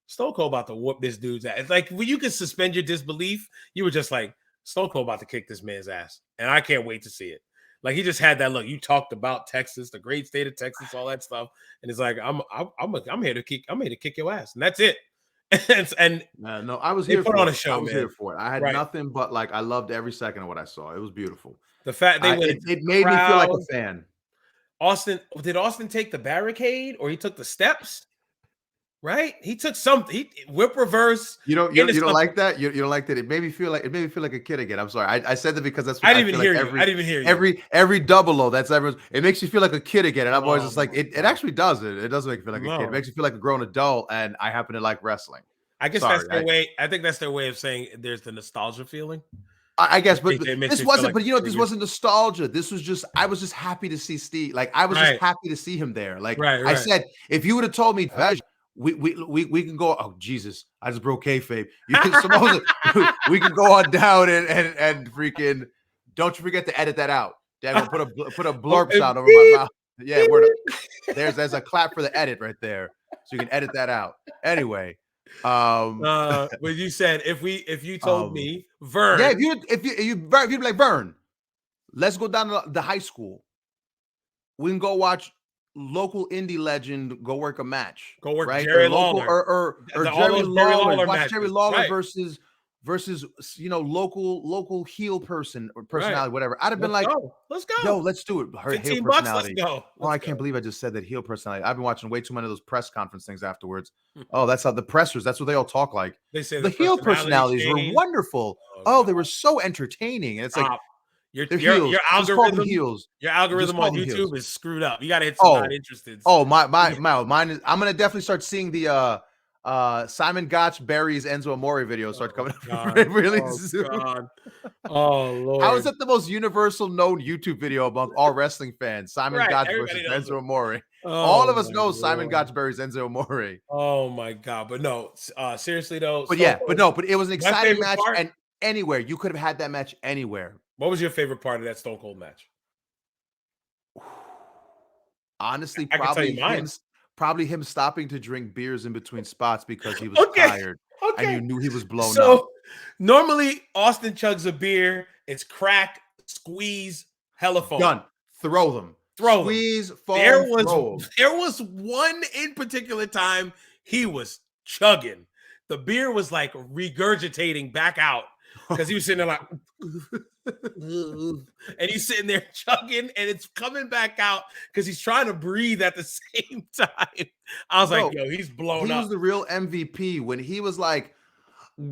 Stone Cold about to whoop this dude's ass. It's like when you can suspend your disbelief, you were just like, Stone Cold about to kick this man's ass. And I can't wait to see it. Like he just had that look. You talked about Texas, the great state of Texas, all that stuff. And it's like, I'm here to kick your ass. And that's it. and No, I was they here put for on a it. show, I was man. here for it. I had Right. nothing but like I loved every second of what I saw. It was beautiful. The fact they went it made me feel like a fan. Did Austin take the barricade or he took the steps? Right? He took something. Whip reverse. You don't like that? You don't like that? It made me feel like a kid again. I'm sorry. I said that because that's what I didn't even hear you. I didn't even hear you. Every double O, that's everyone's. It makes you feel like a kid again. And I'm always just like, it actually does it. It does make you feel like a kid. It makes you feel like a grown adult. And I happen to like wrestling. I guess that's their way. I think that's their way of saying there's the nostalgia feeling. I guess, but this wasn't. Like this wasn't nostalgia. This was just. I was just happy to see Steve. Like I was just happy to see him there. Like I said, if you would have told me, we can go. Oh Jesus! I just broke kayfabe. You can Somoza, we can go on down and freaking. Don't you forget to edit that out. Dad, put a blurb sound over my mouth. Yeah, there's a clap for the edit right there, so you can edit that out. Anyway. But you said if you told me Vern, yeah, if you'd be like Vern, let's go down to the high school. We can go watch local indie legend go work a match. Go work right? Jerry Lawler or Jerry Lawler. Watch matches. Jerry Lawler versus local heel person or personality, whatever. I'd have been let's go. Yo, let's do it. Her heel $15, personality. let's go. I can't believe I just said that heel personality. I've been watching way too many of those press conference things afterwards. Oh, that's how the pressers. That's what they all talk like. They say the heel personalities were wonderful. Oh, they were so entertaining. And it's like your algorithm on YouTube is screwed up. You got to hit some not interested. Oh, mine is. I'm gonna definitely start seeing the Simon Gotch Barry's Enzo Amore videos start coming up really soon. God. Oh Lord! How is that the most universal known YouTube video among all wrestling fans? Simon Gotch versus Enzo Amore. All of us know Simon Gotch Barry's Enzo Amore. Oh my God! But no, seriously though. But it was an exciting match, and anywhere you could have had that match anywhere. What was your favorite part of that Stone Cold match? Honestly, probably him stopping to drink beers in between spots because he was tired and you knew he was blown up. Normally, Austin chugs a beer. It's crack, squeeze, hella foam. Done. Throw them. Squeeze, foam, there was one in particular time he was chugging. The beer was like regurgitating back out because he was sitting there like, and he's sitting there chugging and it's coming back out because he's trying to breathe at the same time. I was like, yo, he's blown up. He was the real MVP when he was like,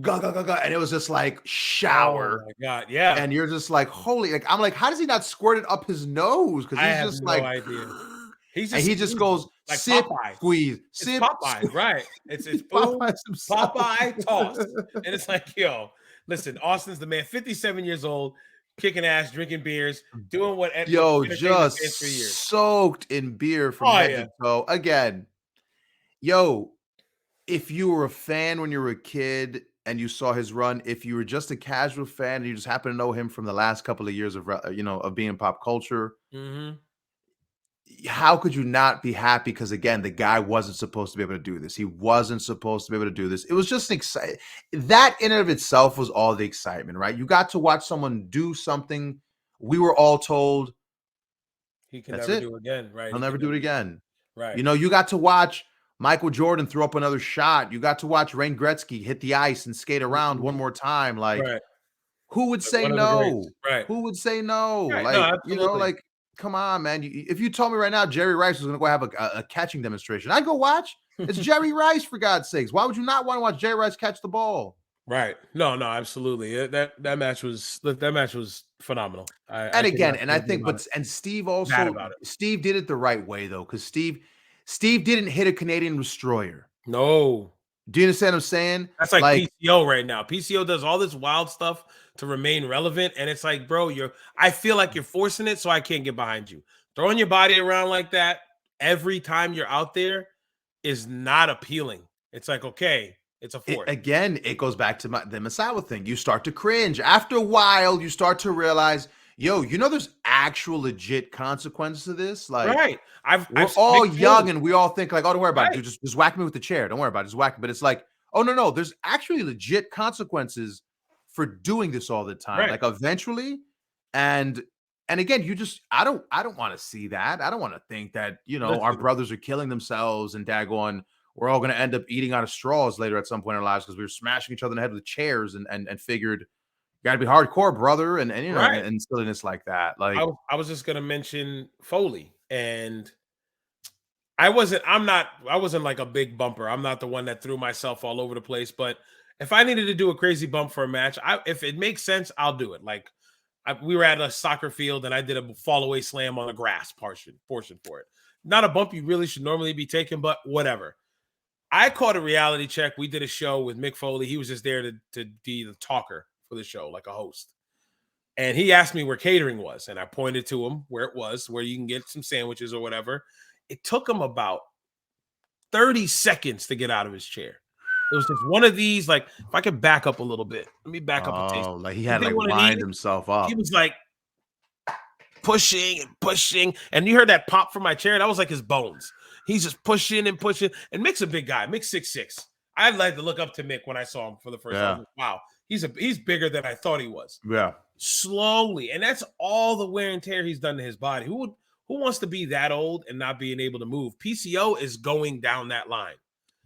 ga, ga, ga, ga, and it was just like shower. Oh my God, yeah. And you're just like, holy, like I'm like, how does he not squirt it up his nose? Because he's just like, idea. He just goes like sip, Popeye. Squeeze, it's sip, Popeye, squeeze. right? It's boom, Popeye toss, and it's like, yo, listen, Austin's the man, 57 years old, kicking ass, drinking beers, doing what just soaked in beer from head to toe. Again, if you were a fan when you were a kid and you saw his run, if you were just a casual fan and you just happen to know him from the last couple of years of being in pop culture, how could you not be happy? Because again, the guy wasn't supposed to be able to do this. He wasn't supposed to be able to do this. It was just exciting. That in and of itself was all the excitement, right? You got to watch someone do something. We were all told he can never do it again, right? He'll never do it again. Right. You got to watch Michael Jordan throw up another shot. You got to watch Wayne Gretzky hit the ice and skate around one more time. Like, who would say no? Right. Who would say no? Right. Like, come on, man. If you told me right now Jerry Rice was going to go have a catching demonstration, I'd go watch. It's Jerry Rice, for God's sakes. Why would you not want to watch Jerry Rice catch the ball? Right. No, absolutely. That match was phenomenal. I think Steve did it the right way though, because Steve didn't hit a Canadian destroyer. No. Do you understand what I'm saying? That's like PCO right now. PCO does all this wild stuff to remain relevant. And it's like, bro, I feel like you're forcing it, so I can't get behind you. Throwing your body around like that every time you're out there is not appealing. It's like, okay, it's a force. It goes back to the Misawa thing. You start to cringe. After a while, you start to realize Yo, there's actual legit consequences to this. Like, Right. we're I've all Mick young Foley. and we all think like, oh, don't worry about it, Right. dude. Just whack me with the chair. Don't worry about it. Just whack me. But it's like, oh no, there's actually legit consequences for doing this all the time. Right. Like eventually, and again, I don't want to see that. I don't want to think that, our Listen, brothers are killing themselves and daggone, we're all gonna end up eating out of straws later at some point in our lives because we were smashing each other in the head with chairs and figured gotta be hardcore, brother, and right. and silliness like that. Like, I was just gonna mention Foley, and I wasn't like a big bumper. I'm not the one that threw myself all over the place. But if I needed to do a crazy bump for a match, if it makes sense, I'll do it. Like we were at a soccer field and I did a fall away slam on a grass portion for it. Not a bump you really should normally be taking, but whatever. I caught a reality check. We did a show with Mick Foley. He was just there to be the talker for the show, like a host. And he asked me where catering was, and I pointed to him where it was, where you can get some sandwiches or whatever. It took him about 30 seconds to get out of his chair. It was just one of these, like, if I could back up a little bit, let me back up a taste. oh, like he He had to didn't like want to eat wind it. himself He up. was like pushing and pushing, and you heard that pop from my chair. That was like his bones. He's just pushing and pushing. And Mick's a big guy. Mick's 6'6". I had to look up to Mick when I saw him for the first time. I was like, wow, he's bigger than I thought he was. Yeah. Slowly, and that's all the wear and tear he's done to his body. Who wants to be that old and not being able to move? PCO is going down that line.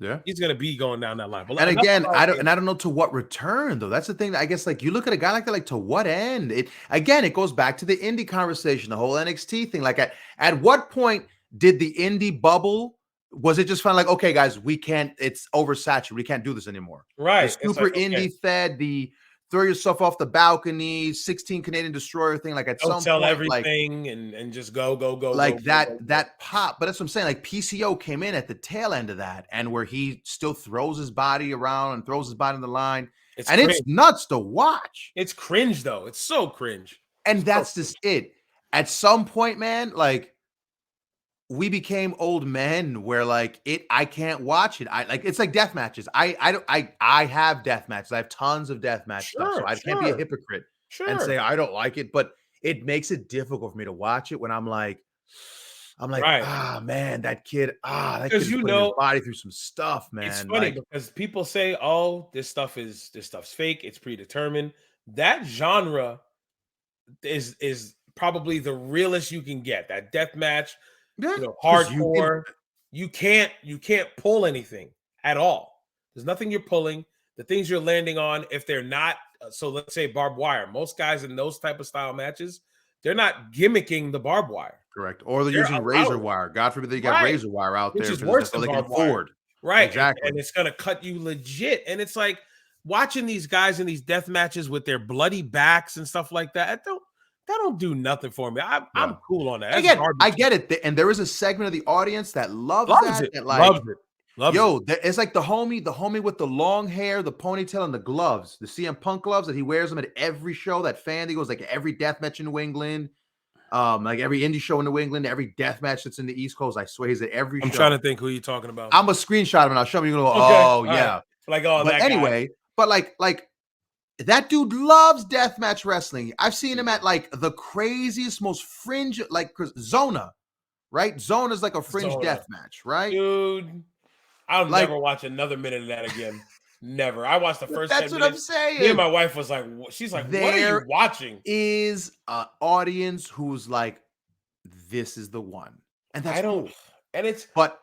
Yeah. He's going to be going down that line. But And again, I don't know to what return though. That's the thing that I guess, like, you look at a guy like that, like, to what end? It goes back to the indie conversation, the whole NXT thing. Like, at what point did the indie bubble? Was it just finally like, okay, guys, we can't, it's oversaturated. We can't do this anymore. right. The It's super like, okay, indie fed, the throw yourself off the balcony, 16 Canadian Destroyer thing. Like, at don't some sell point, like, everything and just go. like go, go. that pop. But that's what I'm saying. Like, PCO came in at the tail end of that, and where he still throws his body around and throws his body in the line, It's and cringe. it's nuts to watch. It's cringe though. It's so cringe. And that's just it. At some point, man, like, we became old men where, like, I can't watch it. It's like death matches. I have death matches. I have tons of death match stuff, so I can't be a hypocrite and say I don't like it. But it makes it difficult for me to watch it when I'm like, Right. man, that kid is Because putting his body through some stuff, man. it's funny Like, because people say, "Oh, this stuff's fake. It's predetermined." That genre is probably the realest you can get. That death match, yeah, hardcore. You can't pull anything at all. There's nothing you're pulling. The things you're landing on, if they're not, so let's say barbed wire. Most guys in those type of style matches, they're not gimmicking the barbed wire. correct. Or they're They're using razor wire. God forbid they got Right. razor wire out Which there, is worse so than they can barbed wire. afford. Right. Exactly. And it's gonna cut you legit. And it's like watching these guys in these death matches with their bloody backs and stuff like that. That don't do nothing for me. I'm cool on that. That's Again, garbage. I get it. And there is a segment of the audience that loves it. that, like, Loves it. Loves it. it's like the homie with the long hair, the ponytail, and the gloves, the CM Punk gloves that he wears them at every show. That fan that goes like every death match in New England, like every indie show in New England, every death match that's in the East Coast. I swear he's at every show. I'm trying to think who you're talking about. I'm a screenshot him and I'll show him. You're gonna go, Okay, oh all yeah. right. Like, oh, But that guy. anyway, but like that dude loves deathmatch wrestling. I've seen him at like the craziest, most fringe, like Zona, right? Zona is like a fringe Zona. deathmatch, right? Dude, I'll Like- never watch another minute of that again. Never. I watched the first That's 10 what I'm minutes. saying. Me and my wife was like, she's like, what are There you watching? Is an audience who's like, this is the one, and that's I don't, cool. and it's, But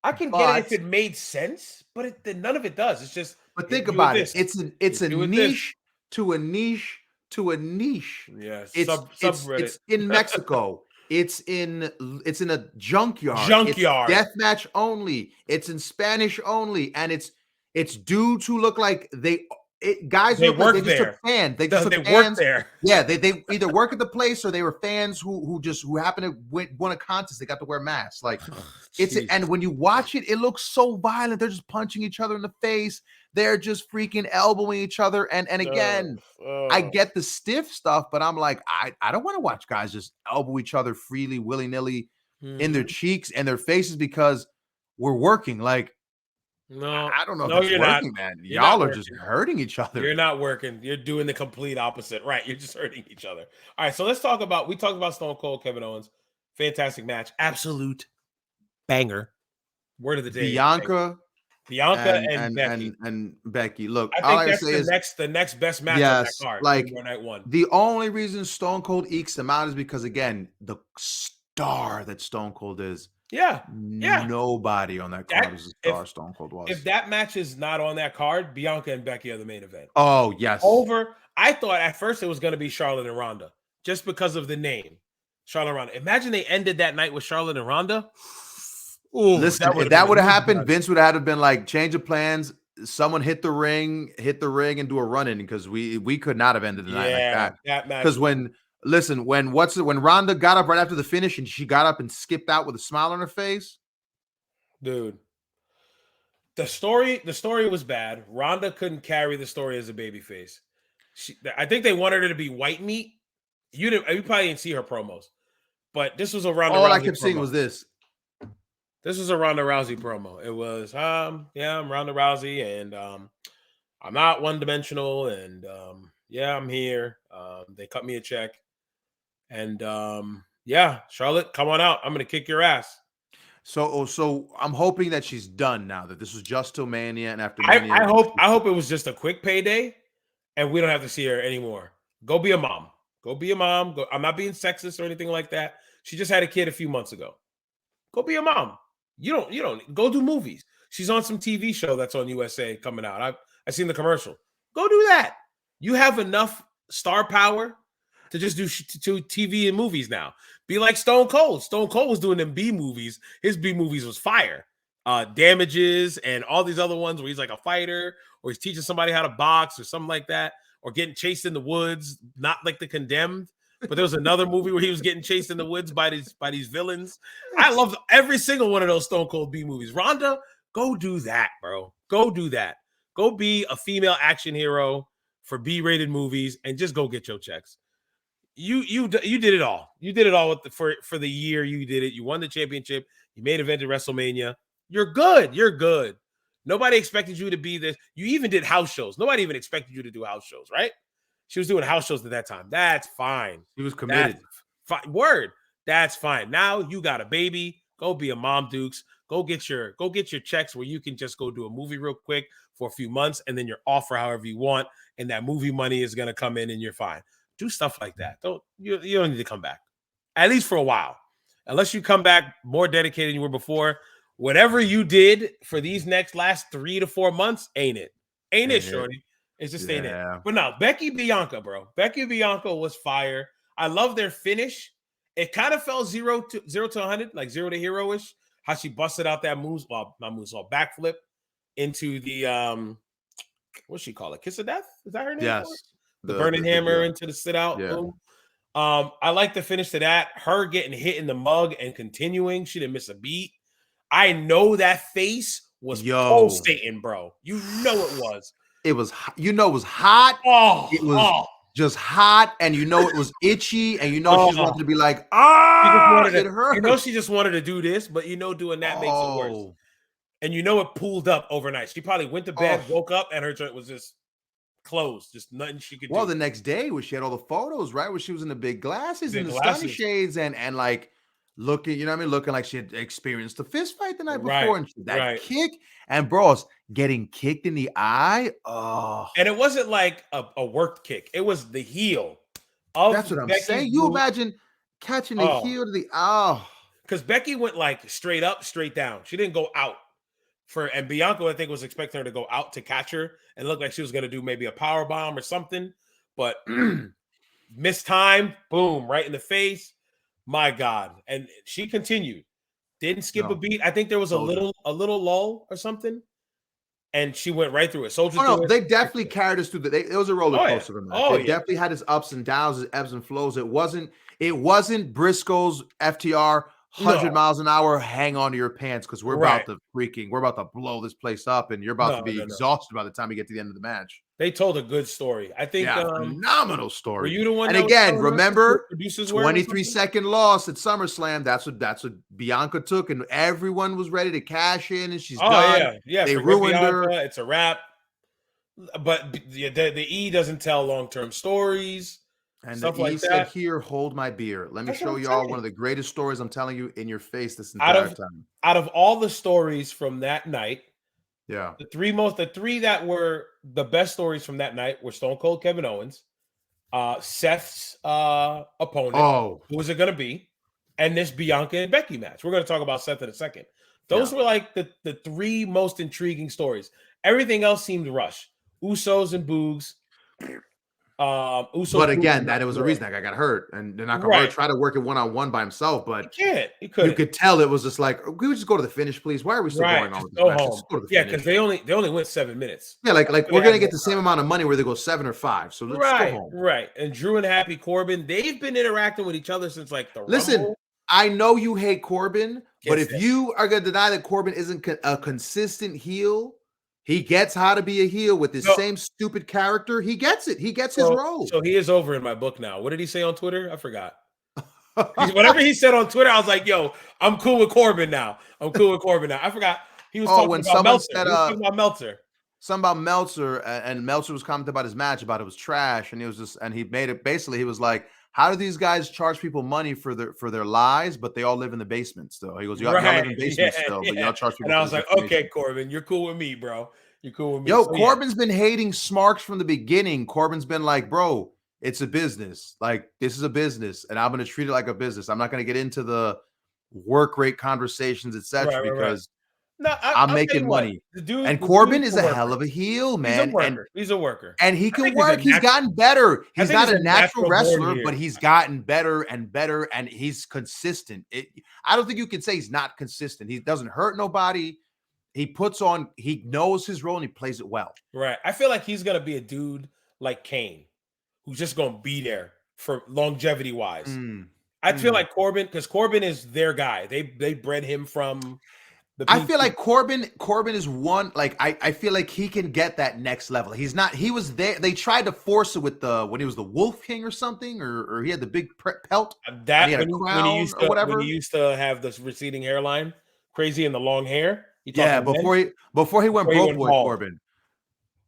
I can get it if it made sense, but none of it does. It's just, think do about it. this. It's a do it this. niche to a niche to a niche. Yeah, It's subreddit. it's in Mexico. It's in a junkyard. Junkyard. It's deathmatch only. It's in Spanish only, and it's dudes who look like guys They who look like work they just there. took fans. They just They took work fans. there. Yeah, they either work at the place or they were fans who happened to win a contest. They got to wear masks. Like, and when you watch it, it looks so violent. They're just punching each other in the face. They're just freaking elbowing each other. And again, I get the stiff stuff, but I'm like, I don't want to watch guys just elbow each other freely, willy-nilly in their cheeks and their faces because we're working. Like, No, I don't know no, if it's you're not. working, man. You're not Y'all are just working. hurting each other. You're not working. You're doing the complete opposite. Right. You're just hurting each other. All right. So let's talk about, we talked about Stone Cold, Kevin Owens. Fantastic match. Absolute banger. Word of the day. Bianca Bianca and Becky. and Becky. Look, I all think I gotta that's say is the next best match on that yes, card. like On night one. the only reason Stone Cold ekes them out is because again, the star that Stone Cold is. Yeah. Yeah. Nobody on that card is a star Stone Cold was. If that match is not on that card, Bianca and Becky are the main event. Oh, yes. I thought at first it was going to be Charlotte and Ronda just because of the name. Charlotte and Ronda. Imagine they ended that night with Charlotte and Ronda. Ooh, listen, if that would have happened, Vince would have been like, change of plans. Someone hit the ring and do a run-in because we could not have ended the night like that. That match. Because when Ronda got up right after the finish and she got up and skipped out with a smile on her face. Dude. The story was bad. Ronda couldn't carry the story as a babyface. I think they wanted her to be white meat. You probably didn't see her promos, but this was a Ronda. All Rousey I kept seeing was this. This was a Ronda Rousey promo. It was, yeah, I'm Ronda Rousey, and I'm not one dimensional, and yeah, I'm here. They cut me a check, and yeah, Charlotte, come on out. I'm gonna kick your ass. So I'm hoping that she's done now. That this was just till Mania, and after Mania, I hope it was just a quick payday, and we don't have to see her anymore. Go be a mom. Go be a mom. Go. I'm not being sexist or anything like that. She just had a kid a few months ago. Go be a mom. You don't go do movies. She's on some TV show that's on USA coming out. I've seen the commercial. Go do that. You have enough star power to just do TV and movies now. Be like Stone Cold. Stone Cold was doing them B movies. His B movies was fire. Damages and all these other ones where he's like a fighter or he's teaching somebody how to box or something like that, or getting chased in the woods, not like The Condemned. But there was another movie where he was getting chased in the woods by these villains. I love every single one of those Stone Cold B movies. Ronda, go do that, bro. Go do that. Go be a female action hero for B-rated movies and just go get your checks. You did it all. You did it all for the year you did it. You won the championship. You made event at WrestleMania. You're good. You're good. Nobody expected you to be this. You even did house shows. Nobody even expected you to do house shows, right? She was doing house shows at that time. That's fine. She was committed. Fine. Word. That's fine. Now you got a baby. Go be a mom, Dukes. Go get your checks where you can just go do a movie real quick for a few months, and then you're off for however you want, and that movie money is gonna come in, and you're fine. Do stuff like that. You don't need to come back, at least for a while, unless you come back more dedicated than you were before. Whatever you did for these last 3 to 4 months, ain't it, shorty? It's just ain't it. But no, Becky Bianca, bro. Becky Bianca was fire. I love their finish. It kind of felt 0 to 100, like 0 to hero-ish. How she busted out that backflip into the what's she call it? Kiss of death? Is that her name? Yes. The Vernon hammer into the sit out. Yeah. Boom. I like the finish to that. Her getting hit in the mug and continuing. She didn't miss a beat. I know that face was pulsating, bro. You know it was. It was, it was hot. Oh, it was just hot, and it was itchy, and she just wanted to be like, it hurt. She just wanted to do this, but doing that makes it worse. And it pulled up overnight. She probably went to bed, woke up, and her joint was just closed. Just nothing she could do. Well, the next day, where she had all the photos, right, where she was in the big glasses and the sunny shades, and like looking, looking like she had experienced a fist fight the night before, and that kick, and bros getting kicked in the eye. Oh, and it wasn't like a worked kick; it was the heel. That's what I'm saying. You imagine catching the heel to the because Becky went like straight up, straight down. She didn't go out and Bianca, I think, was expecting her to go out to catch her and look like she was going to do maybe a power bomb or something, but missed time. Boom, right in the face. My God. And she continued. Didn't skip a beat. I think there was a little lull or something. And she went right through it. They definitely carried us through it was a roller coaster. They definitely had its ups and downs, its ebbs and flows. It wasn't Briscoe's FTR 100 miles an hour, hang on to your pants because we're about to blow this place up, and you're about to be exhausted by the time you get to the end of the match. They told a good story. I think. Yeah, phenomenal Were story. you the one? And that was again, telling us who the remember, producers were or 23-second loss at SummerSlam. That's what Bianca took, and everyone was ready to cash in, and she's Oh done. yeah. They Forget ruined Bianca. her. It's a wrap. But the E doesn't tell long-term stories, And the stuff E like said, that. "Here, hold my beer. Let me That's what show I'm y'all one saying. of the greatest stories I'm telling you in your face this Out entire of time." out of all the stories from that night, Yeah. the three that were the best stories from that night were Stone Cold Kevin Owens, Seth's opponent, Oh, who was it going to be, and this Bianca and Becky match. We're going to talk about Seth in a second. Those yeah. were like the three most intriguing stories. Everything else seemed rushed. Usos and Boogs. Usos. But Boogs again, were that not it was a good. reason that guy got hurt, and Nakamura Right. tried to work it one-on-one by himself, He but can't. He you couldn't. could tell it was just like, we would just go to the finish, please. Why are we still Right. going on Just with this go match? home. Just go to the Yeah, finish. because they only went 7 minutes. Yeah, like So we're they had gonna more get the same time. amount of money where they go 7 or 5. So let's go home. Right. And Drew and Happy Corbin, they've been interacting with each other since like the Listen, Rumble. I know you hate Corbin, but Can't if stand you are gonna deny that Corbin isn't a consistent heel, he gets how to be a heel with this No. same stupid character. He gets it. He gets his So, role. so he is over in my book now. What did he say on Twitter? I forgot. Whatever he said on Twitter, I was like, yo, I'm cool with Corbin now. I forgot. He was talking When about someone Meltzer. said He was talking about Meltzer. something about Meltzer, and Meltzer was commenting about his match, about it was trash, and he was just, and he made it basically, he was like, how do these guys charge people money for their lies, but they all live in the basement still? He goes, y'all live in basements still, but y'all charge people And I for was this like, information. okay, Corbin, you're cool with me, bro. You're cool with me. Yo, So, yeah. Corbin's been hating Smarks from the beginning. Corbin's been like, bro, it's a business. Like, this is a business, and I'm going to treat it like a business. I'm not going to get into the work rate conversations, etc., Right. because No, I'm I'll tell you making what. money. The And dude's Corbin is a a worker. hell of a heel, He's a man. worker. He's a worker. And he I can think he's a work. He's natural- gotten better. I He's think not he's a natural born wrestler, here. but he's gotten better and better, and he's consistent. I don't think you can say he's not consistent. He doesn't hurt nobody. He puts on, he knows his role, and he plays it well. Right. I feel like he's gonna be a dude like Kane, who's just gonna be there for longevity wise. I feel like Corbin, because Corbin is their guy. They bred him from the I feel PT. like Corbin is one, like, I feel like he can get that next level. He's not, he was there. They tried to force it with when he was the Wolf King or something, or he had the big pelt. That and he had a crown or whatever. when he used to have this receding hairline, crazy, and the long hair. Yeah, before he went broke boy bald. Corbin.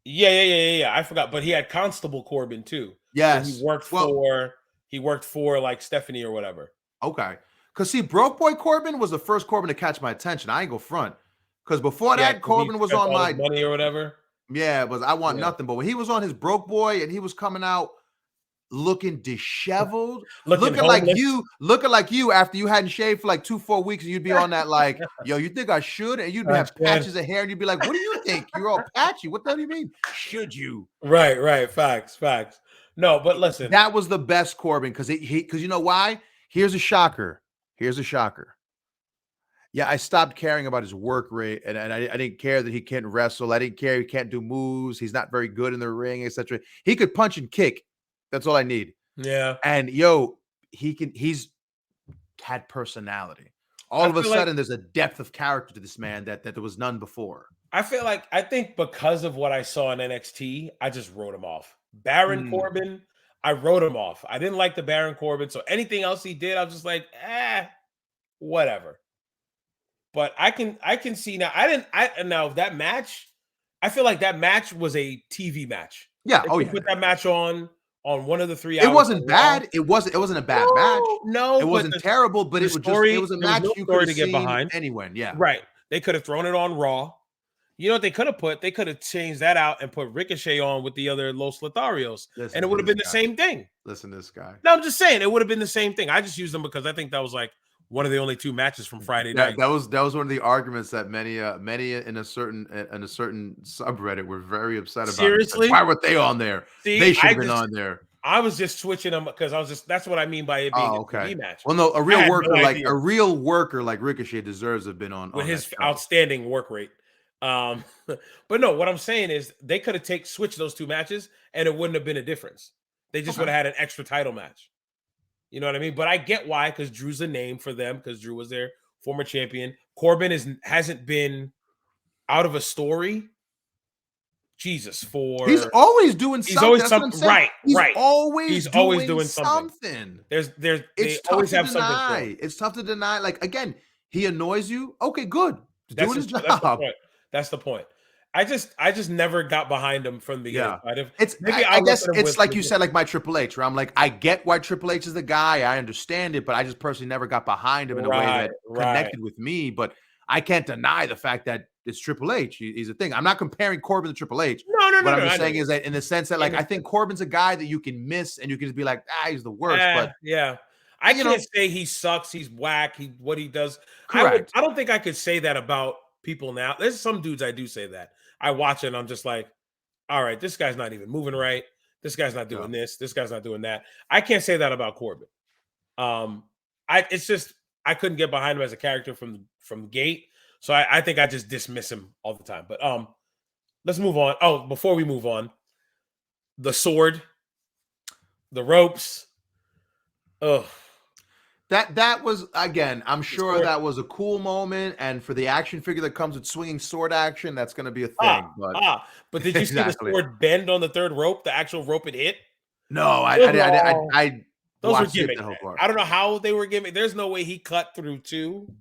Yeah. I forgot, but he had Constable Corbin too. Yes. He worked for like Stephanie or whatever. Okay. Because see, Broke Boy Corbin was the first Corbin to catch my attention. I ain't go front. Because before that, Corbin was on my money or whatever. Yeah, it was I want nothing. But when he was on his Broke Boy and he was coming out looking disheveled, looking like you after you hadn't shaved for like 2-4 weeks, and you'd be on that like, yo, you think I should? And you'd have patches of hair, and you'd be like, what do you think? You're all patchy. What the hell do you mean? Should you? Right. Facts. No, but listen, that was the best Corbin because you know why? Here's a shocker. Yeah, I stopped caring about his work rate, and I didn't care that he can't wrestle. I didn't care he can't do moves. He's not very good in the ring, etc. He could punch and kick. That's all I need. Yeah. And yo, he's had personality. All of a sudden, there's a depth of character to this man that there was none before. I think because of what I saw in NXT, I just wrote him off. Baron Corbin, I wrote him off. I didn't like the Baron Corbin, so anything else he did, I was just like, whatever. But I can see now. Now that match, I feel like that match was a TV match. Yeah. Put that match on one of the 3 hours. It wasn't bad. It wasn't a bad match. No, it wasn't terrible, but it was a match you could get behind anywhere. Yeah. Right. They could have thrown it on Raw. You know what they could have put? They could have changed that out and put Ricochet on with the other Los Lotharios, and it would have been the same thing. Listen to this guy. No, I'm just saying it would have been the same thing. I just used them because I think that was like one of the only 2 matches from Friday night. That was one of the arguments that many in a certain subreddit were very upset about. Seriously, why were they on there? See, they should have been on there. I was just switching them because that's what I mean by it being a TV match. Well, no, a real worker like Ricochet deserves to have been on with his outstanding work rate. But no, what I'm saying is they could have switched those 2 matches and it wouldn't have been a difference. They just would have had an extra title match. You know what I mean? But I get why, because Drew's a name for them, because Drew was their former champion. Corbin hasn't been out of a story Jesus, for He's always doing he's something. always That's what I'm something saying. right, He's right. always He's always doing doing something. something. They It's tough always to have something for him. deny. It's tough to deny. Like, again, he annoys you. Okay, good. He's doing his job. That's the point. That's the point. I just never got behind him from the beginning. Yeah. Maybe I I'll look guess at him it's with like you said, like my Triple H, where I'm like, I get why Triple H is the guy. I understand it, but I just personally never got behind him in a way that connected with me. But I can't deny the fact that it's Triple H. He's a thing. I'm not comparing Corbin to Triple H. No. What I'm just saying is that in the sense that, like, I think Corbin's a guy that you can miss and you can just be like, he's the worst. But yeah, I can't say he sucks. He's whack. What he does. Correct. I don't think I could say that about people now. There's some dudes I do say that. I watch it and I'm just like, all right, this guy's not even moving right. This guy's not doing this. This guy's not doing that. I can't say that about Corbin. It's just I couldn't get behind him as a character from gate. So I think I just dismiss him all the time. But let's move on. Oh, before we move on, the sword, the ropes. Oh, that was, again, I'm sure that was a cool moment, and for the action figure that comes with swinging sword action, that's going to be a thing. But did you see the sword bend on the third rope? The actual rope it hit? No, I those were gimmicks. I don't know how they were gimmicks. There's no way he cut through two,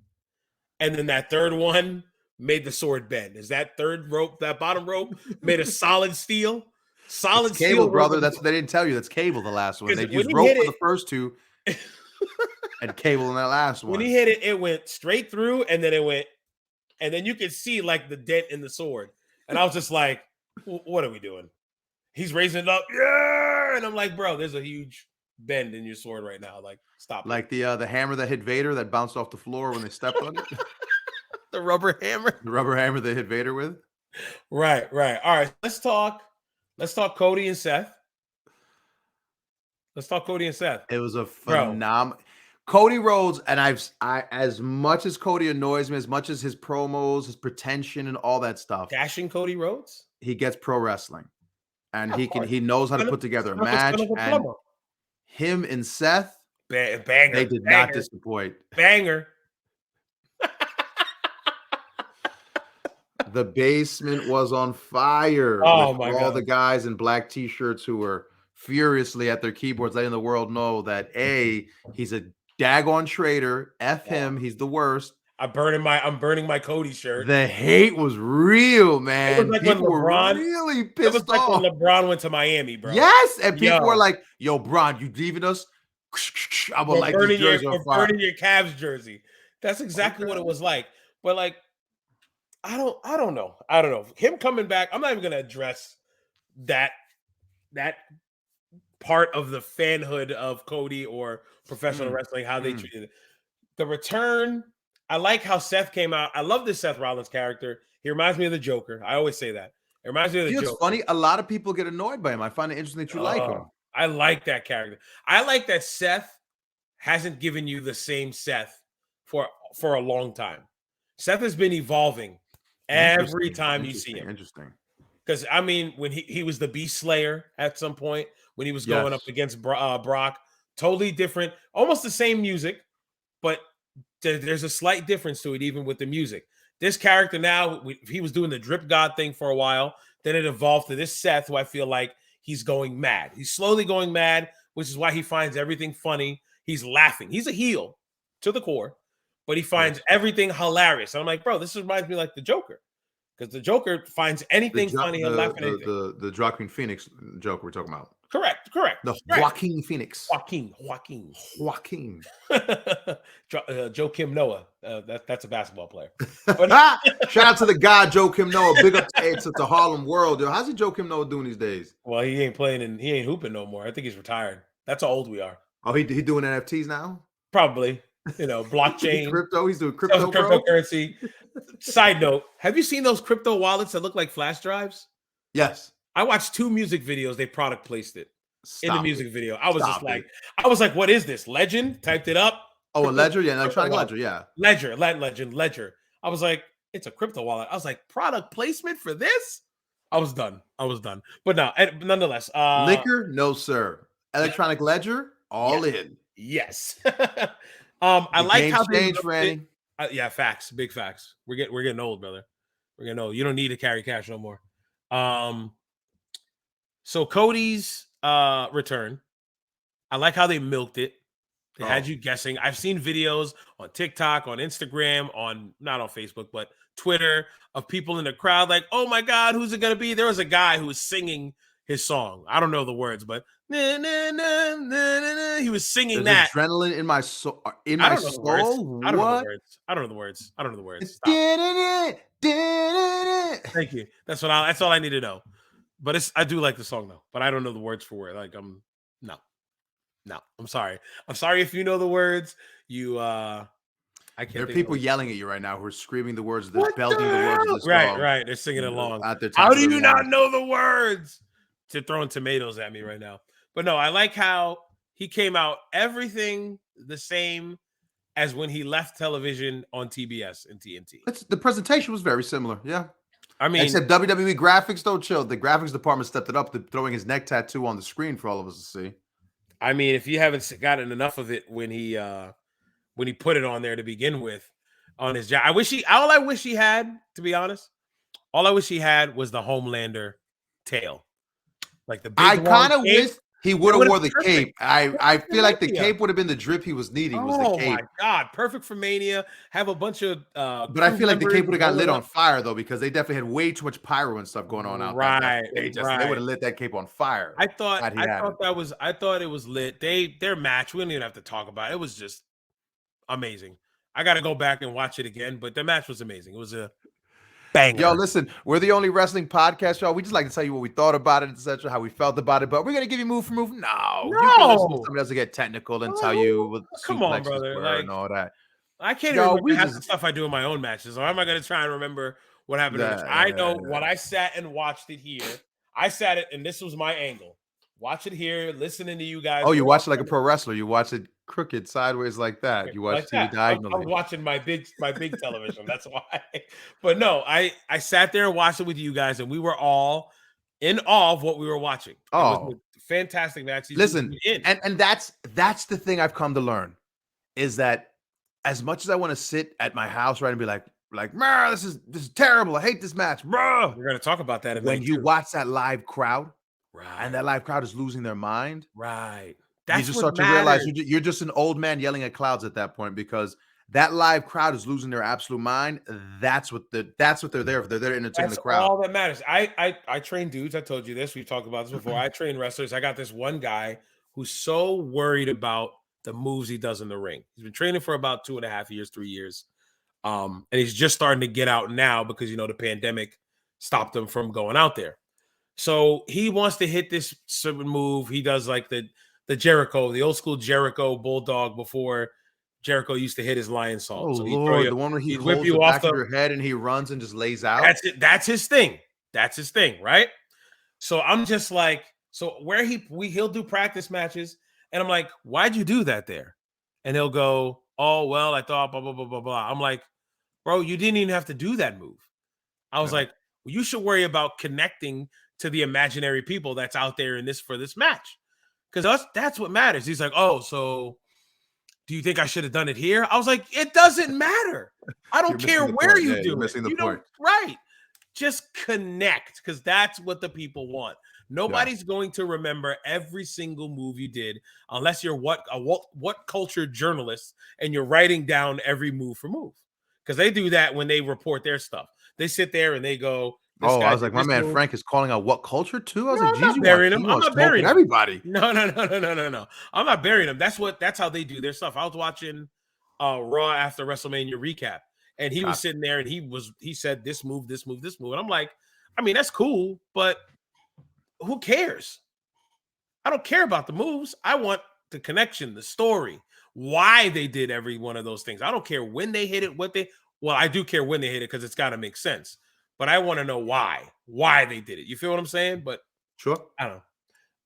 and then that third one made the sword bend. Is that third rope, that bottom rope, made of solid steel? Solid cable, steel, brother. That's what they didn't tell you. That's cable. The last one, they used rope for the first two. And cable in that last one. When he hit it, it went straight through, and then it went, and then you could see like the dent in the sword. And I was just like, "What are we doing?" He's raising it up, yeah, and I'm like, "Bro, there's a huge bend in your sword right now. Like, stop." Like the hammer that hit Vader that bounced off the floor when they stepped on it. The rubber hammer. The rubber hammer they hit Vader with. Right. All right, let's talk Cody and Seth. Let's talk Cody and Seth. It was a phenomenal. Cody Rhodes, and as much as Cody annoys me, as much as his promos, his pretension, and all that stuff. Dashing Cody Rhodes? He gets pro wrestling. And he knows how to put together a match. And him and Seth, banger, they did not disappoint. Banger. The basement was on fire. Oh with my all God. the guys in black t-shirts who were furiously at their keyboards, letting the world know that he's a daggone traitor. Him, he's the worst. I'm burning my Cody shirt. The hate was real, man. It was like people when LeBron, were really pissed off. It was like off. when LeBron went to Miami, bro. Yes, and people were like, "Yo, Bron, you leaving us? I'm gonna light this jersey on fire." Burning your Cavs jersey. That's exactly what it was like. But like, I don't know. Him coming back, I'm not even gonna address that part of the fanhood of Cody or professional wrestling, how they treated it. The return, I like how Seth came out. I love this Seth Rollins character. He reminds me of the Joker. I always say that. It reminds me of the Joker. It's funny. A lot of people get annoyed by him. I find it interesting that you like him. I like that character. I like that Seth hasn't given you the same Seth for a long time. Seth has been evolving every time you see him. Interesting. Because, I mean, when he was the Beast Slayer at some point, when he was going up against Brock, totally different, almost the same music, but there's a slight difference to it, even with the music. This character now, he was doing the Drip God thing for a while. Then it evolved to this Seth, who I feel like he's going mad. He's slowly going mad, which is why he finds everything funny. He's laughing. He's a heel to the core, but he finds everything hilarious. And I'm like, bro, this reminds me like the Joker. Because the Joker finds anything funny and laugh at anything. The Joaquin Phoenix Joker we're talking about. Correct. The Joaquin Phoenix. Joaquin. Joe Kim Noah. That's a basketball player. Shout out to the guy Joe Kim Noah. Big up to Harlem World. Yo, how's Joe Kim Noah doing these days? Well, he ain't playing and he ain't hooping no more. I think he's retired. That's how old we are. Oh, he doing NFTs now? Probably. Blockchain. Crypto. He's doing crypto. Cryptocurrency. Side note: have you seen those crypto wallets that look like flash drives? Yes. I watched 2 music videos. They product placed it in the music video. I was like, what is this? Legend? Typed it up. Oh, a ledger? Yeah, electronic ledger. Yeah. Ledger. I was like, it's a crypto wallet. I was like, product placement for this? I was done. But no, nonetheless. Liquor? No, sir. Electronic ledger? All in. Yes. I like how they Franny. Yeah, facts. Big facts. We're getting old, brother. We're getting old. You don't need to carry cash no more. So Cody's return, I like how they milked it. They had you guessing. I've seen videos on TikTok, on Instagram, not on Facebook, but Twitter, of people in the crowd like, oh my God, who's it gonna be? There was a guy who was singing his song. I don't know the words, but nah, nah, nah, nah, nah, nah. He was singing There's that. adrenaline in my soul. I don't know the words. What? I don't know the words. I don't know the words. I don't know the words. Stop. Thank you. That's all I need to know. But I do like the song though. But I don't know the words for it. Like no. I'm sorry. I'm sorry if you know the words. I can't. There are think people of yelling at you right now who are screaming the words, they're What belting the the words of hell? the song. Right. They're singing along. At their How top do of their you not lungs. know the words? To throwing tomatoes at me right now. But no, I like how he came out everything the same as when he left television on TBS and TNT. The presentation was very similar. Yeah. I mean, except WWE graphics don't chill. The graphics department stepped it up to throwing his neck tattoo on the screen for all of us to see. I mean, if you haven't gotten enough of it when he put it on there to begin with on his job, all I wish he had, to be honest, all I wish he had was the Homelander tail. Like the big I kind of cape. wish he would have wore the perfect. cape. I feel like the Mania. cape would have been the drip he was needing. Was the Oh cape. my God, perfect for Mania. Have a bunch of but I feel like the cape would have got lit on fire though, because they definitely had way too much pyro and stuff going on out there. They would have lit that cape on fire. I thought it was lit. Their match, we don't even have to talk about it. It was just amazing. I got to go back and watch it again, but the match was amazing. It was a banger. Yo, listen, we're the only wrestling podcast, y'all. We just like to tell you what we thought about it, etc., how we felt about it. But we're gonna give you move for move. No. You can listen to somebody else to get technical and tell you what come on, brother, like, and all that. I can't even remember half the stuff I do in my own matches. Or how am I gonna try and remember what happened? I know what I sat and watched it here. I sat it, and this was my angle. Watch it here, listening to you guys. Oh, you watch it like a pro wrestler. You watch it crooked, sideways like that. You watch TV diagonally. I'm watching my big television. That's why. But no, I sat there and watched it with you guys, and we were all in awe of what we were watching. It was a fantastic match. Listen, and that's the thing I've come to learn is that as much as I want to sit at my house, right, and be like, this is terrible. I hate this match, bro. We're gonna talk about that when you watch that live crowd. Right. And that live crowd is losing their mind. Right. You just start to realize you're just an old man yelling at clouds at that point, because that live crowd is losing their absolute mind. That's what they're there for. They're there to entertain the crowd. All that matters. I train dudes. I told you this. We've talked about this before. I train wrestlers. I got this one guy who's so worried about the moves he does in the ring. He's been training for about 2.5 years, 3 years. And he's just starting to get out now because, the pandemic stopped him from going out there. So he wants to hit this certain move. He does like the Jericho, the old school Jericho Bulldog before Jericho used to hit his lion salt. Oh, so Lord, the one where he holds the back of your head and he runs and just lays out. That's it. That's his thing. That's his thing, right? So I'm just like, where he'll do practice matches, and I'm like, why'd you do that there? And he'll go, oh, well, I thought blah, blah, blah, blah, blah. I'm like, bro, you didn't even have to do that move. I was like, well, you should worry about connecting to the imaginary people that's out there for this match. Because that's what matters. He's like, oh, so do you think I should have done it here? I was like, it doesn't matter. I don't care where you do it. You're missing the point. Right. Just connect, because that's what the people want. Nobody's going to remember every single move you did unless you're what culture journalist and you're writing down every move for move. Because they do that when they report their stuff. They sit there and they go, I was like, my man Frank is calling out what culture too? I was like, geez, I'm not burying everybody. No. I'm not burying them. That's how they do their stuff. I was watching Raw after WrestleMania recap, and he was sitting there and he said this move. And I'm like, I mean, that's cool, but who cares? I don't care about the moves. I want the connection, the story, why they did every one of those things. I don't care when they hit it, I do care when they hit it because it's got to make sense. But I want to know why they did it. You feel what I'm saying? But sure. I don't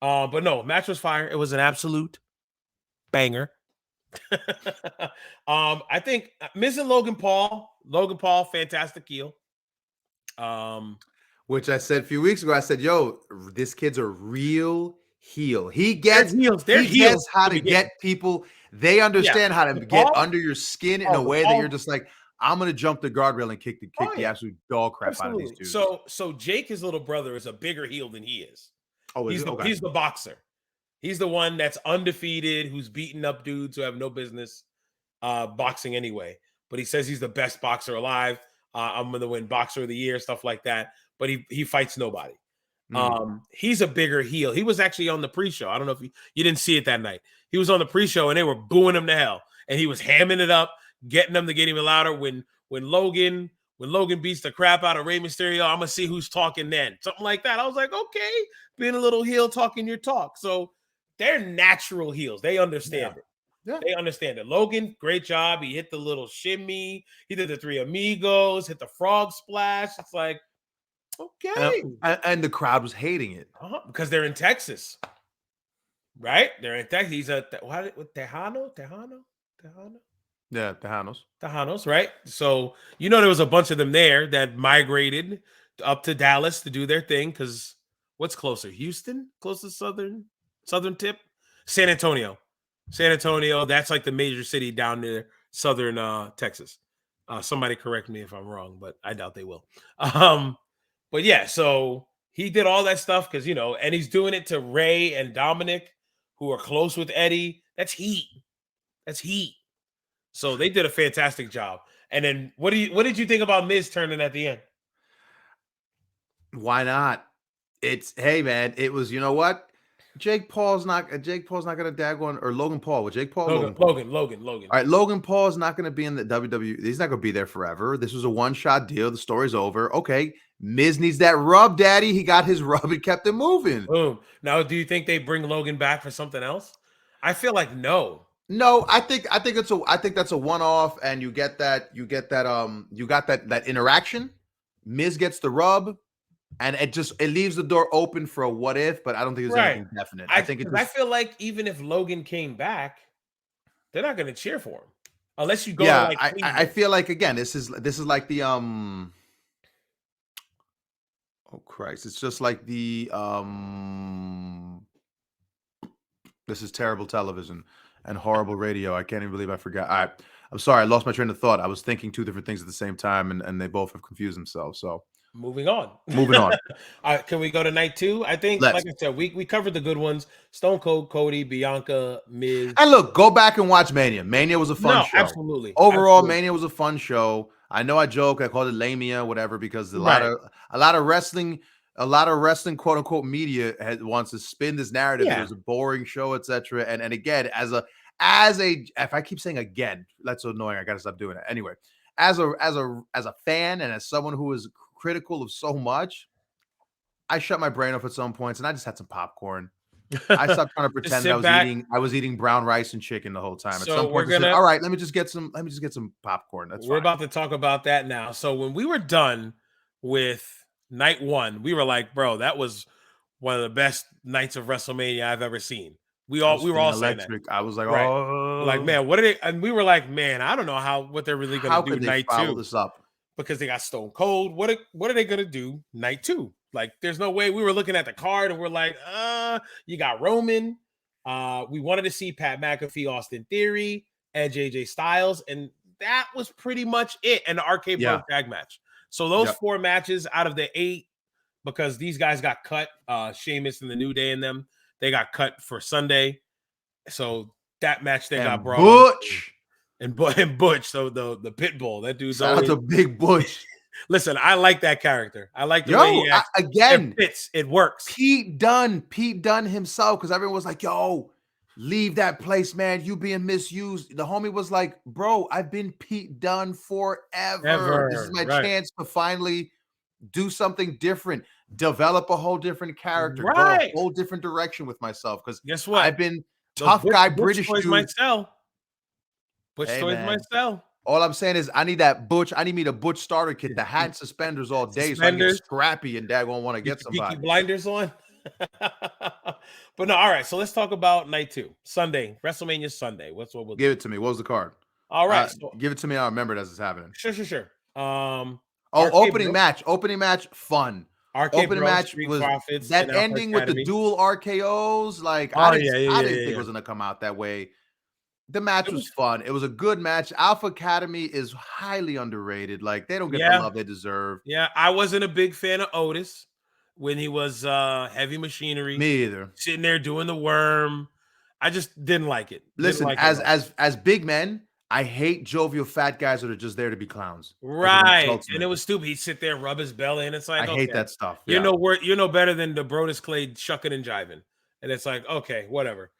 know. But no, match was fire. It was an absolute banger. I think Miz and Logan Paul, fantastic heel. Which I said a few weeks ago. I said, yo, this kid's a real heel. He gets how to get people. They understand how to get under your skin in a way that you're just like, I'm gonna jump the guardrail and kick the absolute dog crap out of these Absolutely. dudes. So Jake, his little brother, is a bigger heel than he is. Oh, is He's it? the Okay. he's the boxer. He's the one that's undefeated, who's beating up dudes who have no business boxing anyway. But he says he's the best boxer alive. I'm gonna win boxer of the year, stuff like that. But he fights nobody. He's a bigger heel. He was actually on the pre-show. I don't know if you didn't see it that night. He was on the pre-show and they were booing him to hell. And he was hamming it up, getting them to get even louder. When Logan beats the crap out of Rey Mysterio, I'm gonna see who's talking then. Something like that. I was like, okay, being a little heel, talking your talk. So they're natural heels. They understand it. Yeah. They understand it. Logan, great job. He hit the little shimmy. He did the Three Amigos, hit the frog splash. It's like, okay. And the crowd was hating it. Because they're in Texas. Right? They're in Texas. He's a Tejano? Yeah, Tejanos, right? So, there was a bunch of them there that migrated up to Dallas to do their thing. Because what's closer? Houston? Closest southern tip? San Antonio. That's like the major city down near southern Texas. Somebody correct me if I'm wrong, but I doubt they will. But yeah, so he did all that stuff because, and he's doing it to Ray and Dominic, who are close with Eddie. That's heat. So they did a fantastic job. And then what did you think about Miz turning at the end? Why not? Hey man, it was, you know what? Jake Paul's not gonna daggone, or Logan Paul. With Jake Paul, Logan. All right, Logan Paul is not gonna be in the WWE. He's not gonna be there forever. This was a one-shot deal. The story's over. Okay, Miz needs that rub, daddy. He got his rub and kept it moving. Boom. Now, do you think they bring Logan back for something else? I feel like no. No, I think that's a one-off, and you got that interaction. Miz gets the rub. And it leaves the door open for a what if, but I don't think there's anything definite. I feel like even if Logan came back, they're not going to cheer for him unless you go. Yeah, to like I feel like again, this is like the oh Christ, it's just like the this is terrible television and horrible radio. I can't even believe I forgot. I'm sorry, I lost my train of thought. I was thinking two different things at the same time, and they both have confused themselves. So. Moving on. Can we go to night 2? I think, like I said, we covered the good ones. Stone Cold, Cody, Bianca, Miz. And look, go back and watch Mania. Mania was a fun show. Absolutely. Overall, Mania was a fun show. I know I joke, I called it Lamia, whatever, because a lot of wrestling, quote unquote media wants to spin this narrative. It was a boring show, etc. And again, as a if I keep saying again, that's so annoying. I gotta stop doing it. Anyway, as a fan and as someone who is critical of so much, I shut my brain off at some points and I just had some popcorn. I stopped trying to pretend that I was eating brown rice and chicken the whole time. At some point, all right, let me just get some popcorn. We're about to talk about that now. So when we were done with night 1, we were like, bro, that was one of the best nights of WrestleMania I've ever seen. We were all saying that. I was like, like, man, what are they? And we were like, man, I don't know what they're really going to do night 2. Follow this up? Because they got Stone Cold. What are they gonna do night 2? Like, there's no way. We were looking at the card and we're like, you got Roman. We wanted to see Pat McAfee, Austin Theory, and AJ Styles, and that was pretty much it. And the RK Bro tag match. So those 4 matches out of the 8, because these guys got cut, Sheamus and the New Day and them, they got cut for Sunday. So that match they got brought Butch. And Butch, so the pit bull, that dude's always a big Butch. Listen, I like that character. I like the way he acts. Again, it fits. It works. Pete Dunne himself, because everyone was like, yo, leave that place, man. You being misused. The homie was like, bro, I've been Pete Dunne forever. This is my chance to finally do something different, develop a whole different character, go a whole different direction with myself. Because guess what? I've been tough guy British dude. Butch toys myself. All I'm saying is I need that Butch. I need me the Butch starter kit, the hat and suspenders all day, so I can get scrappy and dad won't want to get somebody. Blinders on. But no, all right. So let's talk about night 2, Sunday, WrestleMania Sunday. What we'll give it to me. What was the card? All right, give it to me. I remember it as it's happening. Sure. Opening match, fun. Opening match was that ending with the dual RKOs. Like I didn't think it was gonna come out that way. The match was fun. It was a good match. Alpha Academy is highly underrated. Like, they don't get the love they deserve. Yeah, I wasn't a big fan of Otis when he was Heavy Machinery. Me either. Sitting there doing the worm. I just didn't like it. Listen, as big men, I hate jovial fat guys that are just there to be clowns. Right. And it was stupid. He'd sit there, rub his belly, and it's like, I hate that stuff. You're no better than the Brodus Clay shucking and jiving. And it's like, okay, whatever.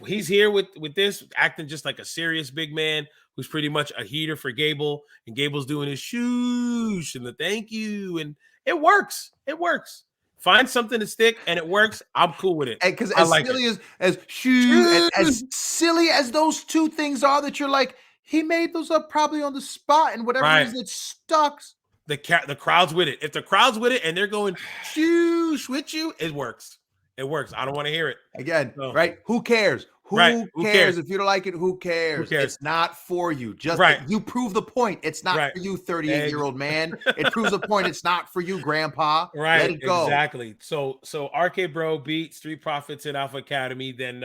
He's here with this, acting just like a serious big man who's pretty much a heater for Gable, and Gable's doing his shoosh and the thank you, and it works. It works. Find something to stick, and it works. I'm cool with it. Because as silly as shoo, and as silly as those two things are, that you're like, he made those up probably on the spot, and whatever reason it stuck. The crowd's with it. If the crowd's with it and they're going shoosh with you, it works. It works. I don't want to hear it. Again, right? Who cares? Who cares? If you don't like it, who cares? It's not for you. Just you prove the point. It's not for you, 38-year-old man. It proves the point. It's not for you, grandpa. Right. Let it go. Exactly. So RK Bro beat Street Profits and Alpha Academy. Then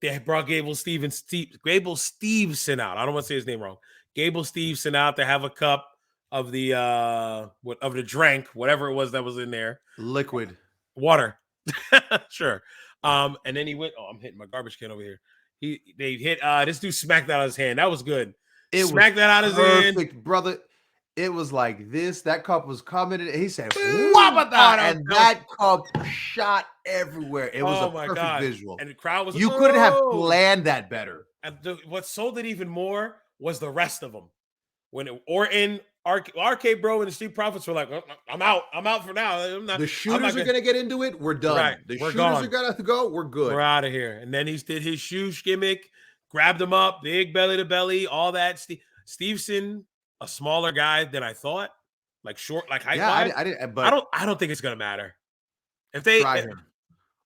they brought Gable Steveson out. I don't want to say his name wrong. Gable Steveson out to have a cup of the drink, whatever it was that was in there. Liquid. Water. Sure. And then he went, I'm hitting my garbage can over here. They hit this dude smacked that out of his hand. That was good. Smacked that out of his hand. Perfect, brother. It was like this. That cup was coming and he said, "Wabba!" And that cup shot everywhere. It was a perfect visual. And the crowd was you couldn't have planned that better. And what sold it even more was the rest of them. When Orton, RK Bro, and the Street Profits were like, I'm out for now. The shooters are going to get into it. We're done. Right. The shooters are going to go. We're good. We're out of here. And then he did his shoosh gimmick, grabbed him up, big belly to belly, all that. Steveson, a smaller guy than I thought, like short, like height. Yeah, I didn't. But I don't think it's going to matter if they try him.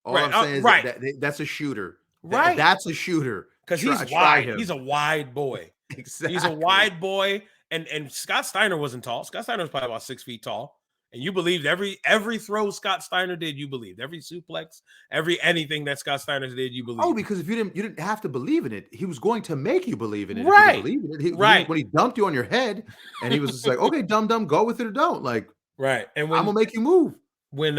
All I'm saying is that's a shooter. Right. That's a shooter. Because he's wide. He's a wide boy. Exactly. He's a wide boy. And Scott Steiner wasn't tall. Scott Steiner was probably about 6 feet tall. And you believed every throw Scott Steiner did, you believed. Every suplex, anything that Scott Steiner did, you believed. Oh, because if you didn't have to believe in it, he was going to make you believe in it. Right. If you believe in it. When he dumped you on your head, and he was just like, okay, dumb, go with it or don't. Like, right. And I'm gonna make you move. When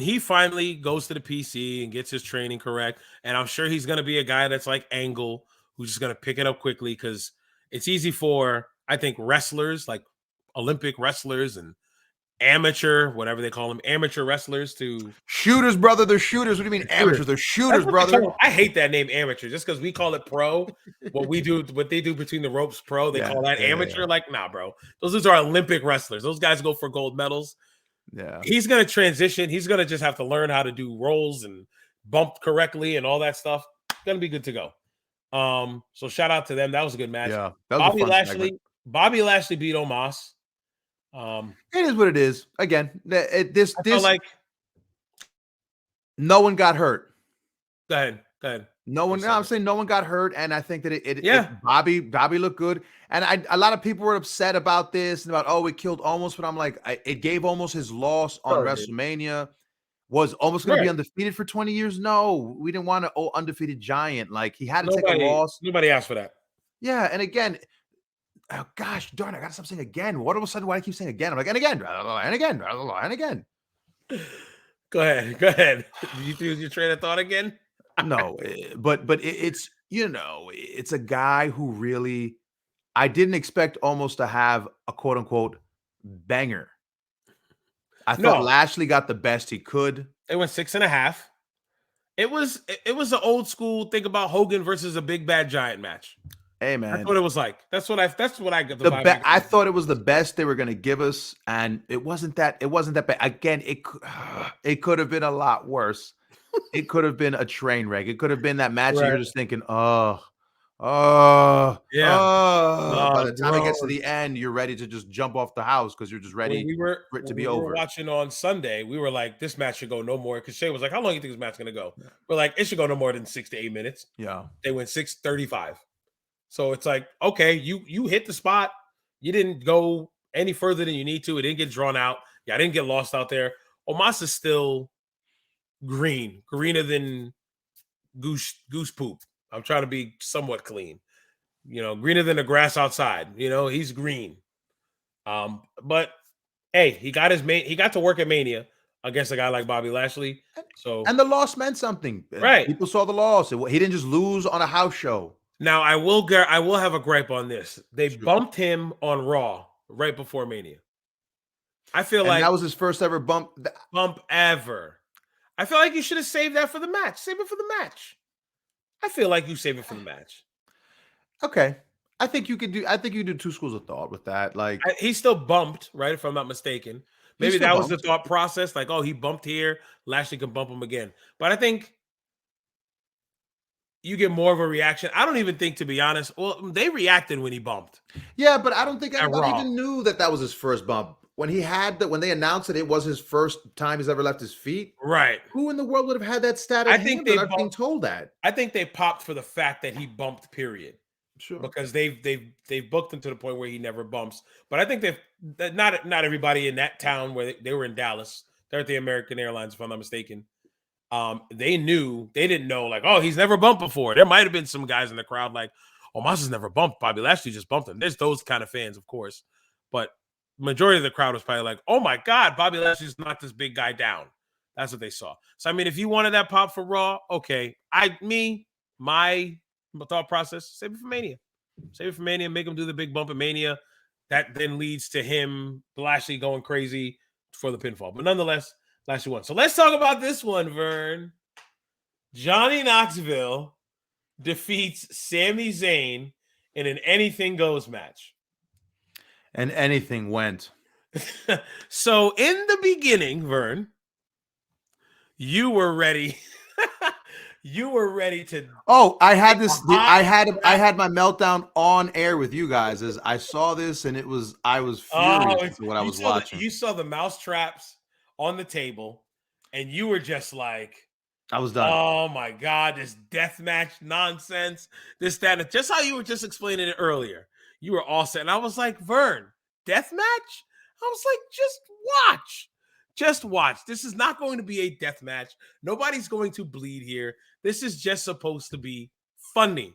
he finally goes to the PC and gets his training correct, and I'm sure he's gonna be a guy that's like Angle, who's just gonna pick it up quickly, because it's easy for, I think, wrestlers, like Olympic wrestlers and amateur, whatever they call them, amateur wrestlers to shooters, brother. They're shooters. What do you mean amateur? They're shooters, brother. I hate that name, amateur, just because we call it pro. What they do between the ropes, pro. They call that amateur. Yeah. Like, nah, bro. Those dudes are Olympic wrestlers. Those guys go for gold medals. Yeah. He's gonna transition. He's gonna just have to learn how to do rolls and bump correctly and all that stuff. Gonna be good to go. So shout out to them. That was a good match. Yeah, that was Bobby Lashley beat Omos. It is what it is. Again, this like no one got hurt. Go ahead. No one. I'm saying no one got hurt, and I think that Bobby looked good. And a lot of people were upset about this and about it killed Omos, but I'm like, it gave Omos his loss on WrestleMania. Was almost going to be undefeated for 20 years? No, we didn't want an undefeated giant. Like, he had to take a loss. Nobody asked for that. Yeah, and again, oh gosh darn, I got to stop saying again. What all of a sudden? Why do I keep saying again? I'm like, and again, and again, and again. Go ahead. Did you lose your train of thought again? No, but it's it's a guy who really, I didn't expect almost to have a quote unquote banger. I thought Lashley got the best he could. It went 6.5. It was an old school think about Hogan versus a big bad giant match. Hey man, that's what it was like. That's what I got. I thought it was the best they were going to give us, and it wasn't that bad. Again, it could have been a lot worse. It could have been a train wreck. It could have been that match you're just thinking, by the time it gets to the end, you're ready to just jump off the house because you're just ready for it to be over. We were watching on Sunday. We were like, this match should go no more, because Shay was like, how long do you think this match is going to go? Yeah. We're like, it should go no more than 6 to 8 minutes. Yeah. They went 6:35. So it's like, okay, you hit the spot. You didn't go any further than you need to. It didn't get drawn out. Yeah, I didn't get lost out there. Omos is still greener than goose poop. I'm trying to be somewhat clean. Greener than the grass outside. He's green. But hey, he got to work at Mania against a guy like Bobby Lashley. So And the loss meant something. Right. People saw the loss. He didn't just lose on a house show. now I will have a gripe on this. They bumped him on Raw right before Mania. I feel And like that was his first ever bump. ever. I feel like you should have saved that for the match. Save it for the match. I feel like you save it for the match. Okay. I think you do two schools of thought with that. Like, He's still bumped, right? If I'm not mistaken. Maybe still that was the bumped. thought process. Like, oh, he bumped here. Lashley can bump him again. But I think you get more of a reaction. I don't even think, to be honest, well, they reacted when he bumped. Yeah, but I don't think anybody Raw. even knew that was his first bump. When they announced it was his first time he's ever left his feet. Right. Who in the world would have had that stat? I think they being told that. I think they popped for the fact that he bumped, period. Sure. Because they've booked him to the point where he never bumps. But I think that not everybody in that town where they were in Dallas, they're at the American Airlines, if I'm not mistaken. They didn't know, like, oh, he's never bumped before. There might have been some guys in the crowd like, oh, Moss never bumped. Bobby Lashley just bumped him. There's those kind of fans, of course. But majority of the crowd was probably like, oh my God, Bobby Lashley just knocked this big guy down. That's what they saw. So I mean, if you wanted that pop for Raw, okay. My thought process, save it for Mania. Save it for Mania, make him do the big bump at Mania. That then leads to him, Lashley, going crazy for the pinfall. But nonetheless, Lashley won. So let's talk about this one, Vern. Johnny Knoxville defeats Sami Zayn in an anything goes match. And anything went. So in the beginning, Vern, you were ready. You were ready to. Oh, I had this. I had my meltdown on air with you guys as I saw this, and I was furious with what I was watching. You saw the mouse traps on the table, and you were just like, I was done. Oh my God, this deathmatch nonsense, this, that, just how you were just explaining it earlier. You were all set. And I was like, Vern, deathmatch? I was like, just watch. Just watch. This is not going to be a death match. Nobody's going to bleed here. This is just supposed to be funny.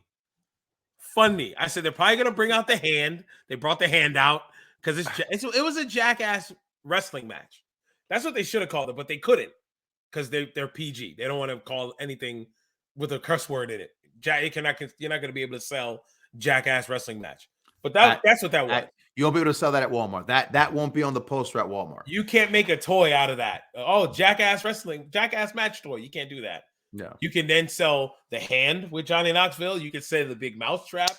Funny. I said they're probably going to bring out the hand. They brought the hand out because it was a jackass wrestling match. That's what they should have called it, but they couldn't because they're PG. They don't want to call anything with a curse word in it. You're not going to be able to sell jackass wrestling match. But that's what that was. You won't be able to sell that at Walmart. That won't be on the poster at Walmart. You can't make a toy out of that. Oh, jackass match toy. You can't do that. No. You can then sell the hand with Johnny Knoxville. You can say the big mouse trap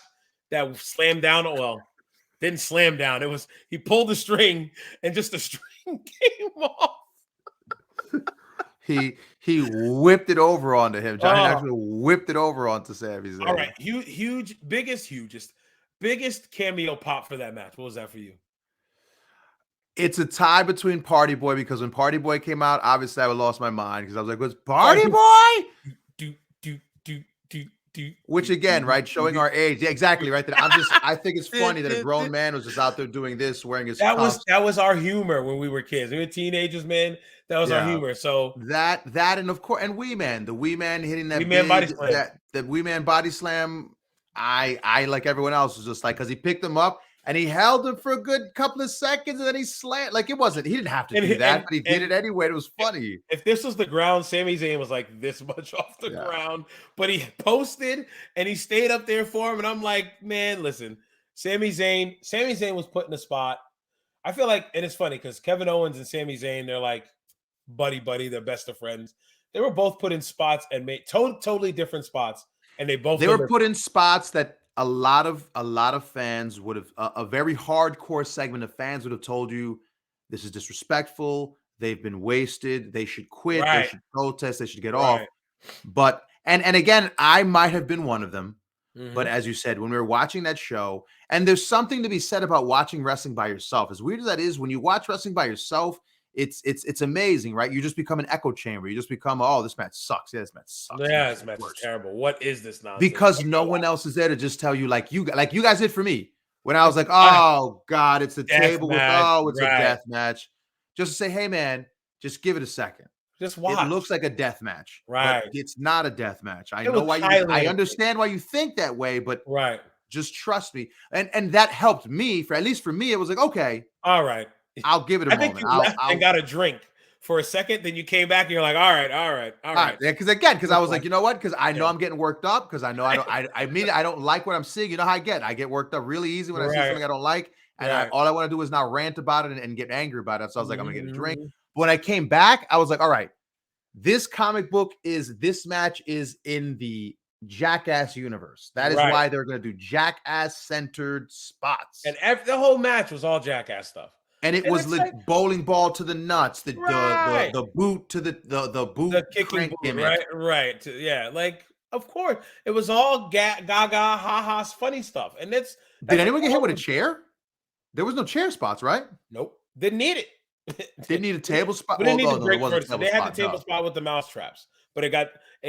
that slammed down. Well, didn't slam down. It was he pulled the string and just the string came off. He whipped it over onto him. Johnny Knoxville whipped it over onto Sami Zayn. All right, biggest cameo pop for that match. What was that for you? It's a tie between Party Boy because when Party Boy came out, obviously I lost my mind because I was like, "What's Party Boy?" Which again, right, showing our age. Yeah, exactly, right. That I think it's funny that a grown man was just out there doing this, wearing his. That was our humor when we were kids. We were teenagers, man. That was our humor. So that and of course, and the Wee Man hitting that body slam. That Wee Man body slam. I like everyone else was just like because he picked him up and he held him for a good couple of seconds and then he slammed. Like he didn't have to do that, but he did it anyway. It was funny. If this was the ground, Sami Zayn was like this much off the ground, but he posted and he stayed up there for him. And I'm like, man, listen, Sami Zayn was put in a spot. I feel like, and it's funny because Kevin Owens and Sami Zayn, they're like buddy, they're best of friends. They were both put in spots and made totally different spots. And they were put in spots that a lot of fans would have a very hardcore segment of fans would have told you this is disrespectful. They've been wasted. They should quit. Right. They should protest. They should get off. But and again, I might have been one of them. Mm-hmm. But as you said, when we were watching that show, and there's something to be said about watching wrestling by yourself. As weird as that is, when you watch wrestling by yourself, it's amazing, right? You just become an echo chamber. You just become, oh, this match sucks. Yeah, this match sucks. Yeah, this match is terrible. What is this nonsense? Because no one else is there to just tell you, like you guys did for me when I was like, oh God, it's a table with it's a death match. Just to say, hey man, just give it a second. Just watch. It looks like a death match, Right. but it's not a death match. I It know was why highly I entertaining. understand why you think that way, but Right. just trust me. And that helped me. For at least for me, it was like, okay, All right. I'll give it a I think moment. you left and got a drink for a second, then you came back and you're like, all right. Yeah, because I was like, you know what? Because I know Yeah. I'm getting worked up. Because I know I don't like what I'm seeing. You know how I get? I get worked up really easy when I see Right. something I don't like, and Right. all I want to do is now rant about it and get angry about it. So I was like, I'm gonna get a drink. Mhm. But when I came back, I was like, all right, this match is in the Jackass universe. That is Right. why they're gonna do Jackass centered spots. And the whole match was all Jackass stuff. And it was it's like, bowling ball to the nuts, the Right. boot to the boot the kicking crank boot, gimmick. right. Yeah, like of course it was all gaga, ha funny stuff, and Did that's anyone get hit with a all- chair? There was no chair spots, right? Nope, didn't need it. Didn't need a table spot. We didn't Oh, need no, the there break wasn't a first. table They had spot, the table no. spot with the mouse traps, but it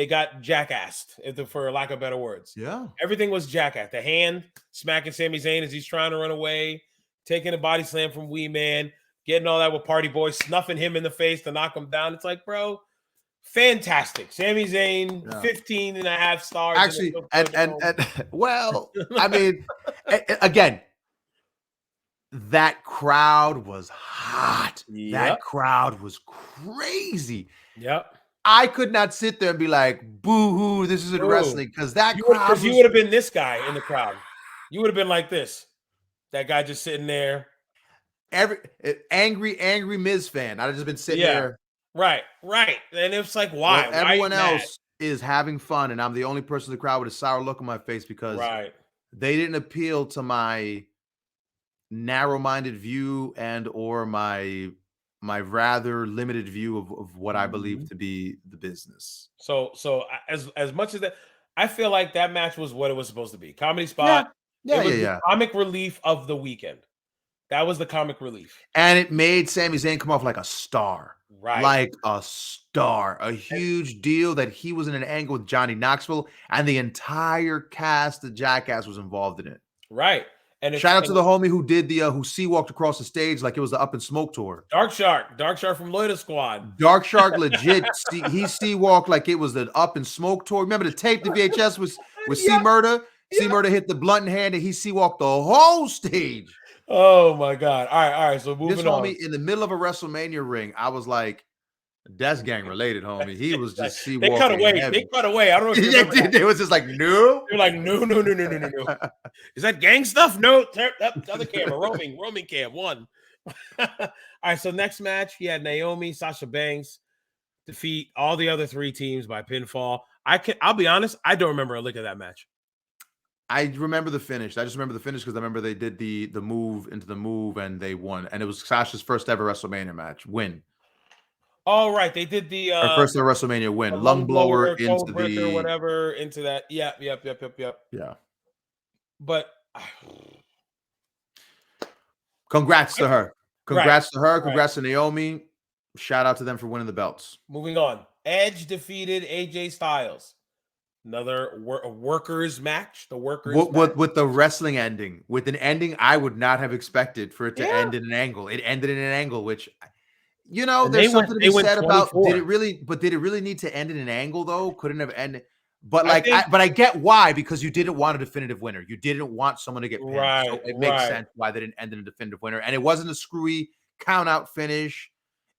got jackassed, for lack of better words. Yeah. Everything was jackass. The hand smacking Sami Zayn as he's trying to run away, taking a body slam from Wee Man, getting all that with Party Boy, snuffing him in the face to knock him down. It's like, bro, fantastic. Sami Zayn, Yeah. 15 and a half stars. Actually, and well, I mean, again, that crowd was hot. Yep. That crowd was crazy. Yep. I could not sit there and be like, boo-hoo, this isn't Boo. wrassling, because that You crowd was would have been this guy in the crowd. You would have been like this. That guy just sitting there. angry Miz fan. I'd have just been sitting Yeah. there. Right. And it's like, why? While everyone Why are you else is having fun, and I'm the only person in the crowd with a sour look on my face because mad? they didn't appeal to my narrow-minded view and or my rather limited view of what I believe to be the business. So as much as that, I feel like that match was what it was supposed to be. Comedy spot. It was the comic relief of the weekend. That was the comic relief. And it made Sami Zayn come off like a star. Right. Like a star. A huge deal that he was in an angle with Johnny Knoxville, and the entire cast of Jackass was involved in it. Right. And shout out to the homie who did who sea walked across the stage like it was the Up in Smoke tour. Dark Shark from Loiter Squad. Dark Shark legit. He sea walked like it was the Up in Smoke tour. Remember the tape, the VHS was C Murder. C Murder hit the blunt hand and he sea walked the whole stage. Oh my God! All right. So moving on. This homie in the middle of a WrestleMania ring, I was like, "That's gang related, homie." He was just sea walking. They cut away. Heavy. They cut away. I don't know if you remember that. It was just like, no. They're like, no. Is that gang stuff? No. Other camera. Roaming cam. One. All right. So next match, he had Naomi, Sasha Banks defeat all the other three teams by pinfall. I'll be honest. I don't remember a lick of that match. I remember the finish. I just remember the finish because I remember they did the move into the move and they won. And it was Sasha's first ever WrestleMania match win. All right, they did the first ever WrestleMania win. Lung blower into the whatever into that. Yep. Yeah. But congrats to her. Congrats to her. Congrats right. to Naomi. Shout out to them for winning the belts. Moving on. Edge defeated AJ Styles. Another workers match. The workers with the wrestling ending, with an ending I would not have expected for it to end in an angle. It ended in an angle, which there's something to be said about. Did it really need to end in an angle though? Couldn't have ended. But I get why, because you didn't want a definitive winner. You didn't want someone to get pinned. Right, so it makes sense why they didn't end in a definitive winner. And it wasn't a screwy count out finish.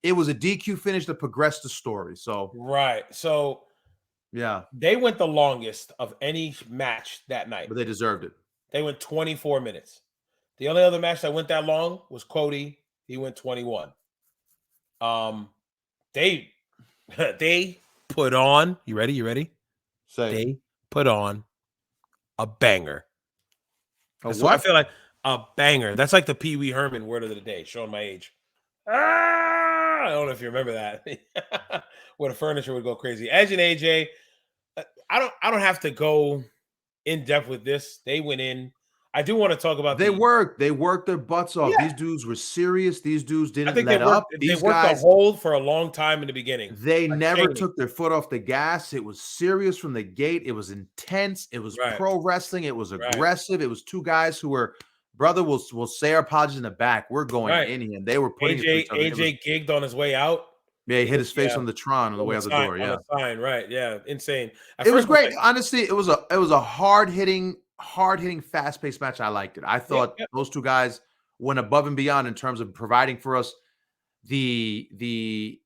It was a DQ finish that progressed the story. So So yeah, they went the longest of any match that night. But they deserved it. They went 24 minutes. The only other match that went that long was Cody. He went 21. They put on. You ready? They put on a banger. So I feel like a banger. That's like the Pee Wee Herman word of the day, showing my age. I don't know if you remember that. Where the furniture would go crazy. Edge and AJ. I don't have to go in depth with this. They went in. I do want to talk about they worked their butts off. These dudes were serious. These dudes didn't let up. They worked the hold for a long time in the beginning. They never took their foot off the gas. It was serious from the gate. It was intense. It was pro wrestling. It was aggressive. It was two guys who were, brother, we'll say our apologies in the back. We're going in here. And they were putting AJ gigged on his way out. Yeah, he hit his face Yeah. on the Tron on the way out the door. On Yeah, the sign, right? Yeah, insane. At it was first, I was great. like, Honestly, it was a hard hitting, fast paced match. I liked it. I yep, thought yep, those two guys went above and beyond in terms of providing for us the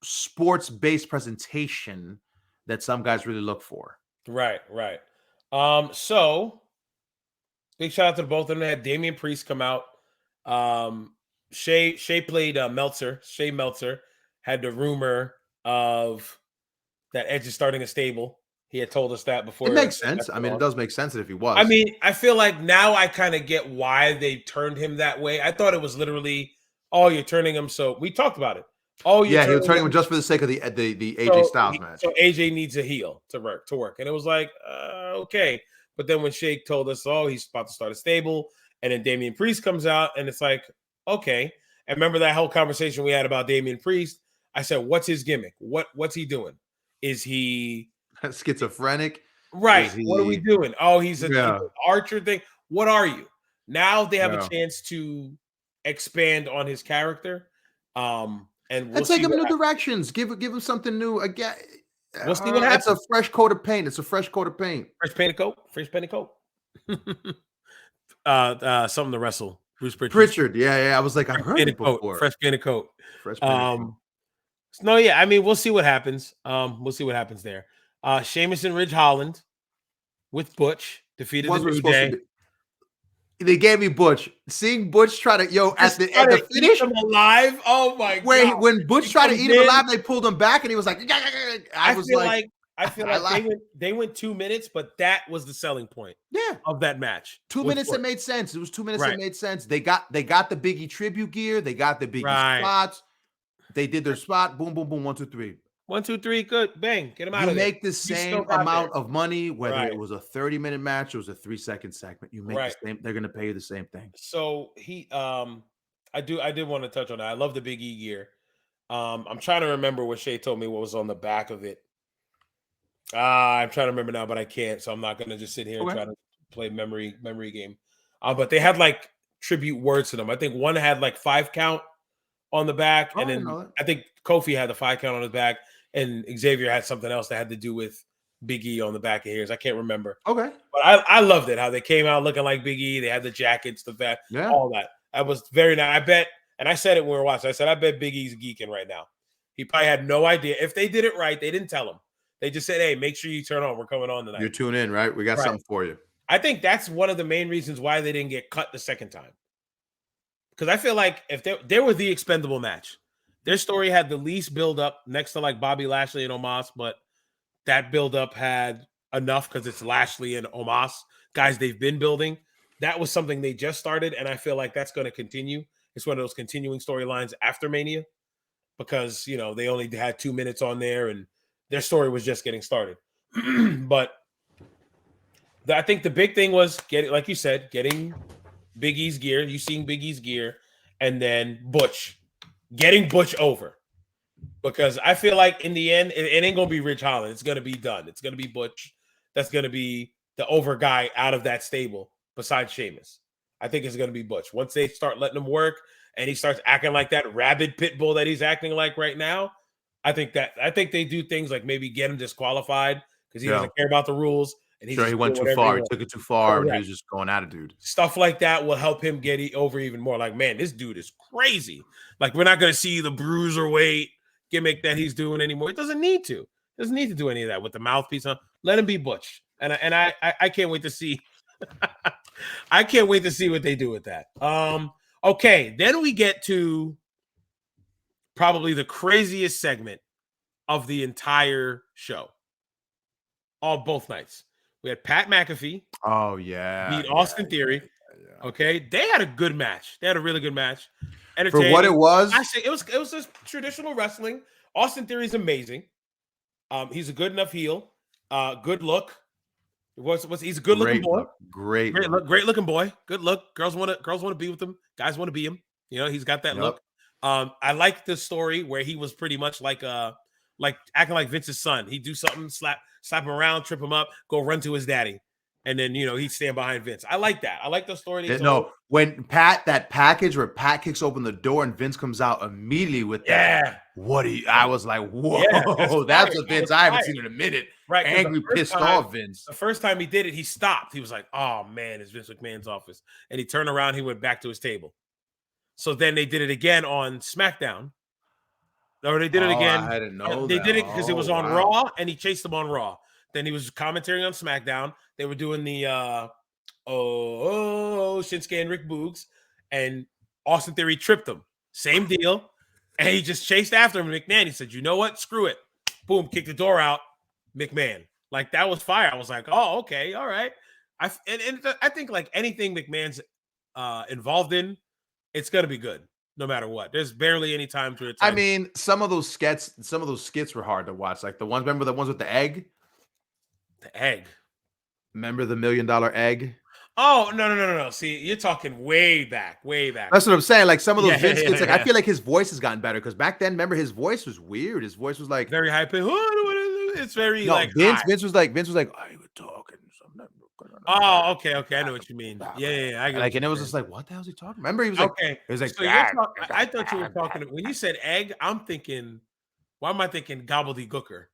sports based presentation that some guys really look for. right, right. So big shout out to both of them. They had Damian Priest come out. Shay played Meltzer. Shay Meltzer had the rumor of that Edge is starting a stable. He had told us that It before. makes sense. I mean, it does make sense that if he I was. mean, I feel like now I kind of get why they turned him that way. I thought it was literally, oh, you're turning him. So we talked about it. Oh, you're Yeah, he was turning turning him just for the sake of the AJ so, Styles match. so AJ needs a heel to work. And it was like, okay. But then when Shake told us, oh, he's about to start a stable, and then Damian Priest comes out, and it's like, okay. And remember that whole conversation we had about Damian Priest? I said, what's his gimmick? What's he doing? Is he Schizophrenic? right? Is What are we he? doing? Oh, he's an Yeah, archer thing. What are you? Now they have a yeah. chance to expand on his character. And we'll And take see him what new happens. directions. Give him something new again. We'll see what It's a happens. fresh coat of paint. It's a fresh coat of paint. Fresh painted coat. Fresh painted coat. Something to wrestle. Bruce Pritchard. Pritchard. Yeah. I was like, I've heard it before. Fresh painted coat. Fresh painted coat. No, yeah. I mean, we'll see what happens. We'll see what happens there. Sheamus and Ridge Holland with Butch defeated the New Day. They gave me Butch. Seeing Butch try to at the finish, him alive. Oh my god! When Butch tried to eat him alive, they pulled him back, and he was like, I feel like they went 2 minutes, but that was the selling point. Yeah, of that match. 2 minutes that made sense. It was 2 minutes that made sense. They got the Biggie tribute gear. They got the Biggie spots. They did their spot. Boom, boom, boom. 1, 2, 3. 1, 2, 3. Good. Bang. Get him out of there. You make the same amount of money, whether it was a 30-minute match or it was a 3-second segment. You make the same. They're going to pay you the same thing. So I did want to touch on that. I love the Big E gear. I'm trying to remember what Shay told me what was on the back of it. I'm trying to remember now, but I can't. So I'm not going to just sit here and try to play memory game. But they had like tribute words to them. I think one had like 5 count on the back, and then I think Kofi had the 5 count on his back, and Xavier had something else that had to do with Big E on the back of his. I can't remember. Okay, but I loved it how they came out looking like Big E. They had the jackets, the vet, all that. That was very nice. I bet, and I said it when we were watching. I said I bet Big E's geeking right now. He probably had no idea if they did it right. They didn't tell him. They just said, "Hey, make sure you turn on. We're coming on tonight. You tune in, right? We got something for you." I think that's one of the main reasons why they didn't get cut the second time. Because I feel like if they were the expendable match, their story had the least build up next to like Bobby Lashley and Omos, but that build up had enough because it's Lashley and Omos, guys they've been building. That was something they just started, and I feel like that's going to continue. It's one of those continuing storylines after Mania because, you know, they only had 2 minutes on there and their story was just getting started. But I think the big thing was getting, like you said, getting Big E's gear. You seeing Big E's gear, and then Butch. Getting Butch over. Because I feel like in the end, it ain't going to be Ridge Holland. It's going to be done. It's going to be Butch. That's going to be the over guy out of that stable besides Sheamus. I think it's going to be Butch. Once they start letting him work and he starts acting like that rabid pit bull that he's acting like right now, I think they do things like maybe get him disqualified because he doesn't care about the rules. And he went too far. He took it too far, and he was just going attitude. Stuff like that will help him get over even more. Like, man, this dude is crazy. Like, we're not going to see the bruiserweight gimmick that he's doing anymore. It doesn't need to. It doesn't need to do any of that with the mouthpiece on. Let him be Butch. And I can't wait to see. I can't wait to see what they do with that. Okay, then we get to probably the craziest segment of the entire show. Both nights. We had Pat McAfee. Oh, yeah. Beat Austin Theory. Yeah. Okay. They had a good match. They had a really good match. For what it was? Actually, it was just traditional wrestling. Austin Theory is amazing. He's a good enough heel. Good look. He's a good looking boy. Great looking boy. Good look. Girls want to be with him. Guys want to be him. You know, he's got that look. I like the story where he was pretty much like acting like Vince's son. He'd do something, slap him around, trip him up, go run to his daddy. and then he'd stand behind Vince. I like that. I like the story. They told. No, when that package where Pat kicks open the door and Vince comes out immediately with that. Yeah. I was like, whoa, Yeah, that's a Vince I haven't seen in a minute. Right, Angry, pissed off Vince. The first time he did it, he stopped. He was like, "Oh man, it's Vince McMahon's office," and he turned around. He went back to his table. So then they did it again on SmackDown. Or they did it again. I didn't know they that. did it because it was on Wow. Raw, and he chased them on Raw. Then he was commentating on SmackDown. They were doing the Shinsuke and Rick Boogs, and Austin Theory tripped him. Same deal, and he just chased after him. McMahon. He said, "You know what? Screw it." Boom, kicked the door out. McMahon. Like, that was fire. I was like, "Oh, okay, all right." I think like anything McMahon's involved in, it's gonna be good no matter what. There's barely any times where it's I mean, some of those skits were hard to watch. Like remember the ones with the egg? The egg. Remember the $1 million egg? Oh, no. See, you're talking way back. That's what I'm saying. Like some of those Vince skits, yeah. I feel like his voice has gotten better because back then, remember, his voice was weird. His voice was like very high pitched. It's very no, like Vince. high. Vince was like I was talking. Oh, okay. I know what you mean. Yeah. I Like, and it was just like, what the hell is he talking? Remember, he was like, okay. He was like, So I thought you were talking. When you said egg, I'm thinking. Why am I thinking gobbledygooker?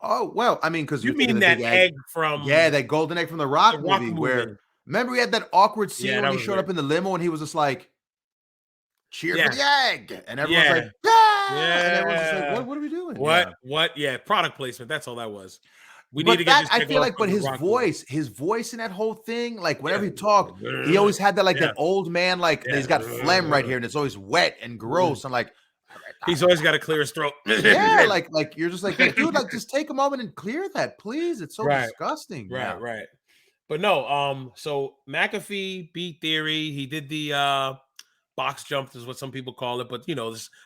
oh well, I mean, because You mean that egg from? Yeah, that golden egg from the Rock, the Rock movie, movie. where remember he had that awkward scene Yeah, when he was showed weird. up in the limo and he was just like, cheer Yeah. for the egg, and everyone's Yeah. like, yeah, and everyone's just Yeah. like, what are we doing? What? Yeah, product placement. That's all that was. We But need to get this. I chick feel off like, of but the his Rock movie. voice in that whole thing, like whenever Yeah. he talked, he always had that like Yeah. that old man, like Yeah. he's got phlegm right here, and it's always wet and gross. I'm like, He's always got to clear his throat. yeah, like you're just like, dude, like just take a moment and clear that, please. It's so Right. disgusting. Yeah. Right. But no, so McAfee beat Theory. He did the box jump, is what some people call it, but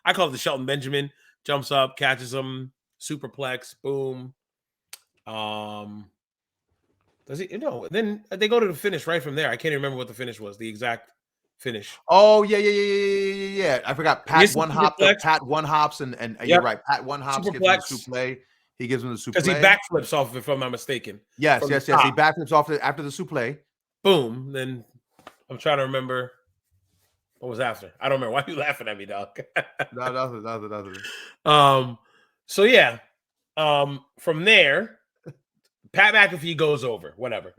I call it the Shelton Benjamin. Jumps up, catches him, superplex, boom. Does he? No. Then they go to the finish right from there. I can't even remember what the finish was. The exact finish. Oh yeah. I forgot. Pat Gets the one hop. superplex. Pat one hops, and Yep. you're right. Pat one hops gives him the Superplex. suplex. He gives him the suplex Because he backflips off of it, if I'm not mistaken. Yes. from the He top. backflips off after the suplex. Boom. Then I'm trying to remember what was after. I don't remember. Why are you laughing at me, dog? No, nothing. So yeah. From there, Pat McAfee goes over. Whatever.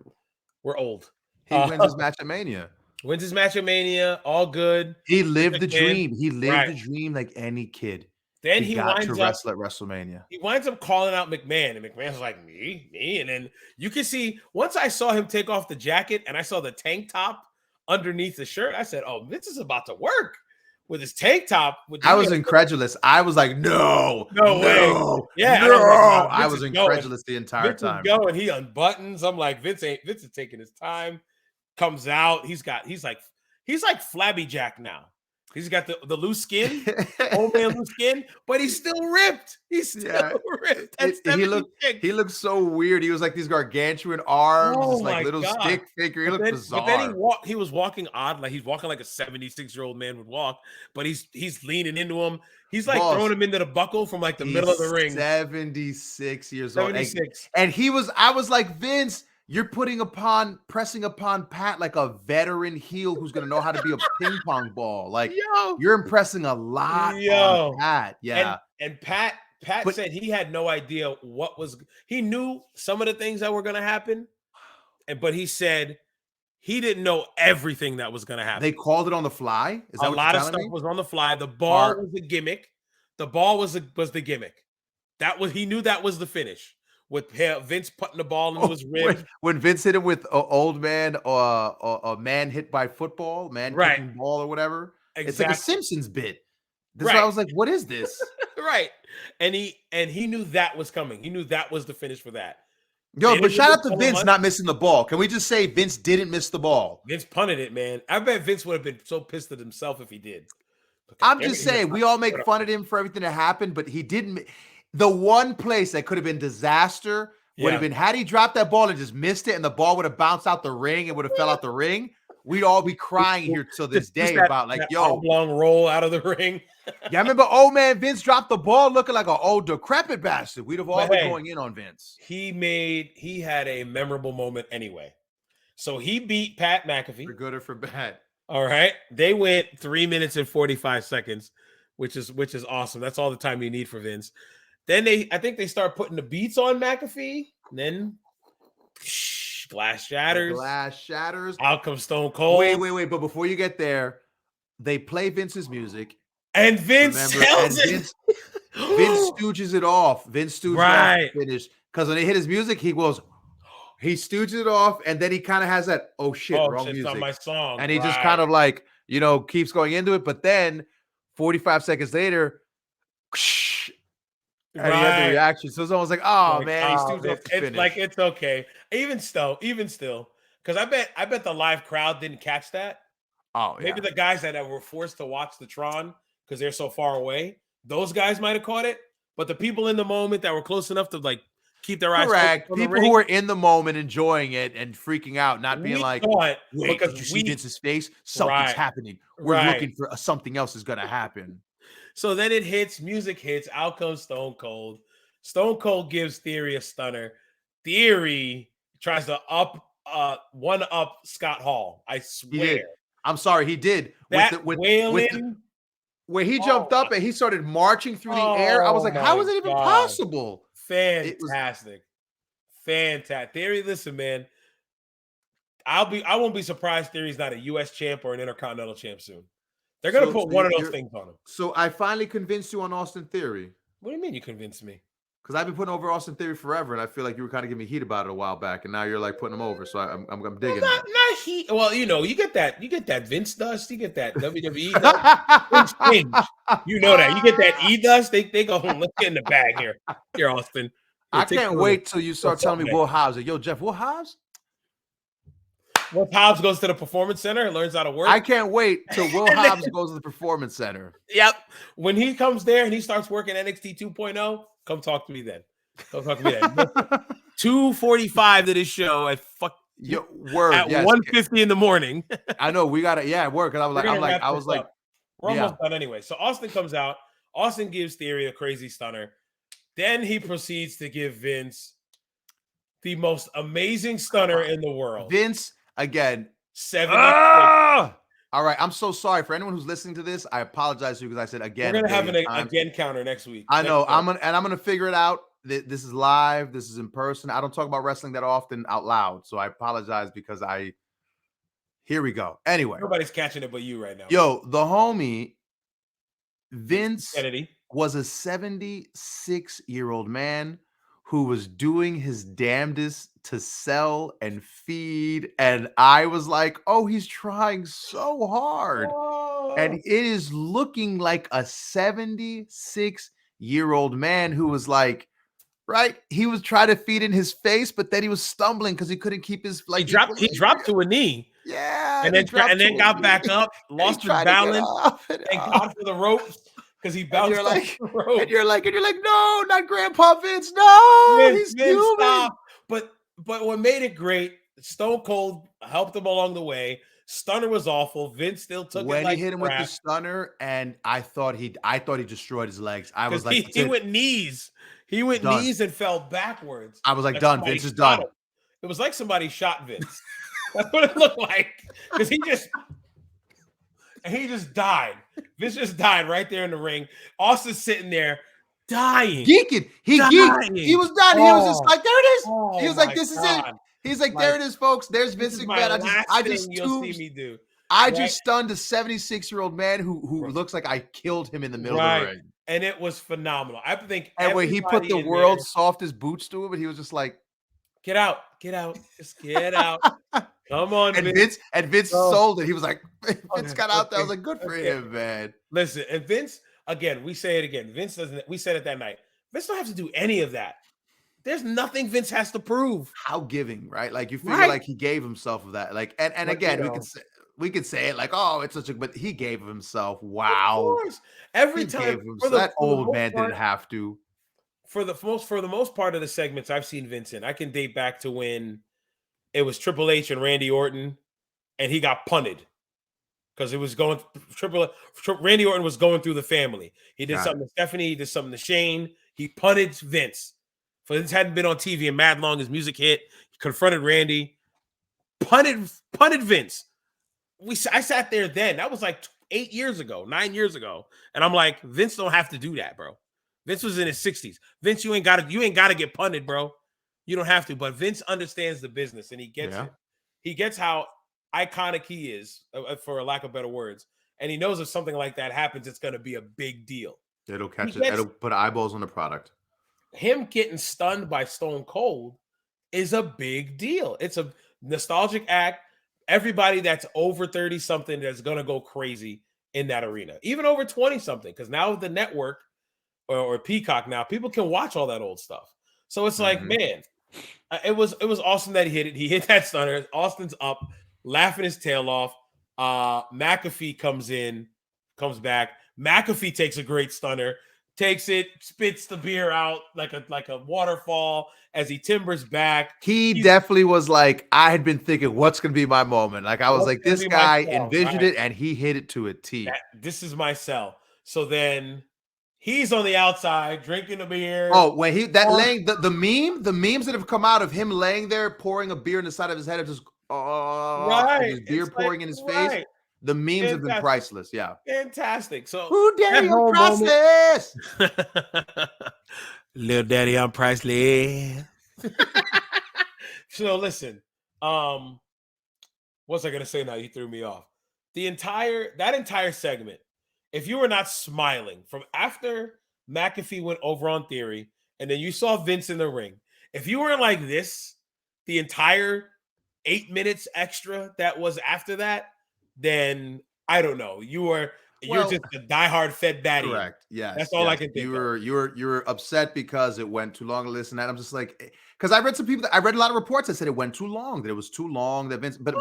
We're old. He wins his match at Mania. Wins his match at Mania. All good. He lived the Again, dream. He lived right. the dream like any kid. Then he he got winds to up. wrestle at WrestleMania. He winds up calling out McMahon, and McMahon's like, me, and then you can see once I saw him take off the jacket and I saw the tank top underneath the shirt, I said, "Oh, Vince is about to work with his tank top." I was incredulous. I was like, "No way, yeah." no." I was incredulous the entire time. Going, he unbuttons. I'm like, Vince is taking his time. Comes out, he's like Flabby Jack now. He's got the loose skin, old man loose skin, but he's still ripped. He's still ripped. He looked so weird. He was like these gargantuan arms, Oh this like my little God. stick figure. He looked bizarre. But then he was walking odd, like he's walking like a 76-year-old man would walk, but he's leaning into him. He's like throwing him into the buckle from like the middle of the ring. 76 years old. 76. And I was like, Vince, you're pressing upon Pat like a veteran heel who's gonna know how to be a ping pong ball. Like, you're impressing a lot on Pat. Yeah. And Pat said he had no idea he knew some of the things that were gonna happen, but he said he didn't know everything that was gonna happen. They called it on the fly. Is that a lot of stuff was on the fly. The ball was a gimmick. The ball was the gimmick. He knew that was the finish. With Vince putting the ball into his ribs. When Vince hit him with an old man or a man hit by football, kicking ball or whatever. Exactly. It's like a Simpsons bit. This is why I was like, what is this? Right. And he knew that was coming. He knew that was the finish for that. Yo, but shout out to Vince not missing the ball. Can we just say Vince didn't miss the ball? Vince punted it, man. I bet Vince would have been so pissed at himself if he did. I'm just saying, we all make fun of him for everything that happened, but he didn't. The one place that could have been disaster would have been had he dropped that ball and just missed it and the ball would have bounced out the ring and would have fell out the ring. We'd all be crying here till this day about like, yo, long roll out of the ring. Yeah, I remember old man Vince dropped the ball looking like an old decrepit bastard. We'd have all been going in on Vince. He had a memorable moment anyway. So he beat Pat For McAfee. good or for bad. All right. They went 3 minutes and 45 seconds, which is awesome. That's all the time you need for Vince. Then I think they start putting the beats on McAfee. And then glass shatters. Glass shatters. Out comes Stone Cold. Wait. But before you get there, they play Vince's music. And Vince sells it. Vince stooges it off. Vince stooges Right. it off finish. Because when they hit his music, he stooges it off, and then he kind of has that, wrong music. It's not my song. And he just kind of like, keeps going into it. But then 45 seconds later, and he had the reaction. So it's almost like, man, he stooged off the finish. It's like, it's okay. Even still, because I bet the live crowd didn't catch that. Oh, yeah. Maybe the guys that were forced to watch the Tron because they're so far away, those guys might have caught it. But the people in the moment that were close enough to like keep their eyes correct. People who were in the moment enjoying it and freaking out, not being like, wait, because did you see Vince's face? Something's happening. We're looking for something else is going to happen. So then music hits, out comes Stone Cold. Stone Cold gives Theory a stunner. Theory tries to one-up Scott Hall. I swear. He did. I'm sorry, he did. Where he jumped up and he started marching through the air. I was like, how is it even possible? Fantastic. Fantastic. Theory, listen, man. I won't be surprised Theory's not a US champ or an Intercontinental champ soon. They're gonna put one of those things on him. So I finally convinced you on Austin Theory. What do you mean you convinced me? Because I've been putting over Austin Theory forever, and I feel like you were kind of giving me heat about it a while back, and now you're like putting him over. So I'm digging. Not heat. Well, you get that Vince dust, you get that WWE dust. You know that. You get that E dust. They go home. Let's get in the bag here. Here, Austin. I can't wait till you start telling me Will Hobbs. Like, yo, Jeff, Will Hobbs? Will Hobbs goes to the Performance Center and learns how to work. I can't wait till Will Hobbs goes to the Performance Center. Yep. When he comes there and he starts working NXT 2.0, come talk to me then. 2:45 to this show at 1:50 in the morning. I know we got it. Yeah, at work. And I was like, we're almost done anyway. So Austin comes out. Austin gives Theory a crazy stunner. Then he proceeds to give Vince the most amazing stunner in the world. Vince again. 70. All right, I'm so sorry for anyone who's listening to this. I apologize to you because I said again. We're gonna have an again counter next week. I know. I'm gonna figure it out. This is live. This is in person. I don't talk about wrestling that often out loud, so I apologize because Here we go. Anyway, everybody's catching it, but you right now. Yo, the homie Vince Kennedy was a 76-year-old man who was doing his damnedest to sell and feed. And I was like, oh, he's trying so hard. And it is looking like a 76-year-old man who was like, right? He was trying to feed in his face, but then he was stumbling because he couldn't keep his he dropped to a knee. Yeah. And then got back up, lost his balance, and got for the ropes. Because he bounced off the rope. And you're like, no, not Grandpa Vince. No, he's human. Stop. But what made it great, Stone Cold helped him along the way. Stunner was awful. Vince still took it when he hit him with the stunner, and I thought he destroyed his legs. I was like, he went knees. He went knees and fell backwards. I was like, done. Vince is done. It was like somebody shot Vince. That's what it looked like. Because he just died. Vince just died right there in the ring. Austin's sitting there dying. Geeking. He geeked. He was done. He was just like, there it is. He was like, this is it. He's like, there it is, folks. There's Vince McMahon. I just stunned a 76-year-old man who looks like I killed him in the middle of the ring. And it was phenomenal. I think when he put the world's softest boots to him, and he was just like, get out. Just get out. Come on, Vince sold it. He was like, Vince got out there. I was like, good for him, man. Listen, and Vince, again, we say it again. Vince doesn't, we said it that night. Vince don't have to do any of that. There's nothing Vince has to prove. How giving, right? Like you feel like he gave himself of that. Like, and again, we could say it like, oh, it's such a, but he gave of himself. Wow. Every time that old man didn't have to. For the most part of the segments I've seen Vince in, I can date back to when it was Triple H and Randy Orton, and he got punted because it was going. Randy Orton was going through the family. He did something to Stephanie. He did something to Shane. He punted Vince. Vince hadn't been on TV in mad long. His music hit. He confronted Randy. punted Vince. I sat there then. That was like 8 years ago, 9 years ago, and I'm like, Vince don't have to do that, bro. Vince was in his 60s. Vince, you ain't gotta get punted, bro. You don't have to. But Vince understands the business and he gets it. He gets how iconic he is, for a lack of better words, and he knows if something like that happens, it's gonna be a big deal. It'll catch it. It'll put eyeballs on the product. Him getting stunned by Stone Cold is a big deal. It's a nostalgic act. Everybody that's over 30 something that's gonna go crazy in that arena, even over 20 something, because now with the network or Peacock, now people can watch all that old stuff. So it's like, man, it was awesome that he hit it. He hit that stunner. Austin's up, laughing his tail off. McAfee comes back. McAfee takes a great stunner, takes it, spits the beer out like a waterfall as he timbers back. He's definitely was like, I had been thinking, what's going to be my moment? Like, I was like, this guy envisioned it, and he hit it to a T. This is my cell. So then he's on the outside drinking a beer. Oh, when the memes that have come out of him laying there pouring a beer in the side of his head, just his beer pouring in his face. The memes have been priceless. Yeah. Fantastic. So who daddy I'm priceless? Little daddy I'm priceless. So listen, what's I gonna say now? You threw me off. That entire segment, if you were not smiling from after McAfee went over on Theory, and then you saw Vince in the ring, if you were like this the entire 8 minutes extra that was after that, then I don't know. You're just a diehard Fed baddie. Correct. Yes. That's all I can think. You were upset because it went too long to listen to that. I'm just like, because I read a lot of reports that said it went too long, that it was too long, that Vince, but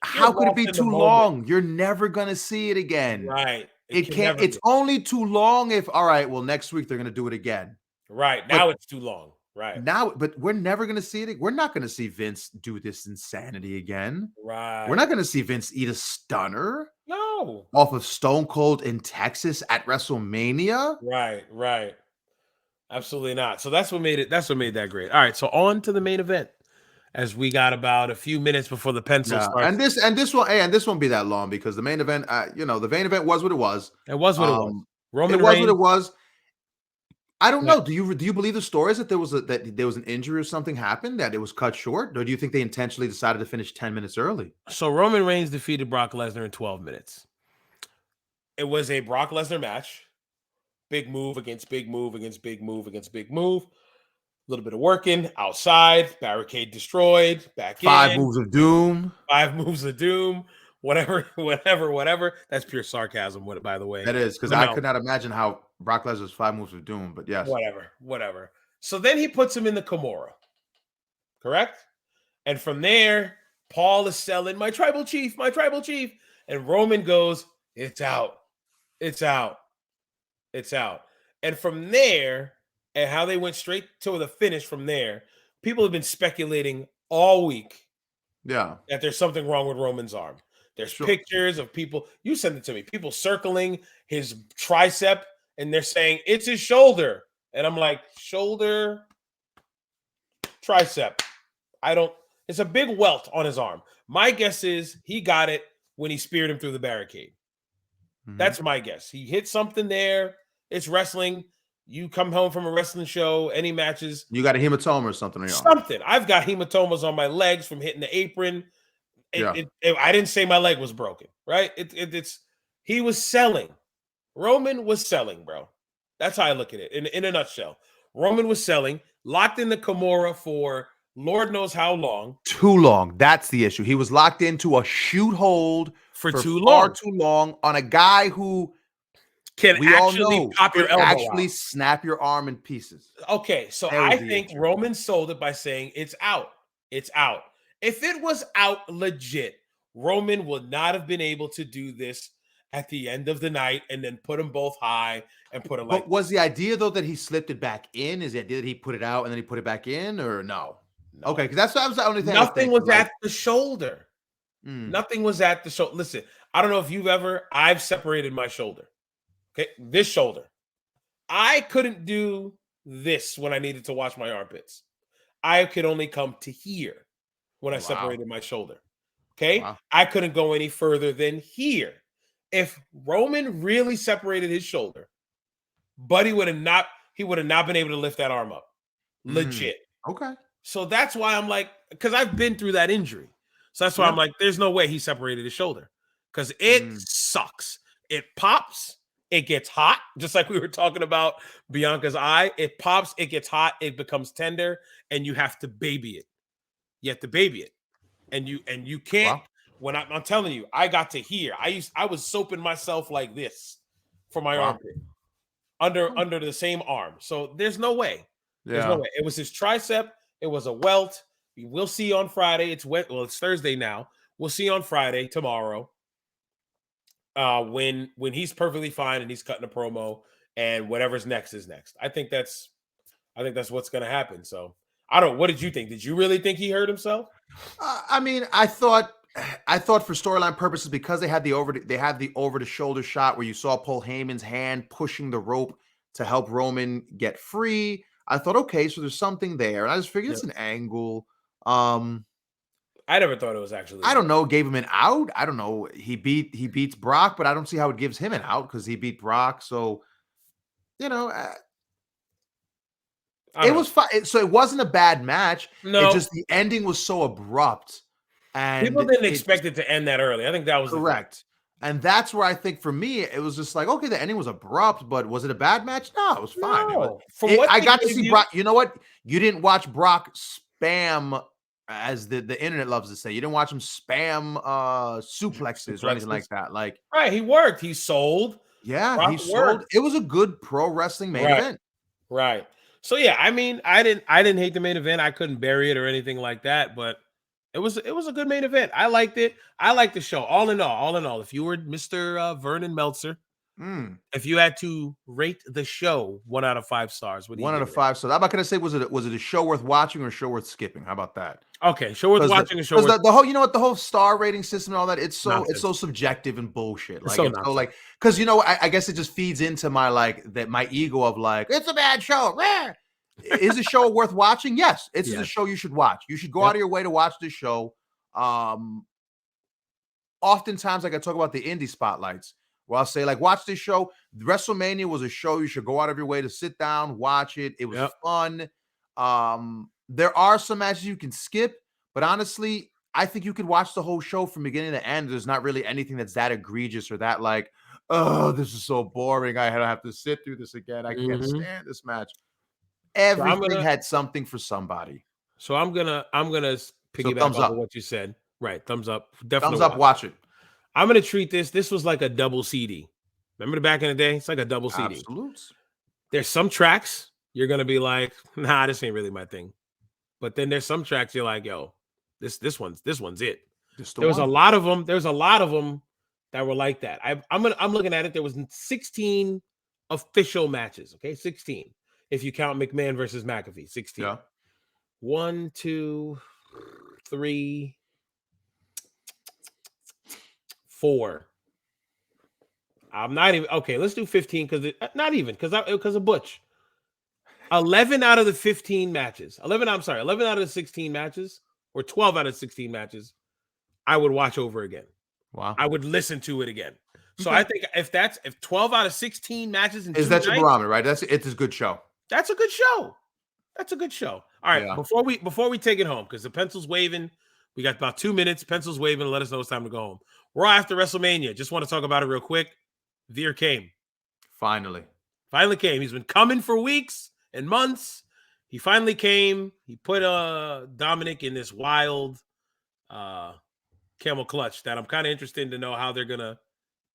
how could it be too long? You're never gonna see it again. Right. It's only too long if, all right, well, next week they're gonna do it again. Right. Now it's too long. Right. Now, but we're never going to see it. We're not going to see Vince do this insanity again. Right. We're not going to see Vince eat a stunner. No. Off of Stone Cold in Texas at WrestleMania. Right. Absolutely not. So that's what made that great. All right. So on to the main event, as we got about a few minutes before the pencil starts. And this won't be that long, because the main event, the main event was what it was. It was what it was. Roman Reigns. What it was. I don't know. Do you believe the stories that there was an injury or something happened, that it was cut short, or do you think they intentionally decided to finish 10 minutes early? So Roman Reigns defeated Brock Lesnar in 12 minutes. It was a Brock Lesnar match. Big move against big move against big move against big move. A little bit of working outside, barricade destroyed, back in. 5 moves of doom. 5 moves of doom. Whatever. That's pure sarcasm, by the way. That is, because I could not imagine how Brock Lesnar's 5 moves of doom, but yes. Whatever. So then he puts him in the Kimura. Correct? And from there, Paul is selling my tribal chief. And Roman goes, it's out. And from there, and how they went straight to the finish from there, people have been speculating all week. Yeah. That there's something wrong with Roman's arm. There's pictures of people. You send it to me. People circling his tricep, and they're saying it's his shoulder. And I'm like, shoulder, tricep. It's a big welt on his arm. My guess is he got it when he speared him through the barricade. Mm-hmm. That's my guess. He hit something there. It's wrestling. You come home from a wrestling show, any matches. You got a hematoma or something on your arm. Something. I've got hematomas on my legs from hitting the apron. I didn't say my leg was broken, right? He was selling. Roman was selling, bro. That's how I look at it in a nutshell. Roman was selling, locked in the Kimura for Lord knows how long. Too long. That's the issue. He was locked into a shoot hold for too long on a guy who can pop your elbow snap your arm in pieces. Okay, so I think Roman sold it by saying it's out. It's out. If it was out legit, Roman would not have been able to do this at the end of the night and then put them both high and put it like. But was the idea though that he slipped it back in? Is the idea that he put it out and then he put it back in, or no? Okay, because that was the only thing. Nothing was at the shoulder. Nothing was at the shoulder. Listen, I don't know if I've separated my shoulder. Okay, this shoulder. I couldn't do this when I needed to wash my armpits. I could only come to here. when I Wow. separated my shoulder. Okay. Wow. I couldn't go any further than here. If Roman really separated his shoulder, Buddy would have not been able to lift that arm up. Legit. Okay. So that's why I'm like, because I've been through that injury. So that's why I'm like, there's no way he separated his shoulder. Because it sucks. It pops, it gets hot, just like we were talking about Bianca's eye. It pops, it gets hot, it becomes tender, and you have to baby it. You have to baby it. And you can't. Wow. When I'm telling you, I got to here. I was soaping myself like this for my armpit under the same arm. So there's no way. There's no way. It was his tricep. It was a welt. We'll see on Friday. It's Thursday now. We'll see on Friday, tomorrow. When he's perfectly fine and he's cutting a promo and whatever's next is next. I think that's what's going to happen. So I don't. What did you think? Did you really think he hurt himself? I mean, I thought for storyline purposes, because they had the over the shoulder shot where you saw Paul Heyman's hand pushing the rope to help Roman get free. I thought, okay, so there's something there. And I just figured it's an angle. I never thought it was actually. I don't know. Gave him an out. I don't know. He beats Brock, but I don't see how it gives him an out because he beat Brock. So, it was fine. So it wasn't a bad match. No, it's just the ending was so abrupt, and people didn't expect it to end that early. I think that was correct. And that's where I think for me, it was just like, okay, the ending was abrupt, but was it a bad match? No, it was fine. No. I got to see Brock. You know what? You didn't watch Brock spam, as the internet loves to say. You didn't watch him spam suplexes or anything like that. Like, right, he worked. He sold. Yeah, Brock he sold. worked. It was a good pro wrestling main event. Right. So yeah, I mean, I didn't hate the main event. I couldn't bury it or anything like that, but it was a good main event. I liked it. I liked the show. All in all, if you were Mr. Vernon Meltzer, if you had to rate the show 1 out of 5 stars, what do you 1 out of 5 stars? I'm not gonna say was it a show worth watching or a show worth skipping? How about that? Okay, show worth watching or show worth the whole, the whole star rating system and all that, it's so subjective and bullshit. Like it's so like, because I guess it just feeds into my my ego of like, it's a bad show. Is the show worth watching? Yes, it's a show you should watch. You should go out of your way to watch this show. Oftentimes, like I talk about the indie spotlights, where I'll say, like, watch this show. WrestleMania was a show you should go out of your way to sit down, watch it. It was fun. There are some matches you can skip, but honestly, I think you could watch the whole show from beginning to end. There's not really anything that's that egregious or that like, oh, this is so boring. I have to sit through this again. I can't stand this match. Everything had something for somebody. So I'm gonna piggyback off of what you said. Right, thumbs up. Definitely thumbs up. Watch it. I'm gonna treat this. This was like a double CD. Remember back in the day? It's like a double CD. Absolutely. There's some tracks you're gonna be like, nah, this ain't really my thing. But then there's some tracks you're like, yo, this one's it. There was a lot of them. There's a lot of them that were like that. I'm looking at it. There was 16 official matches. Okay, 16. If you count McMahon versus McAfee, 16. Yeah. 1, 2, 3, 4. I'm not even okay. Let's do 15 because of Butch. 11 out of the 15 matches. 11 out of the 16 matches, or 12 out of 16 matches, I would watch over again. Wow. I would listen to it again. So I think if 12 out of 16 matches in is that your barometer, right? It's a good show. That's a good show. That's a good show. All right, before we take it home, because the pencil's waving, we got about 2 minutes. Pencil's waving. Let us know it's time to go home. We're after WrestleMania. Just want to talk about it real quick. Veer came. Finally came. He's been coming for weeks and months. He finally came. He put Dominic in this wild camel clutch that I'm kind of interested to know how they're gonna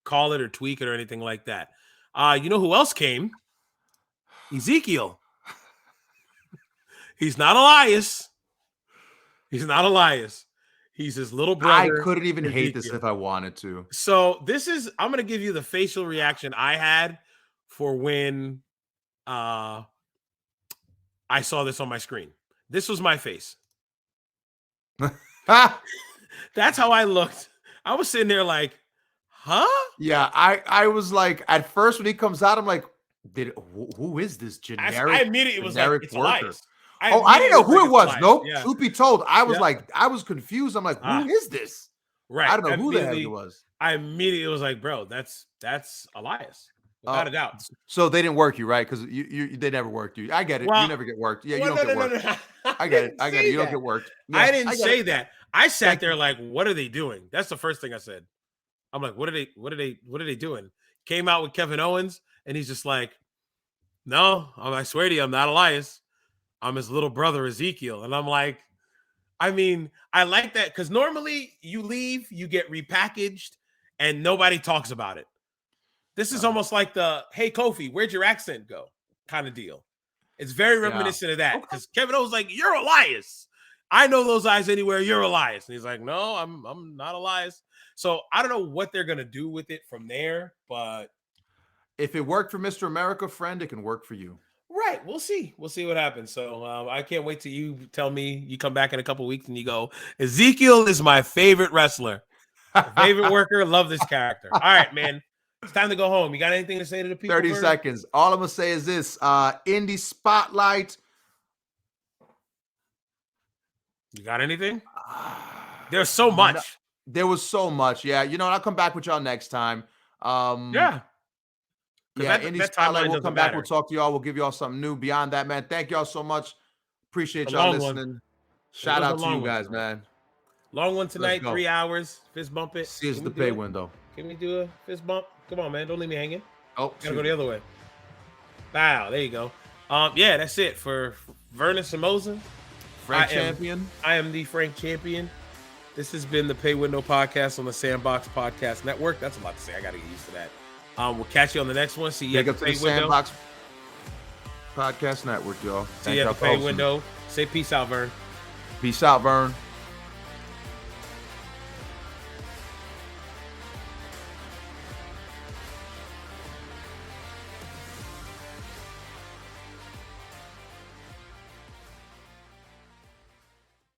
call it or tweak it or anything like that. You know who else came? Ezekiel. He's not Elias. He's his little brother. I couldn't even hate this if I wanted to. So I'm going to give you the facial reaction I had for when I saw this on my screen. This was my face. That's how I looked. I was sitting there like, huh? Yeah, I was like, at first when he comes out, I'm like, who is this generic? I immediately was like, it's worker? Elias. I didn't know who it was. Nope. Yeah. Truth be told, I was Yeah. like, I was confused. I'm like, who is this? Right. I don't know who the hell it was. I immediately was like, bro, that's Elias, without a doubt. So they didn't work you, right? Because they never worked you. I get it. Well, you never get worked. Yeah, well, you don't get worked. No. I get it. I get it. You don't get worked. Yeah, I didn't say it. that. I sat there like, what are they doing? That's the first thing I said. I'm like, what are they doing? Came out with Kevin Owens, and he's just like, no, I swear to you, I'm not Elias. I'm his little brother Ezekiel. And I'm like, I mean, I like that because normally you leave, you get repackaged, and nobody talks about it. This is almost like the, hey, Kofi, where'd your accent go kind of deal. It's very reminiscent of that because Kevin Owens like, you're Elias. I know those eyes anywhere. You're Elias. And he's like, no, I'm not Elias. So I don't know what they're going to do with it from there, but if it worked for Mr. America, friend, it can work for you. Right. We'll see. We'll see what happens. So I can't wait till you tell me, you come back in a couple weeks and you go, Ezekiel is my favorite wrestler. Favorite worker. Love this character. All right, man. It's time to go home. You got anything to say to the people? 30 seconds. All I'm going to say is this. Indie Spotlight. You got anything? There's so much. No, there was so much. Yeah. You know, I'll come back with y'all next time. Yeah. Yeah, Indie Spotlight. We'll come back. We'll talk to y'all. We'll give y'all something new beyond that, man. Thank y'all so much. Appreciate y'all listening. Shout out to you guys, man. Long one tonight, 3 hours. Fist bump it. See us the pay window. Can we do a fist bump? Come on, man. Don't leave me hanging. Oh, gotta go the other way. Wow, there you go. Yeah, that's it for Vernon Somoza. Frank Champion. I am the Frank Champion. This has been the Pay Window Podcast on the Sandbox Podcast Network. That's a lot to say. I gotta get used to that. We'll catch you on the next one. See you at the Pay Window. Sandbox Podcast Network, y'all. See you at the Pay Window. Say peace out, Vern. Peace out, Vern.